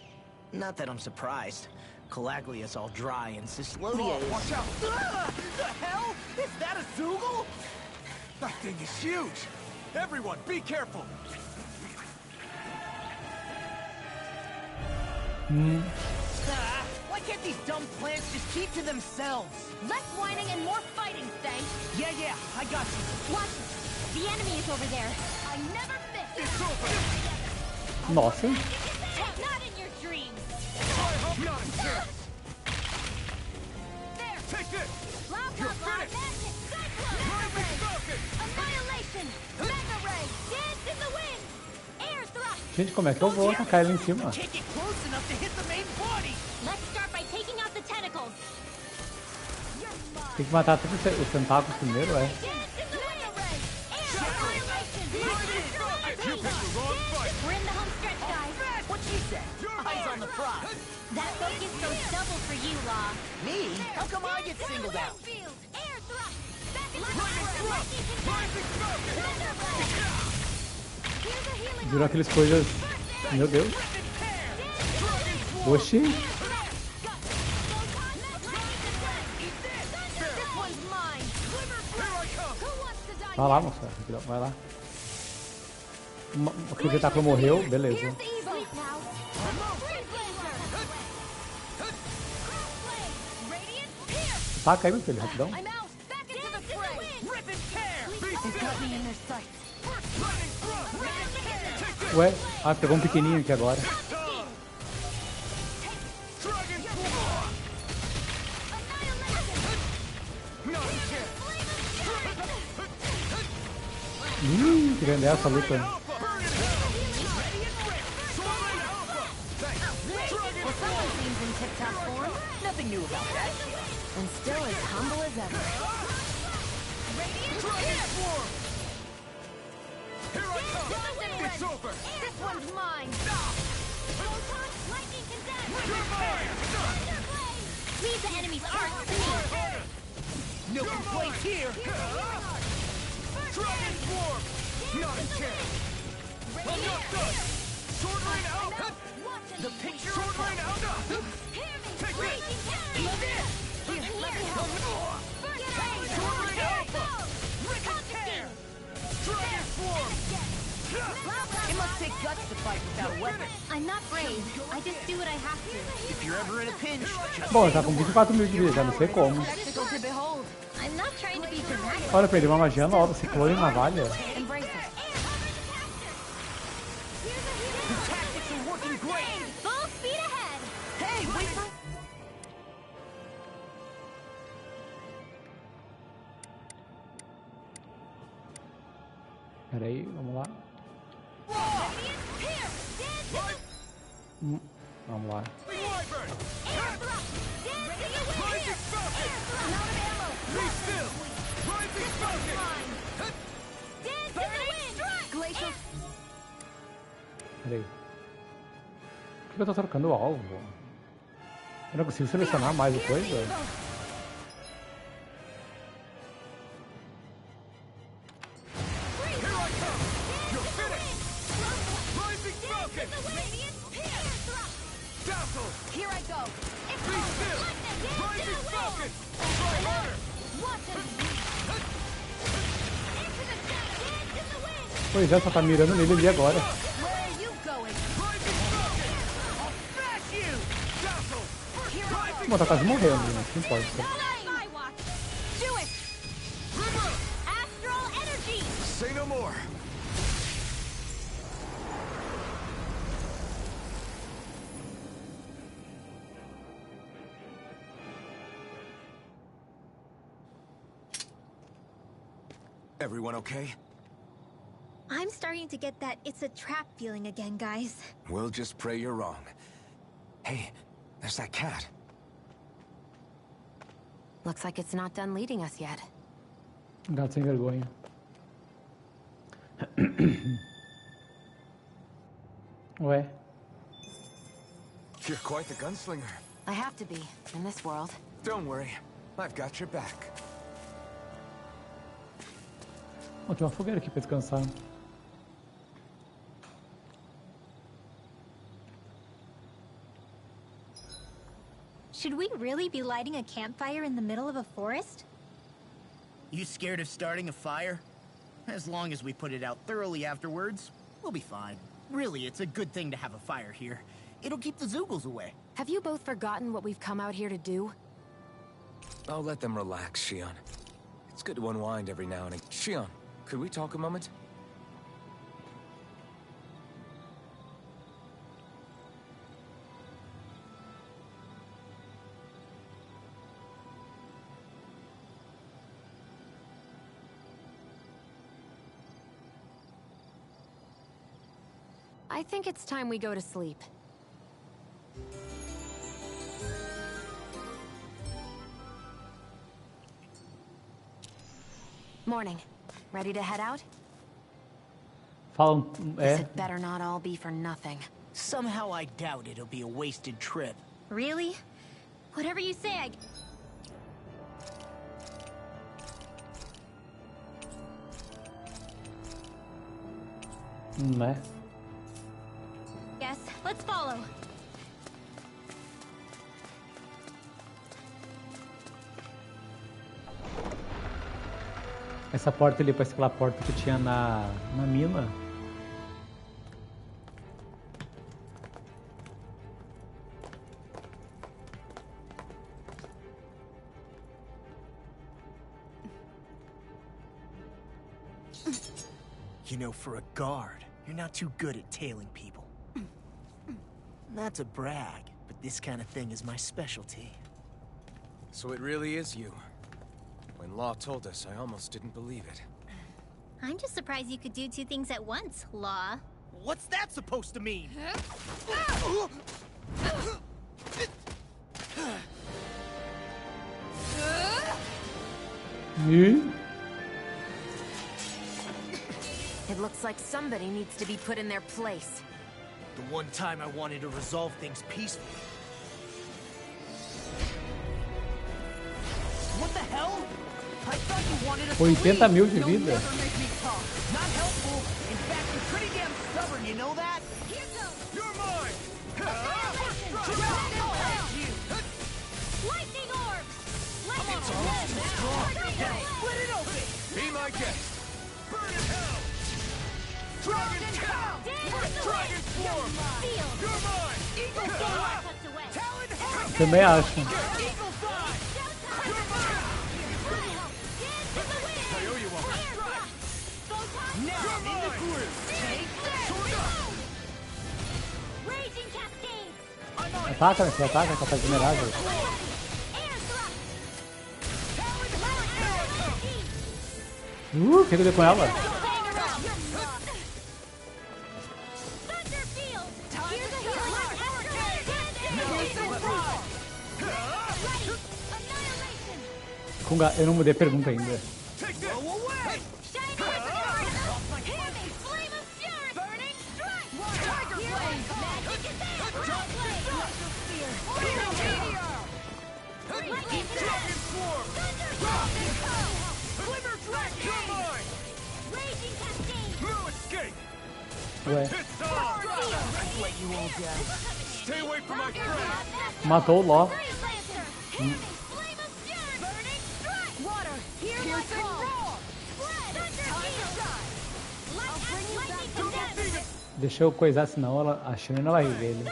Not that I'm surprised. Calaglia's all dry and Cyslodia is... Watch out! The hell? Is that a Zoogle? That thing is huge! Everyone, be careful! Why can't these dumb plants just keep to themselves? Less whining and more fighting, Stank. Yeah, I got you. Watch it. The enemy is over there. I never miss. It's over! Nossa. Not in your dreams. Not a chance! There. Take this! Blah, You're blah, blah. finished! Magic. Cyclone. Lightning Falcon! Annihilation. Mega Ray. Dance in the wind. Air thrust. Gente, como é que eu vou atacar ele em cima? Can't get close enough to hit the main body. Let's start by taking out the tentacles. Tem que matar todos os tentáculos primeiro, é? Dance in the wind. Air annihilation. You picked the wrong fight! We're in the home stretch, guys. What she said? Eyes on the prize. That focus goes double for you, Law. Me? How come I get singled out? Field. Air thrust. Back in the Lightning Falcon! Virou aquelas coisas... Meu Deus. Oxi. Vai lá, moça. Vai lá. Aquele tentáculo morreu, beleza. Taca aí, meu filho, rapidão. Ué, pegou um pequenininho aqui agora. Que grande é essa luta. Nothing new about that. And still as humble as ever. Here I come! It's over! This one's mine. Lightning condense. You're mine! Leave the enemy's arc to me. No complaints here. Dragon Swarm! Not a chance! I'm not done! Sword Rain out! The picture Sword Rain out! Hear me. Take this! Raging cannon. take guts to fight without a weapon. I'm not brave. I just do what I have to. If you're ever in a pinch, just Bom, ele tá com 24 mil de vida, já não sei como. Spectacle to behold. I'm not trying to be dramatic. Olha, perdeu uma magia nova, ciclone e navalha. Embrace it. the tactics are working great. Full speed ahead. Hey, wait for... Pera aí, vamos lá. Vamos lá. Peraí. Por que eu tô trocando o alvo? Eu não consigo selecionar mais coisa? Here I go. Pois é, só tá mirando nele ali agora. Where are you going? Bom, tá quase morrendo, né? Não importa. My watch. Do it. Astral energy. Say no more. Everyone okay? I'm starting to get that it's a trap feeling again, guys. We'll just pray you're wrong. Hey, there's that cat. Looks like it's not done leading us yet. Gato sem vergonha. Ué? You're quite the gunslinger. I have to be, in this world. Don't worry, I've got your back. Ó, tem uma fogueira aqui pra descansar. Should we really be lighting a campfire in the middle of a forest? You scared of starting a fire? As long as we put it out thoroughly afterwards, we'll be fine. Really, it's a good thing to have a fire here. It'll keep the Zoogles away. Have you both forgotten what we've come out here to do? I'll let them relax, Shion. It's good to unwind every now and again. Shion, could we talk a moment? I think it's time we go to sleep. Morning. Ready to head out? Falam, This had better not all be for nothing. Somehow I doubt it'll be a wasted trip. Really? Whatever you say, I... né? Yes, let's follow. Essa porta ali parece aquela porta que tinha na mina. You know, for a guard, you're not too good at tailing people. Not to brag, but this kind of thing is my specialty. So it really is you. When Law told us, I almost didn't believe it. I'm just surprised you could do two things at once, Law. What's that supposed to mean? It looks like somebody needs to be put in their place. The one time I wanted to resolve things peacefully. What the hell? I thought you wanted us to 80 mil de You'll vida. never make me talk. Not helpful. In fact, you're pretty damn stubborn, you know that? Here goes. You're mine! Lightning orb. Lightning Split it open! Be my guest! Burn in hell! Dragon Cow! Também acho. Ataca, né? Você ataca, capaz de mirável. O que eu dei com ela? Kunga, eu não mudei a pergunta ainda. Ué. Matou o Ló. Deixa eu coisar, senão ela, a Shana não vai ver ele.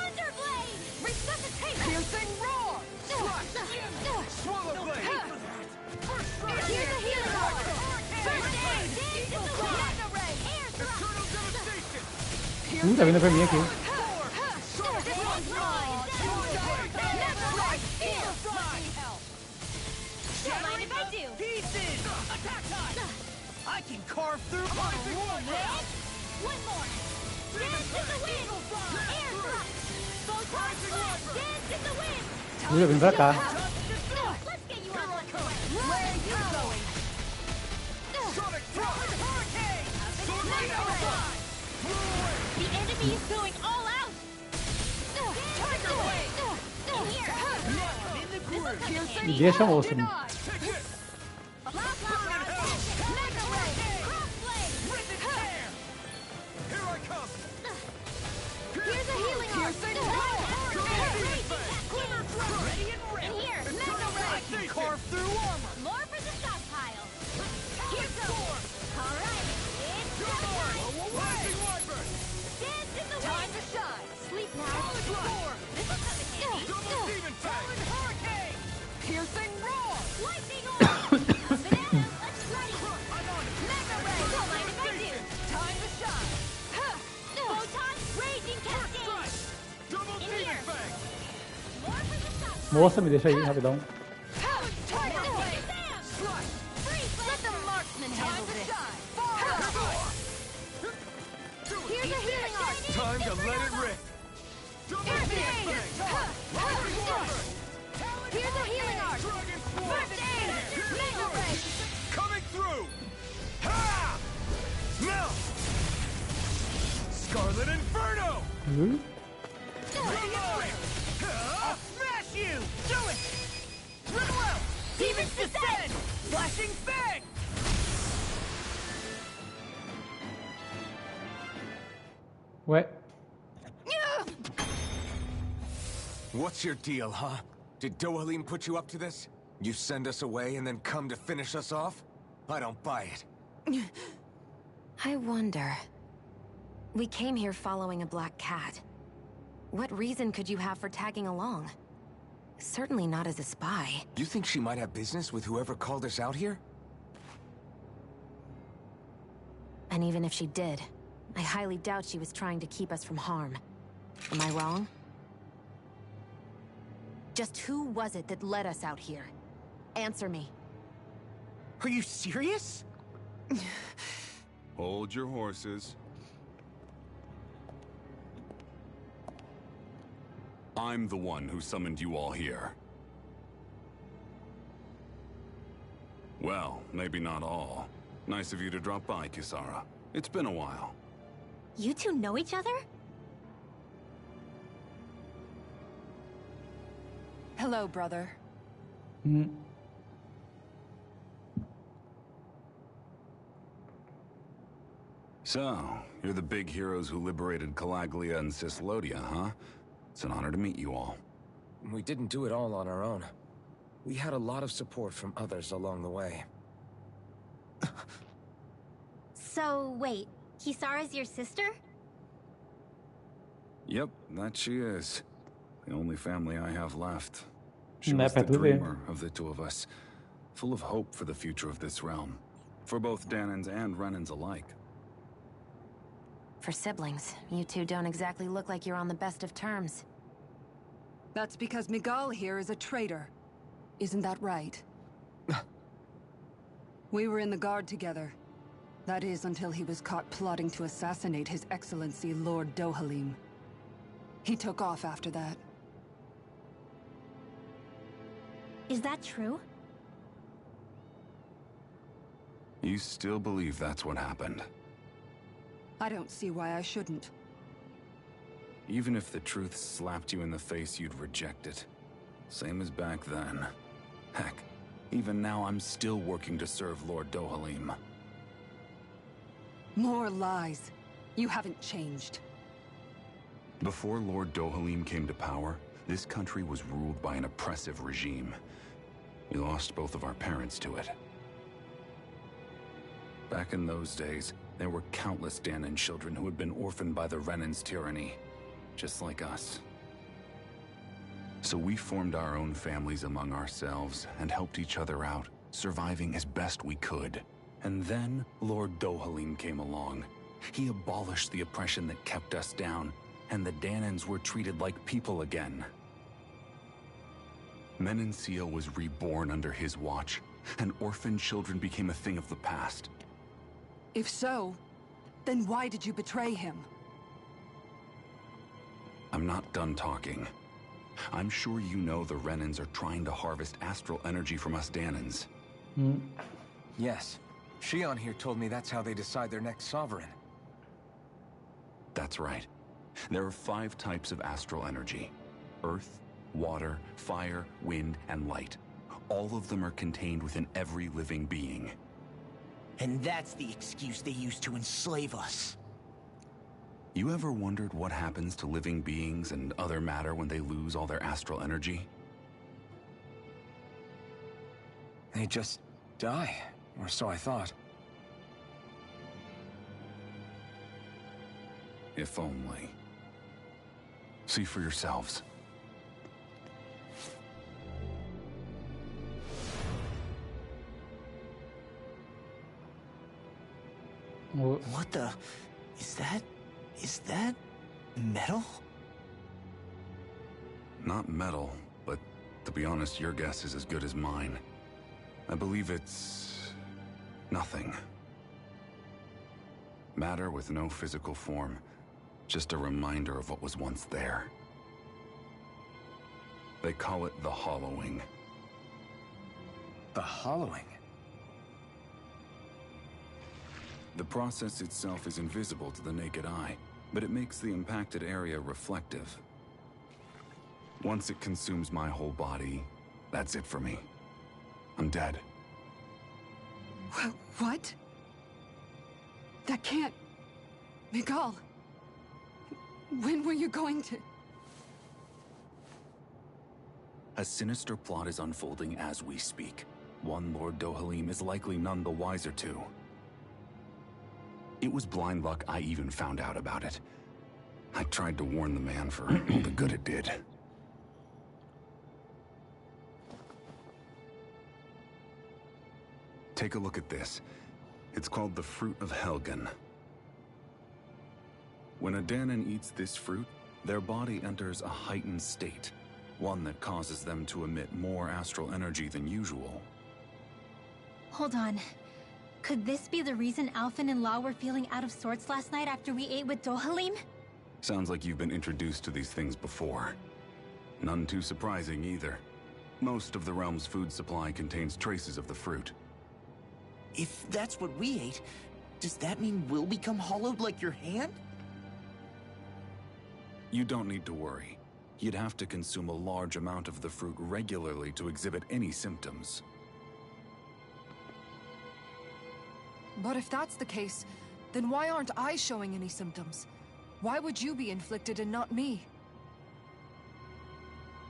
Tá vindo pra mim aqui. Eu vim pra cá. Me deixa, moço. Moça, me deixa aí, rapidão. Ué? What's your deal, huh? Did Dohalim put you up to this? You send us away and then come to finish us off? I don't buy it. I wonder. We came here following a black cat. What reason could you have for tagging along? Certainly not as a spy. You think she might have business with whoever called us out here? And even if she did, I highly doubt she was trying to keep us from harm. Am I wrong? Just who was it that led us out here? Answer me. Are you serious? Hold your horses. I'm the one who summoned you all here. Well, maybe not all. Nice of you to drop by, Kisara. It's been a while. You two know each other? Hello, brother. So, you're the big heroes who liberated Calaglia and Cislodia, huh? It's an honor to meet you all. We didn't do it all on our own. We had a lot of support from others along the way. So, wait, Kisara's your sister? Yep, that she is. The only family I have left. She Não é was the pra tu ver. dreamer of the two of us, full of hope for the future of this realm, for both Danans and Renans alike. For siblings, you two don't exactly look like you're on the best of terms. That's because Miguel here is a traitor. Isn't that right? We were in the Guard together. That is, until he was caught plotting to assassinate His Excellency Lord Dohalim. He took off after that. Is that true? You still believe that's what happened? I don't see why I shouldn't. Even if the truth slapped you in the face, you'd reject it. Same as back then. Heck, even now I'm still working to serve Lord Dohalim. More lies. You haven't changed. Before Lord Dohalim came to power, this country was ruled by an oppressive regime. We lost both of our parents to it. Back in those days, there were countless Danan children who had been orphaned by the Renan's tyranny, just like us. So we formed our own families among ourselves and helped each other out, surviving as best we could. And then Lord Dohalim came along. He abolished the oppression that kept us down, and the Danans were treated like people again. Menancia was reborn under his watch, and orphaned children became a thing of the past. If so, then why did you betray him? I'm not done talking. I'm sure you know the Renans are trying to harvest astral energy from us Danans. Yes. Shion here told me that's how they decide their next sovereign. That's right. There are 5 types of astral energy. Earth, water, fire, wind, and light. All of them are contained within every living being. And that's the excuse they use to enslave us. You ever wondered what happens to living beings and other matter when they lose all their astral energy? They just die, or so I thought. If only. See for yourselves. What the... Is that metal? Not metal, but to be honest, your guess is as good as mine. I believe it's... nothing. Matter with no physical form. Just a reminder of what was once there. They call it the hollowing. The hollowing? The process itself is invisible to the naked eye, but it makes the impacted area reflective. Once it consumes my whole body, that's it for me. I'm dead. What? That can't... Miguel! When were you going to... A sinister plot is unfolding as we speak. One Lord Dohalim is likely none the wiser to. It was blind luck I even found out about it. I tried to warn the man for all the good it did. Take a look at this. It's called the Fruit of Helgen. When a Danan eats this fruit, their body enters a heightened state, one that causes them to emit more astral energy than usual. Hold on. Could this be the reason Alphen and Law were feeling out of sorts last night after we ate with Dohalim? Sounds like you've been introduced to these things before. None too surprising either. Most of the realm's food supply contains traces of the fruit. If that's what we ate, does that mean we'll become hollowed like your hand? You don't need to worry. You'd have to consume a large amount of the fruit regularly to exhibit any symptoms. But if that's the case, then why aren't I showing any symptoms? Why would you be inflicted and not me?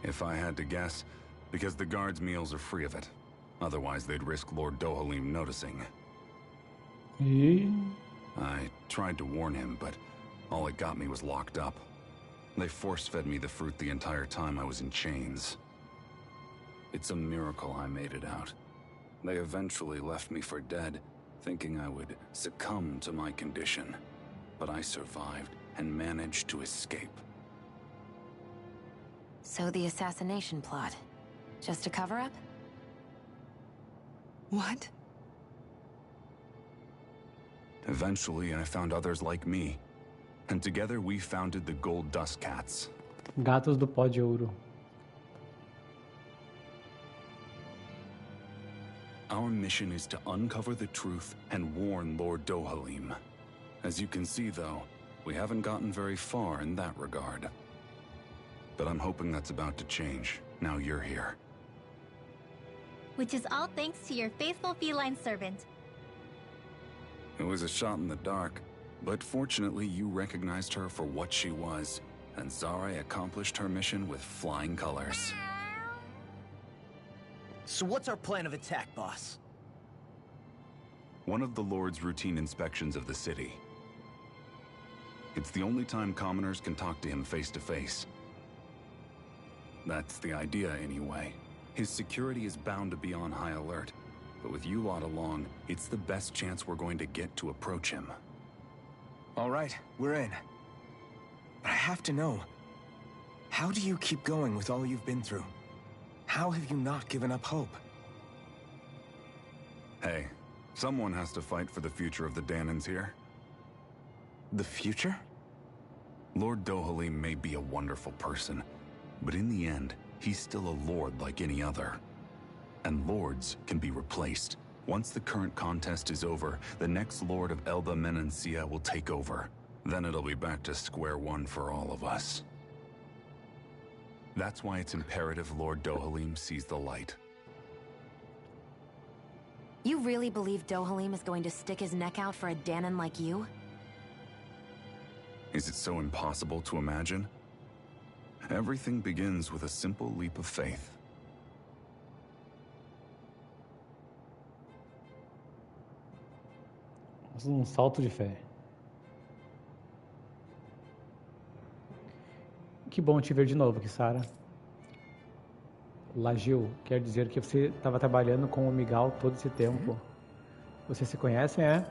If I had to guess, because the guards' meals are free of it. Otherwise, they'd risk Lord Dohalim noticing. I tried to warn him, but all it got me was locked up. They force-fed me the fruit the entire time I was in chains. It's a miracle I made it out. They eventually left me for dead, thinking I would succumb to my condition. But I survived and managed to escape. So the assassination plot, just a cover-up? What? Eventually, I found others like me. And together we founded the Gold Dust Cats. Gatos do Pó de Ouro. Our mission is to uncover the truth and warn Lord Dohalim. As you can see, though, we haven't gotten very far in that regard. But I'm hoping that's about to change, now you're here. Which is all thanks to your faithful feline servant. It was a shot in the dark, but fortunately you recognized her for what she was, and Zare accomplished her mission with flying colors. So what's our plan of attack, boss? One of the Lord's routine inspections of the city. It's the only time commoners can talk to him face to face. That's the idea, anyway. His security is bound to be on high alert, but with you lot along, it's the best chance we're going to get to approach him. All right, we're in. But I have to know, how do you keep going with all you've been through? How have you not given up hope? Hey, someone has to fight for the future of the Danans here. The future? Lord Dohalim may be a wonderful person, but in the end, he's still a lord like any other. And lords can be replaced. Once the current contest is over, the next lord of Elda Menancia will take over. Then it'll be back to square one for all of us. That's why it's imperative Lord Dohalim sees the light. You really believe Dohalim is going to stick his neck out for a Danan like you? Is it so impossible to imagine? Everything begins with a simple leap of faith. Salto de fé. Que bom te ver de novo, Kisara. Lagil, quer dizer que você estava trabalhando com o Miguel todo esse tempo. Vocês se conhecem, é?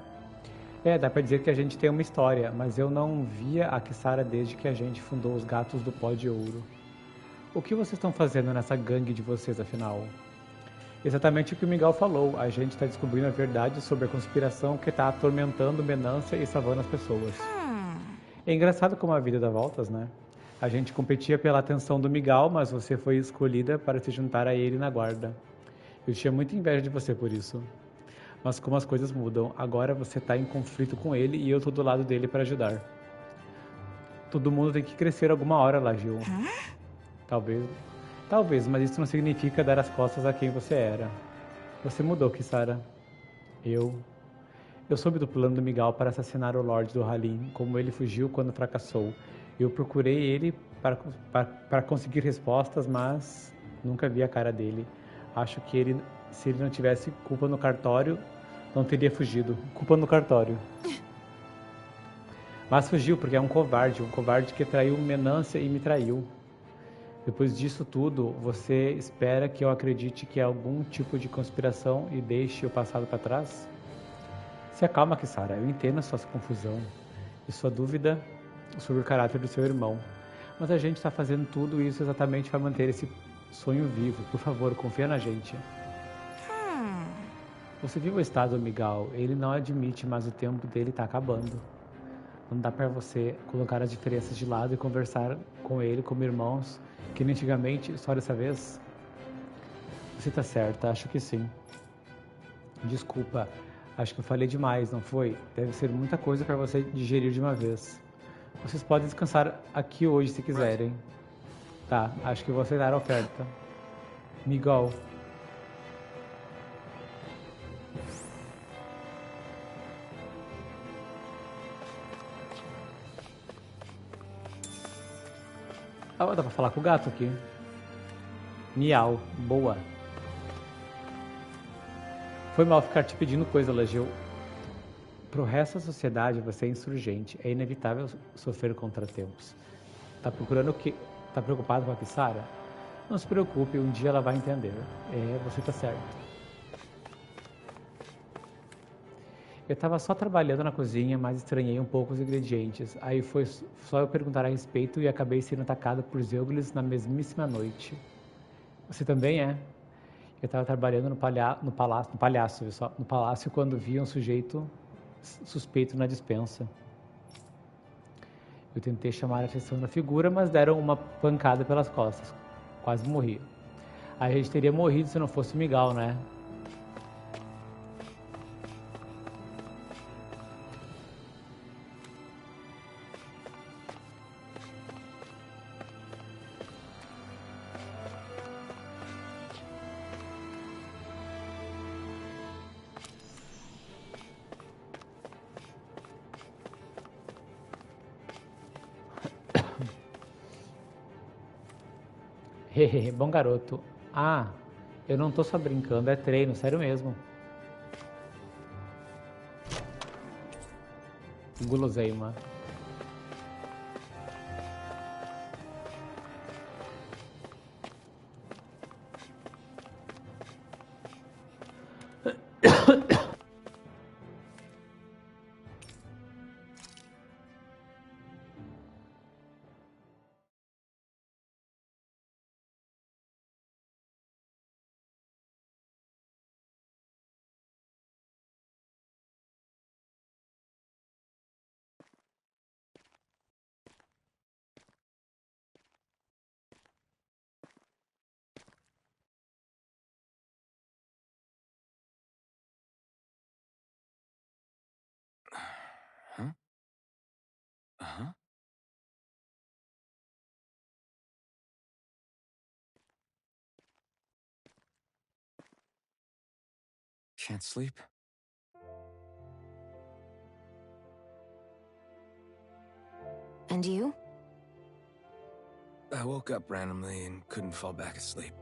É, dá pra dizer que a gente tem uma história, mas eu não via a Kisara desde que a gente fundou os Gatos do Pó de Ouro. O que vocês estão fazendo nessa gangue de vocês, afinal? Exatamente o que o Miguel falou, a gente está descobrindo a verdade sobre a conspiração que está atormentando Menância e salvando as pessoas. É engraçado como a vida dá voltas, né? A gente competia pela atenção do Miguel, mas você foi escolhida para se juntar a ele na guarda. Eu tinha muita inveja de você por isso. Mas como as coisas mudam, agora você está em conflito com ele e eu estou do lado dele para ajudar. Todo mundo tem que crescer alguma hora, Lagil. Talvez, mas isso não significa dar as costas a quem você era. Você mudou, Kisara. Eu soube do plano do Miguel para assassinar o Lorde do Halim, como ele fugiu quando fracassou. Eu procurei ele para conseguir respostas, mas nunca vi a cara dele. Acho que se ele não tivesse culpa no cartório, não teria fugido. Culpa no cartório. Mas fugiu porque é um covarde que traiu Menância e me traiu. Depois disso tudo, você espera que eu acredite que é algum tipo de conspiração e deixe o passado para trás? Se acalma, Kisara. Eu entendo a sua confusão e sua dúvida sobre o caráter do seu irmão. Mas a gente está fazendo tudo isso exatamente para manter esse sonho vivo. Por favor, confia na gente. Você viu o estado do Miguel? Ele não admite, mas o tempo dele está acabando. Não dá para você colocar as diferenças de lado e conversar com ele como irmãos, que nem antigamente, só dessa vez? Você tá certa, acho que sim. Desculpa, acho que eu falei demais, não foi? Deve ser muita coisa para você digerir de uma vez. Vocês podem descansar aqui hoje se quiserem. Tá, acho que vou aceitar a oferta. Miguel. Ah, dá pra falar com o gato aqui. Miau, boa. Foi mal ficar te pedindo coisa, Legeu. Pro resto da sociedade, você é insurgente. É inevitável sofrer contratempos. Tá procurando o quê? Tá preocupado com a Kisara? Não se preocupe, um dia ela vai entender. É, você tá certo. Eu tava só trabalhando na cozinha, mas estranhei um pouco os ingredientes. Aí foi só eu perguntar a respeito e acabei sendo atacado por Zeuglins na mesmíssima noite. Você também é? Eu tava trabalhando no palácio quando vi um sujeito suspeito na despensa. Eu tentei chamar a atenção da figura, mas deram uma pancada pelas costas. Quase morri. A gente teria morrido se não fosse o Miguel, né? Hehehe, bom garoto. Ah, eu não tô só brincando, é treino, sério mesmo. Guloseima. Huh? Uh-huh. Can't sleep? And you? I woke up randomly and couldn't fall back asleep.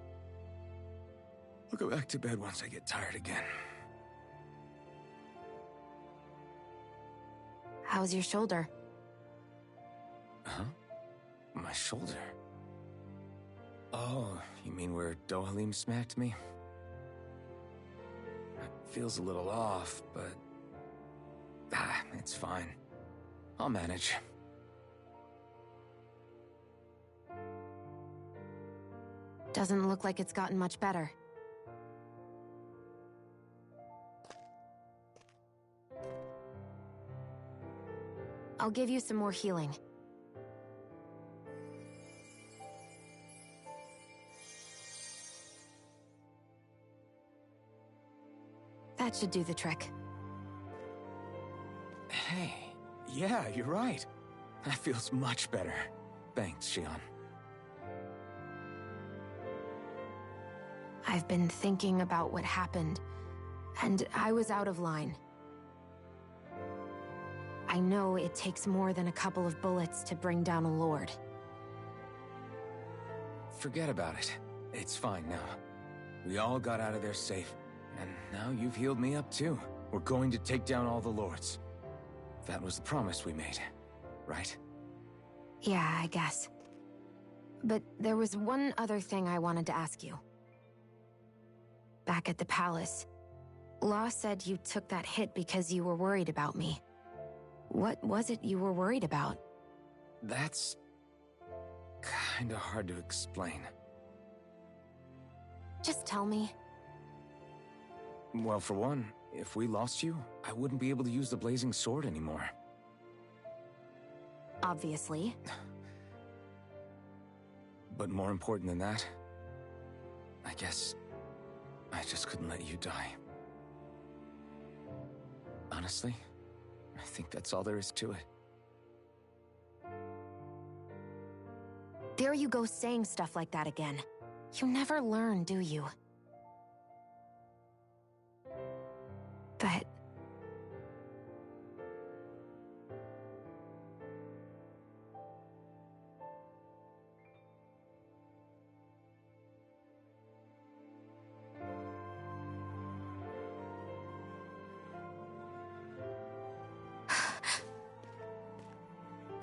I'll go back to bed once I get tired again. How's your shoulder? Huh? My shoulder? Oh, you mean where Dohalim smacked me? It feels a little off, but... it's fine. I'll manage. Doesn't look like it's gotten much better. I'll give you some more healing. That should do the trick. Hey, yeah, you're right. That feels much better. Thanks, Shion. I've been thinking about what happened, and I was out of line. I know it takes more than a couple of bullets to bring down a lord. Forget about it. It's fine now. We all got out of there safe, and now you've healed me up too. We're going to take down all the lords. That was the promise we made, right? Yeah, I guess. But there was one other thing I wanted to ask you. Back at the palace, Law said you took that hit because you were worried about me. What was it you were worried about? That's... kinda hard to explain. Just tell me. Well, for one, if we lost you, I wouldn't be able to use the blazing sword anymore. Obviously. But more important than that, I guess I just couldn't let you die. Honestly, I think that's all there is to it. There you go saying stuff like that again. You never learn, do you? But...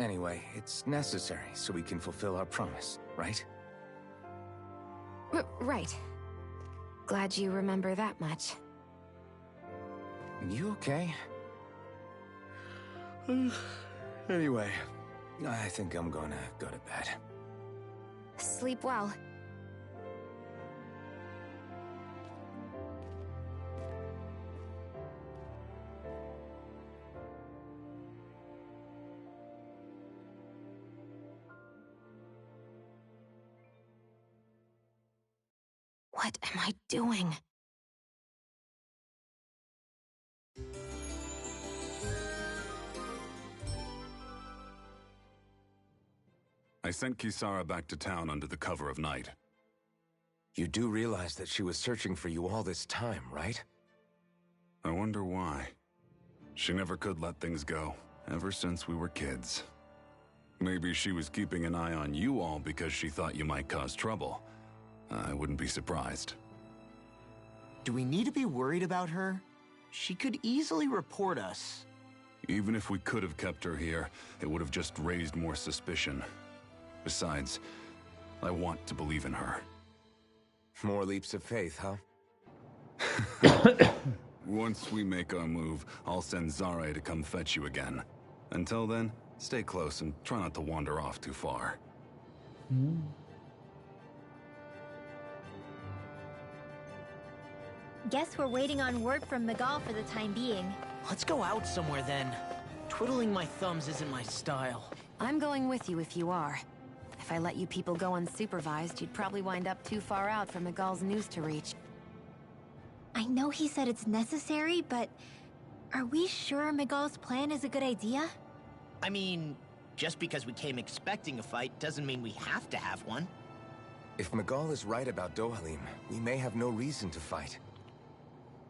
Anyway, it's necessary so we can fulfill our promise, right? Right. Glad you remember that much. You okay? Anyway, I think I'm gonna go to bed. Sleep well. What am I doing? I sent Kisara back to town under the cover of night. You do realize that she was searching for you all this time, right? I wonder why. She never could let things go, ever since we were kids. Maybe she was keeping an eye on you all because she thought you might cause trouble. I wouldn't be surprised. Do we need to be worried about her? She could easily report us. Even if we could have kept her here, it would have just raised more suspicion. Besides, I want to believe in her. More leaps of faith, huh? Once we make our move, I'll send Zare to come fetch you again. Until then, stay close and try not to wander off too far. Guess we're waiting on word from Miguel for the time being. Let's go out somewhere then. Twiddling my thumbs isn't my style. I'm going with you if you are. If I let you people go unsupervised, you'd probably wind up too far out for Miguel's news to reach. I know he said it's necessary, but are we sure Miguel's plan is a good idea? I mean, just because we came expecting a fight doesn't mean we have to have one. If Miguel is right about Dohalim, we may have no reason to fight.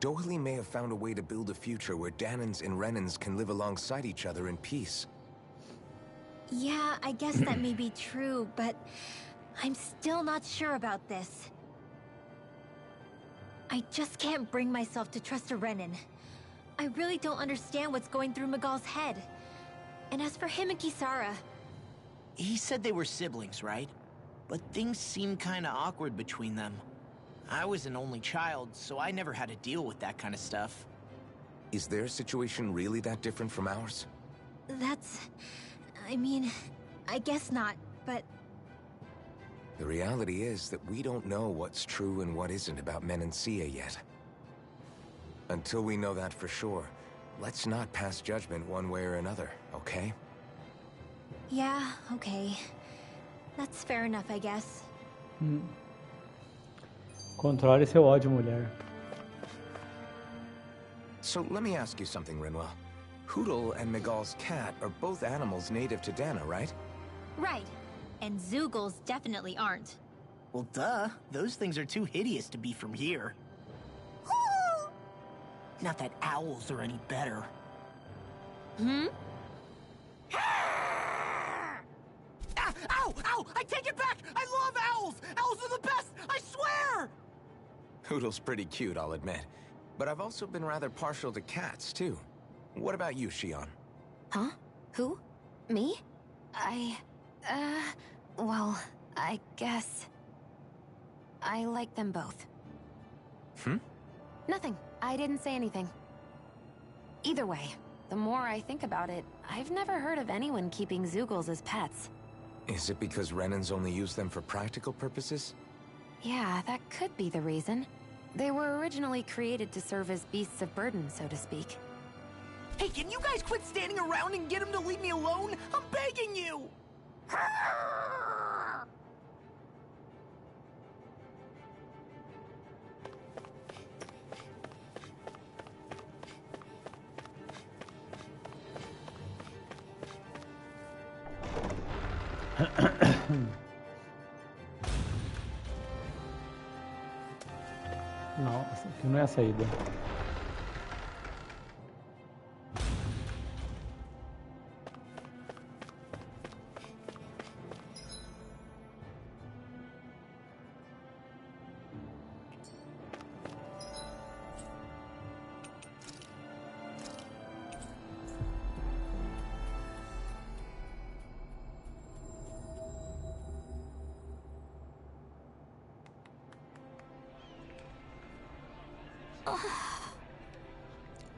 Dohalim may have found a way to build a future where Danans and Renans can live alongside each other in peace. Yeah, I guess that may be true, but I'm still not sure about this. I just can't bring myself to trust a Renan. I really don't understand what's going through Miguel's head. And as for him and Kisara... He said they were siblings, right? But things seem kinda awkward between them. I was an only child, so I never had to deal with that kind of stuff. Is their situation really that different from ours? That's... I mean, I guess not, but... The reality is that we don't know what's true and what isn't about Menancia yet. Until we know that for sure, let's not pass judgment one way or another, okay? Yeah, okay. That's fair enough, I guess. Controle seu ódio, mulher. So let me ask you something, Rinwell. Hoodle and Miguel's cat are both animals native to Dana, right? Right. And Zoogles definitely aren't. Well, duh. Those things are too hideous to be from here. Not that owls are any better. Ow! Ow! I take it back! I love owls! Owls are the best! I swear! Hoodle's pretty cute, I'll admit. But I've also been rather partial to cats, too. What about you, Shion? Huh? Who? Me? Well, I guess... I like them both. Nothing. I didn't say anything. Either way, the more I think about it, I've never heard of anyone keeping Zoogles as pets. Is it because Renans only use them for practical purposes? Yeah, that could be the reason. They were originally created to serve as beasts of burden, so to speak. Hey, can you guys quit standing around and get him to leave me alone? I'm begging you! Não, essa aqui não é a saída.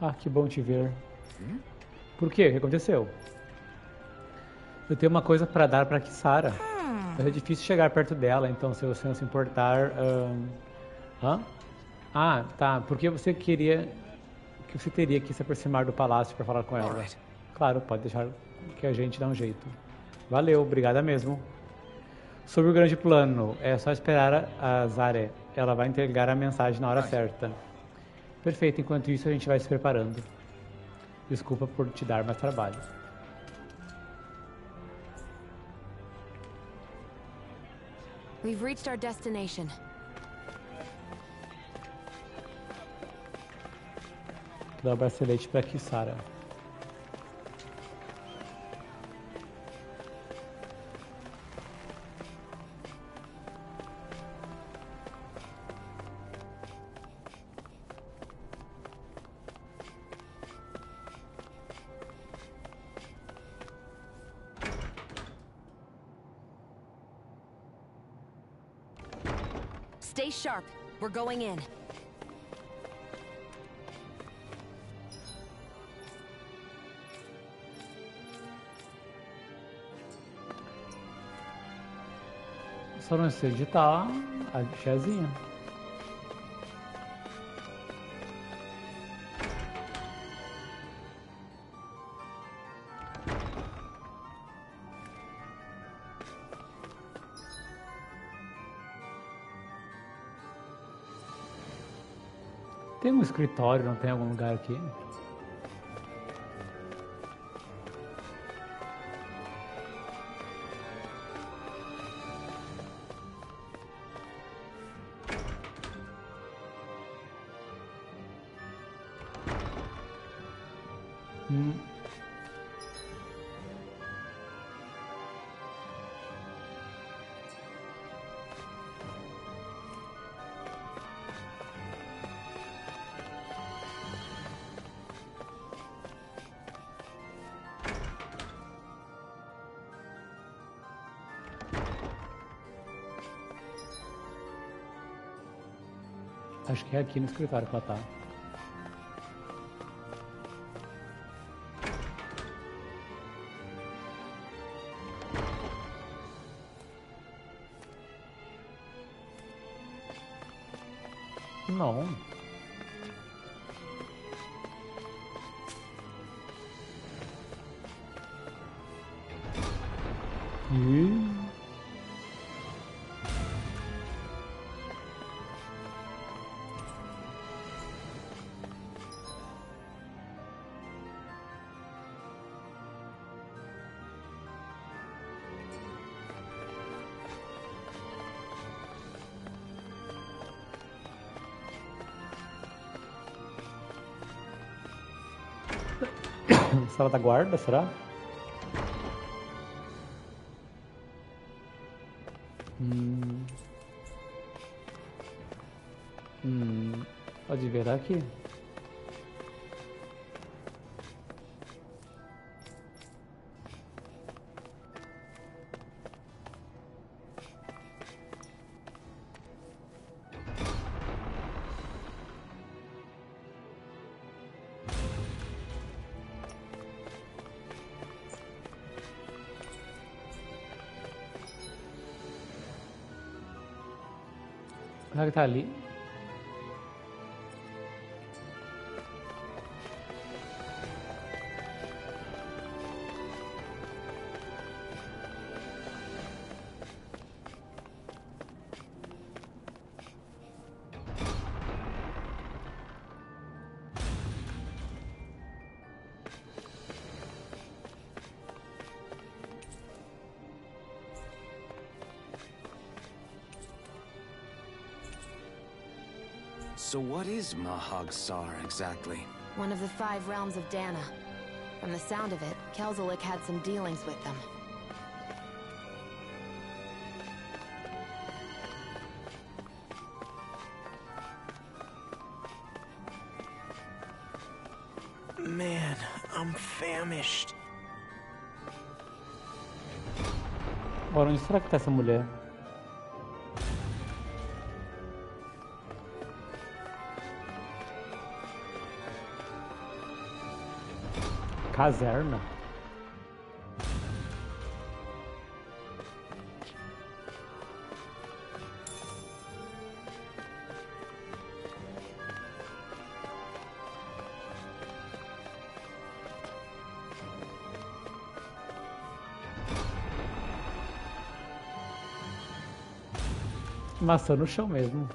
Ah, que bom te ver. Por quê? O que aconteceu? Eu tenho uma coisa para dar para Kisara. Mas é difícil chegar perto dela, então se você não se importar... Ah, tá. Porque você queria... que você teria que se aproximar do palácio para falar com ela. Claro, pode deixar que a gente dá um jeito. Valeu, obrigada mesmo. Sobre o grande plano, é só esperar a Zare. Ela vai entregar a mensagem na hora certa. Perfeito, enquanto isso a gente vai se preparando. Desculpa por te dar mais trabalho. We've reached our destination. Vou dar o bracelete para Kisara. Stay sharp. We're going in. Só não sei digitar a chazinha. Tem um escritório, não tem algum lugar aqui? Acho que é aqui no escritório que ela tá. Não. Sala da guarda, será? Pode ver aqui. Será que tá ali? So what is Mahag-Sar exactly? One of the 5 realms of Dana. From the sound of it, Kelzelik had some dealings with them. Man, I'm famished. Ora, onde será que tá essa mulher? Caserna. Maçã no chão mesmo.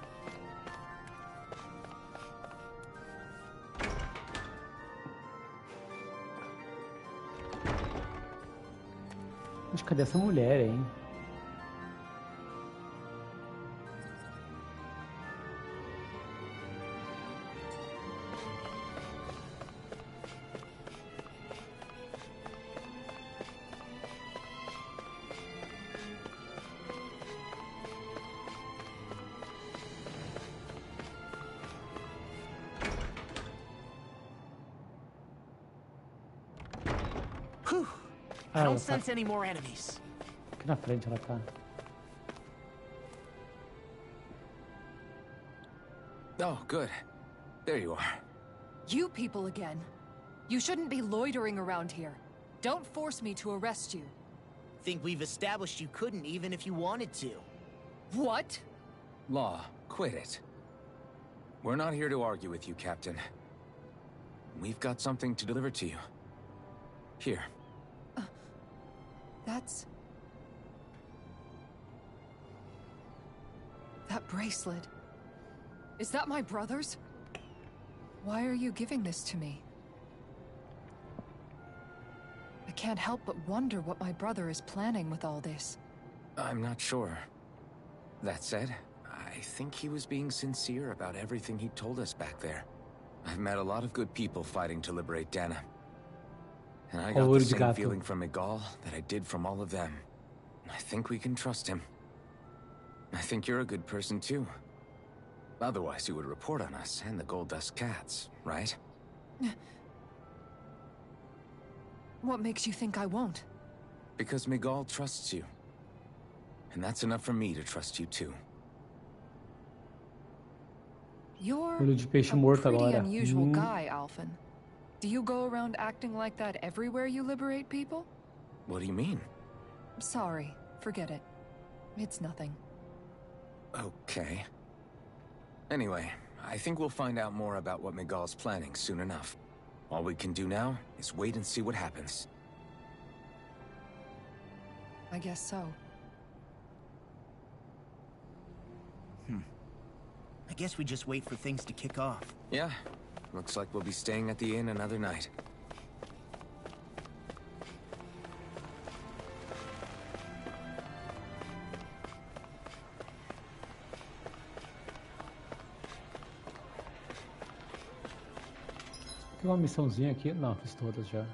Mas cadê essa mulher, hein? I don't sense any more enemies. Aqui na frente ela tá. Oh, good. There you are. You people again. You shouldn't be loitering around here. Don't force me to arrest you. Think we've established you couldn't even if you wanted to. What? Law, quit it. We're not here to argue with you, Captain. We've got something to deliver to you. Here. That's... That bracelet. Is that my brother's? Why are you giving this to me? I can't help but wonder what my brother is planning with all this. I'm not sure. That said, I think he was being sincere about everything he told us back there. I've met a lot of good people fighting to liberate Dana. And I got the same feeling from Miguel that I did from all of them. I think we can trust him. I think you're a good person too. Otherwise you would report on us and the Gold Dust Cats, right? What makes you think I won't? Because Miguel trusts you. And that's enough for me to trust you too. You're Olho de peixe a morto pretty agora. unusual guy, Alphen. Do you go around acting like that everywhere you liberate people? What do you mean? Sorry, forget it. It's nothing. Okay. Anyway, I think we'll find out more about what Miguel's planning soon enough. All we can do now is wait and see what happens. I guess so. I guess we just wait for things to kick off. Yeah. Looks like we'll be staying at the inn another night. Tem uma missãozinha aqui? Não, fiz todas já.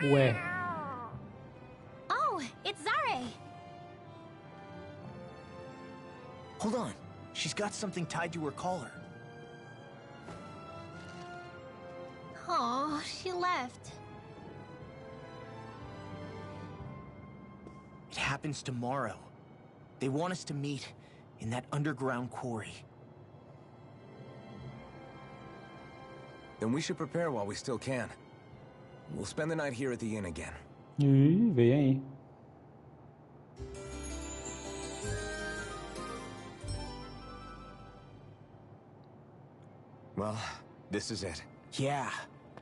Ué. Oh, it's Zare! Hold on. She's got something tied to her collar. Oh, she left. It happens tomorrow. They want us to meet in that underground quarry. Then we should prepare while we still can. We'll spend the night here at the inn again. Vem aí. Well, this is it. Yeah.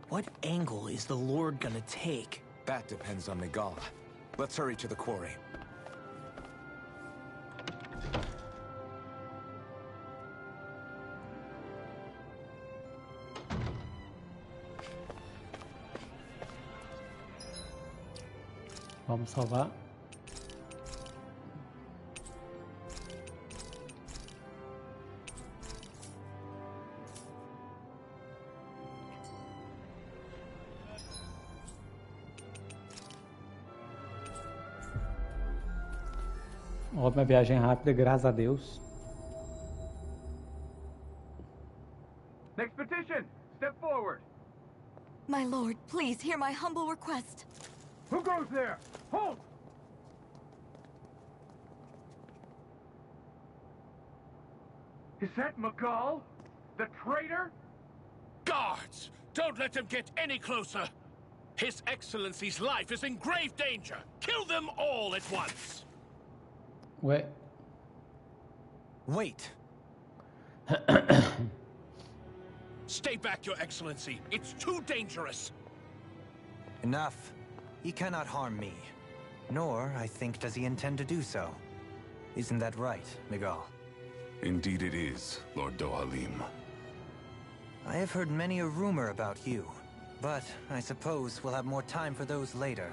What angle is the Lord gonna take? That depends on Miguel. Let's hurry to the quarry. Vamos salvar. Ótima viagem rápida, graças a Deus. please hear my humble request. Who goes there? Halt! Is that Miguel? The traitor? Guards! Don't let them get any closer! His Excellency's life is in grave danger! Kill them all at once! Wait. Wait. Stay back, Your Excellency. It's too dangerous. Enough. He cannot harm me. Nor, I think, does he intend to do so. Isn't that right, Miguel? Indeed it is, Lord Dohalim. I have heard many a rumor about you, but I suppose we'll have more time for those later.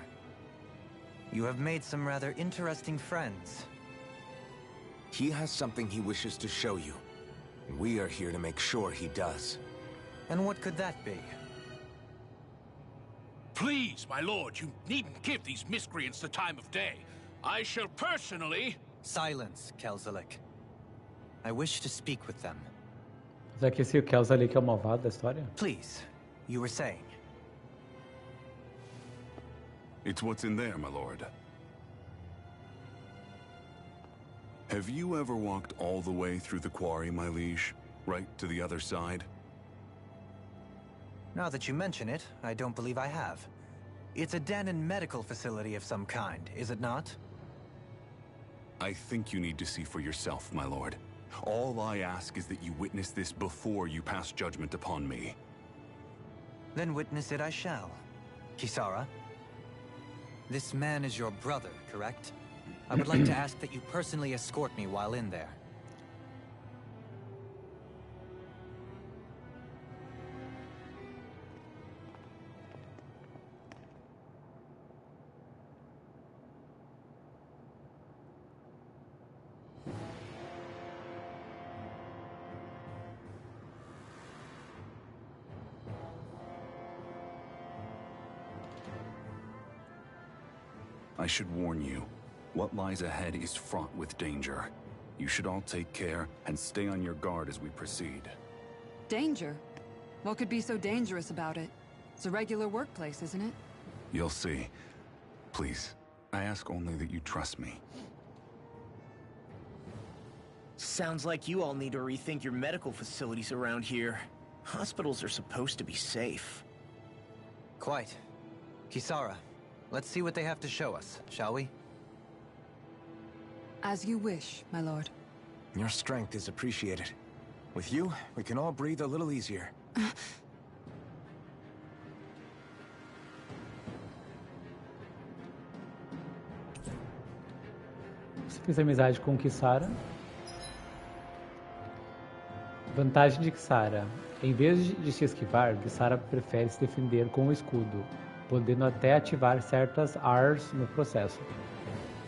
You have made some rather interesting friends. He has something he wishes to show you. We are here to make sure he does. And what could that be? Please, my lord, you needn't give these miscreants the time of day. I shall personally... Silence, Kelzalik. I wish to speak with them. Será que esse o Kelzalik é o malvado da história? Please, you were saying. It's what's in there, my lord. Have you ever walked all the way through the quarry, my liege? Right to the other side? Now that you mention it, I don't believe I have. It's a Danon medical facility of some kind, is it not? I think you need to see for yourself, my lord. All I ask is that you witness this before you pass judgment upon me. Then witness it I shall. Kisara, this man is your brother, correct? I would like to ask that you personally escort me while in there. I should warn you, what lies ahead is fraught with danger. You should all take care and stay on your guard as we proceed. Danger? What could be so dangerous about it? It's a regular workplace, isn't it? You'll see. Please, I ask only that you trust me. Sounds like you all need to rethink your medical facilities around here. Hospitals are supposed to be safe. Quite. Kisara, let's see what they have to show us, shall we? As you wish, my lord. Your strength is appreciated. With you, we can all breathe a little easier. Você fez amizade com Kisara. Vantagem de Kisara. Em vez de se esquivar, Kisara prefere se defender com o escudo, podendo até ativar certas ARs no processo.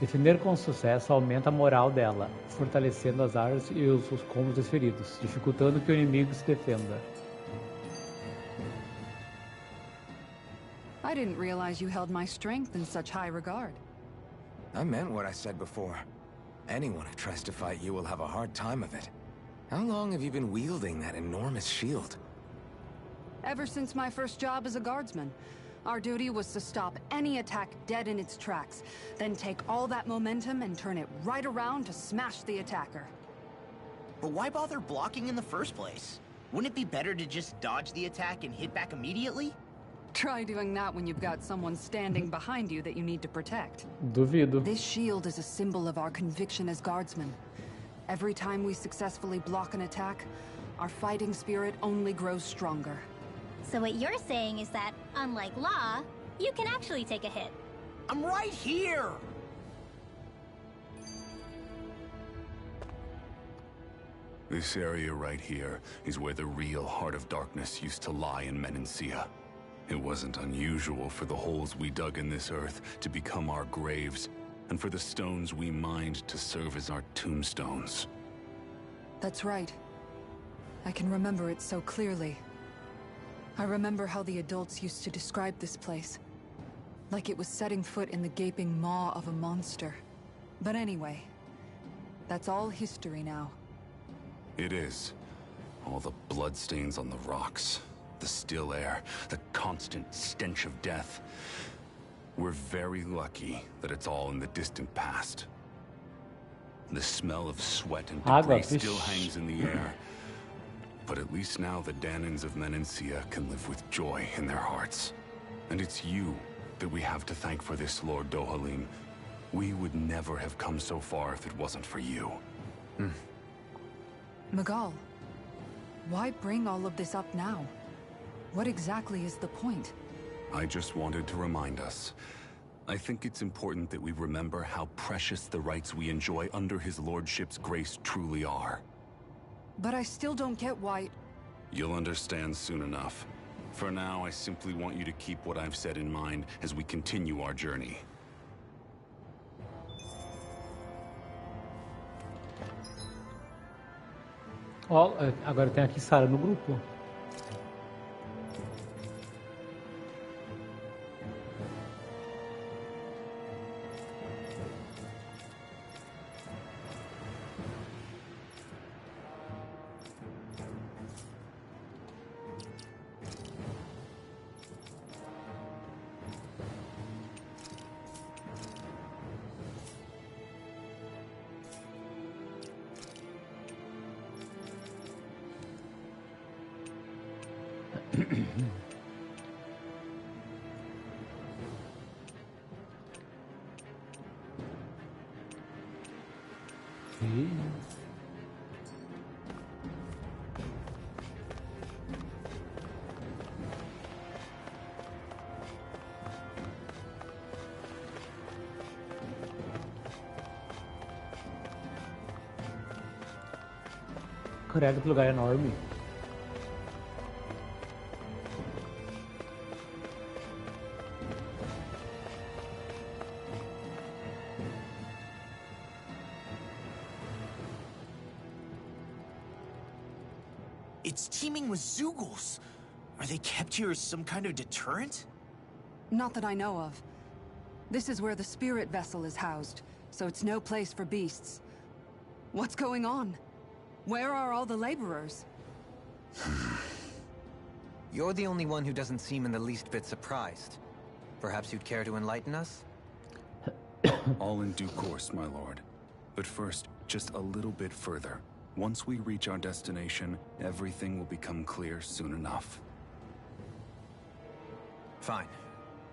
Defender com sucesso aumenta a moral dela, fortalecendo as ARs e os combos desferidos, dificultando que o inimigo se defenda. I didn't realize you held my strength in such high regard. I meant what I said before. Anyone who tries to fight you will have a hard time of it. How long have you been wielding that enormous shield? Ever since my first job as a guardsman. Our duty was to stop any attack dead in its tracks, then take all that momentum and turn it right around to smash the attacker. But why bother blocking in the first place? Wouldn't it be better to just dodge the attack and hit back immediately? Try doing that when you've got someone standing behind you that you need to protect. Duvido. This shield is a symbol of our conviction as guardsmen. Every time we successfully block an attack, our fighting spirit only grows stronger. So what you're saying is that, unlike Law, you can actually take a hit. I'm right here! This area right here is where the real Heart of Darkness used to lie in Menancia. It wasn't unusual for the holes we dug in this earth to become our graves, and for the stones we mined to serve as our tombstones. That's right. I can remember it so clearly. I remember how the adults used to describe this place. Like it was setting foot in the gaping maw of a monster. But anyway, that's all history now. It is. All the bloodstains on the rocks. the still air, the constant stench of death. We're very lucky that it's all in the distant past. The smell of sweat and debris still hangs in the air. But at least now the Danans of Menancia can live with joy in their hearts. And it's you that we have to thank for this, Lord Dohalim. We would never have come so far if it wasn't for you. Magal, why bring all of this up now? What exactly is the point? I just wanted to remind us. I think it's important that we remember how precious the rights we enjoy under his lordship's grace truly are. But I still don't get why... You'll understand soon enough. For now, I simply want you to keep what I've said in mind as we continue our journey. Ó, agora tem aqui Sarah no grupo. Credo, que lugar enorme. It's teeming with Zeugles. Are they kept here as some kind of deterrent? Not that I know of. This is where the spirit vessel is housed, so it's no place for beasts. What's going on? Where are all the laborers? You're the only one who doesn't seem in the least bit surprised. Perhaps you'd care to enlighten us? All in due course, my lord. But first, just a little bit further. Once we reach our destination, everything will become clear soon enough. Fine.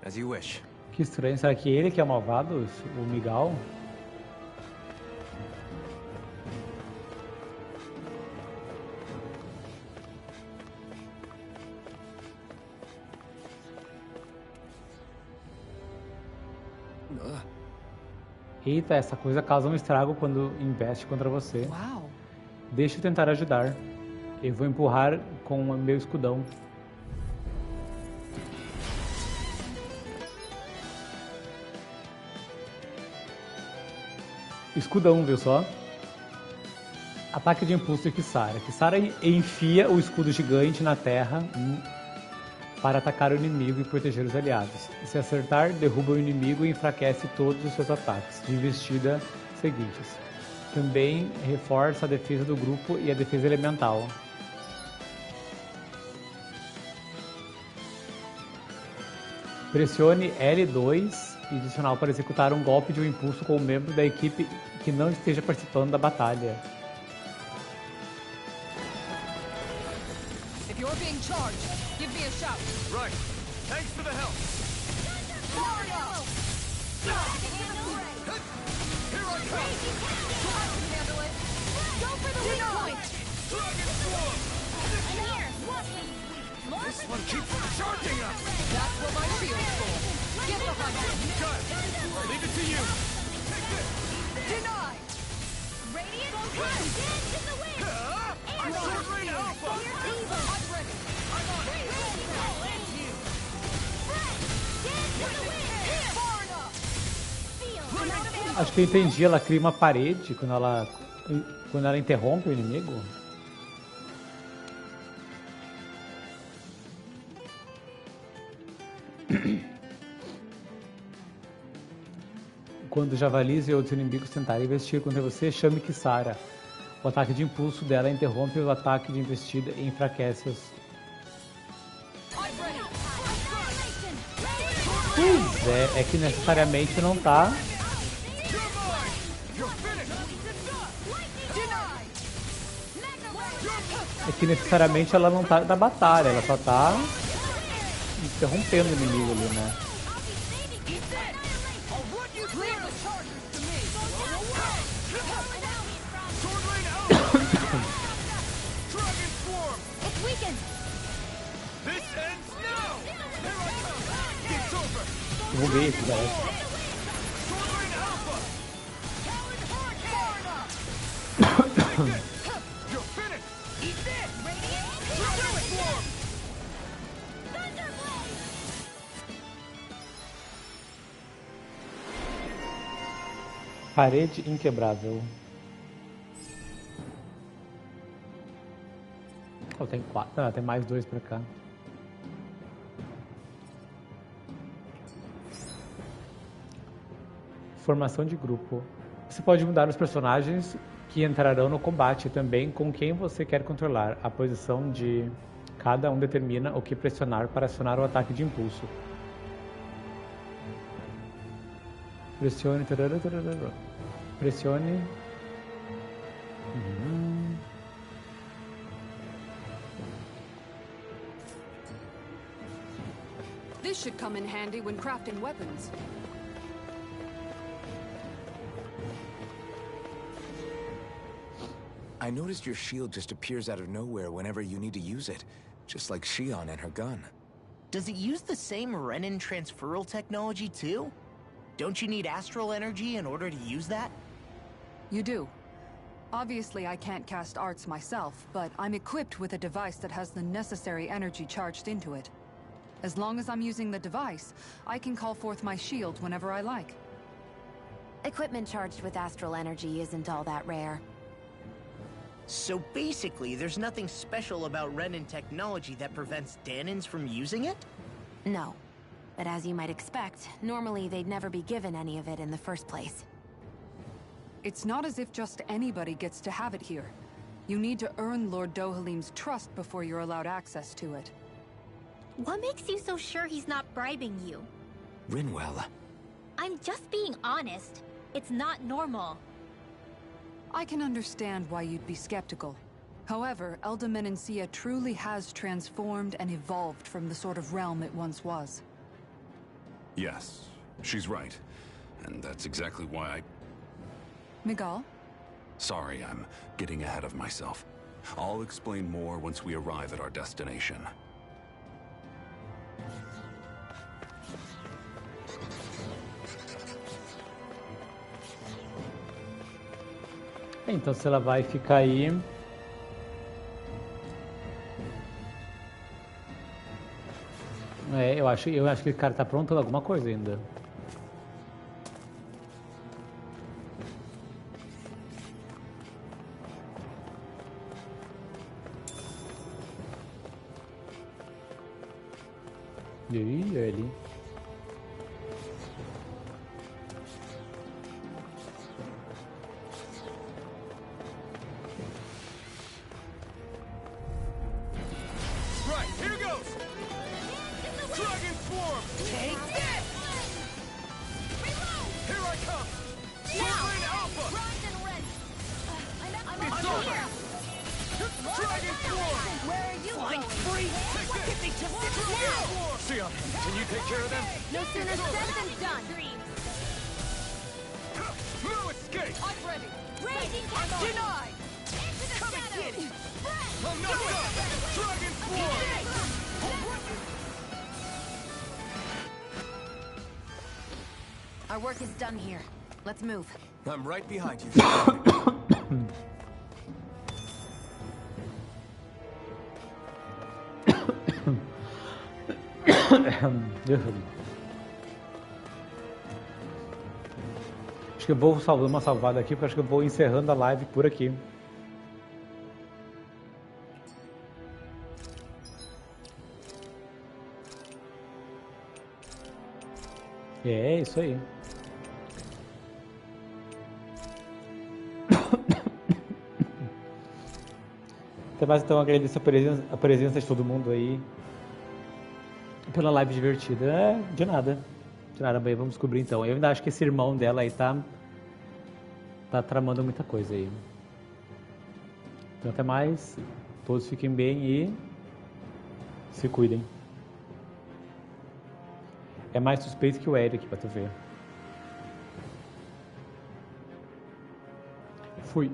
As you wish. Que estranho, será que ele que é o malvado, o Miguel? Eita, essa coisa causa um estrago quando investe contra você. Uau. Deixa eu tentar ajudar. Eu vou empurrar com o meu escudão. Escudão, viu só? Ataque de impulso de Kisara. Kisara enfia o escudo gigante na terra para atacar o inimigo e proteger os aliados. Se acertar, derruba o inimigo e enfraquece todos os seus ataques de investida seguintes. Também reforça a defesa do grupo e a defesa elemental. Pressione L2 e adicional para executar um golpe de um impulso com um membro da equipe que não esteja participando da batalha. If you're being charged, give me a shout. Right. Thanks for the help. Mario! Here I come. I can handle it. Go for the weak point. Dragon Swarm. This one keeps charging us. That's what my shield's for. Get behind him. Got it. Leave it to you. Denied. Radiant dance in the wind. I'm Sword Rain Alpha. I'm ready. I'm on it. Far enough. Acho que eu entendi, ela cria uma parede quando ela interrompe o inimigo. Quando javalis e outros inimigos tentarem investir contra você, chame Kisara. O ataque de impulso dela interrompe o ataque de investida e enfraquece-os. É que necessariamente não tá. É que necessariamente ela não tá na batalha, ela só tá interrompendo o inimigo ali, né? Eu vou ver aqui, galera. Parede inquebrável. Oh, tem 4. Ah, tem mais 2 pra cá. Formação de grupo. Você pode mudar os personagens que entrarão no combate também com quem você quer controlar. A posição de cada um determina o que pressionar para acionar o ataque de impulso. Pressione. Pressione. This should come in handy when crafting weapons. I noticed your shield just appears out of nowhere whenever you need to use it, just like Shion and her gun. Does it use the same Renin transferal technology too? Don't you need astral energy in order to use that? You do. Obviously, I can't cast arts myself, but I'm equipped with a device that has the necessary energy charged into it. As long as I'm using the device, I can call forth my shield whenever I like. Equipment charged with astral energy isn't all that rare. So basically, there's nothing special about Renin technology that prevents Danins from using it? No. But as you might expect, normally they'd never be given any of it in the first place. It's not as if just anybody gets to have it here. You need to earn Lord Dohalim's trust before you're allowed access to it. What makes you so sure he's not bribing you? Rinwell. I'm just being honest. It's not normal. I can understand why you'd be skeptical. However, Elda Menencia truly has transformed and evolved from the sort of realm it once was. Yes, she's right. And that's exactly why I... Miguel? Sorry, I'm getting ahead of myself. I'll explain more once we arrive at our destination. Então, se ela vai ficar aí... eu acho que o cara tá pronto alguma coisa ainda. Ih, ele... Our work is done here. Let's move. I'm right behind you. Acho que eu vou dar uma salvada aqui, porque acho que eu vou encerrando a live por aqui. É, isso aí. Até mais, então, agradeço a presença de todo mundo aí pela live divertida. De nada. Caramba, aí vamos descobrir então. Eu ainda acho que esse irmão dela aí tá tramando muita coisa aí. Então até mais. Todos fiquem bem e se cuidem. É mais suspeito que o Eric, pra tu ver. Fui.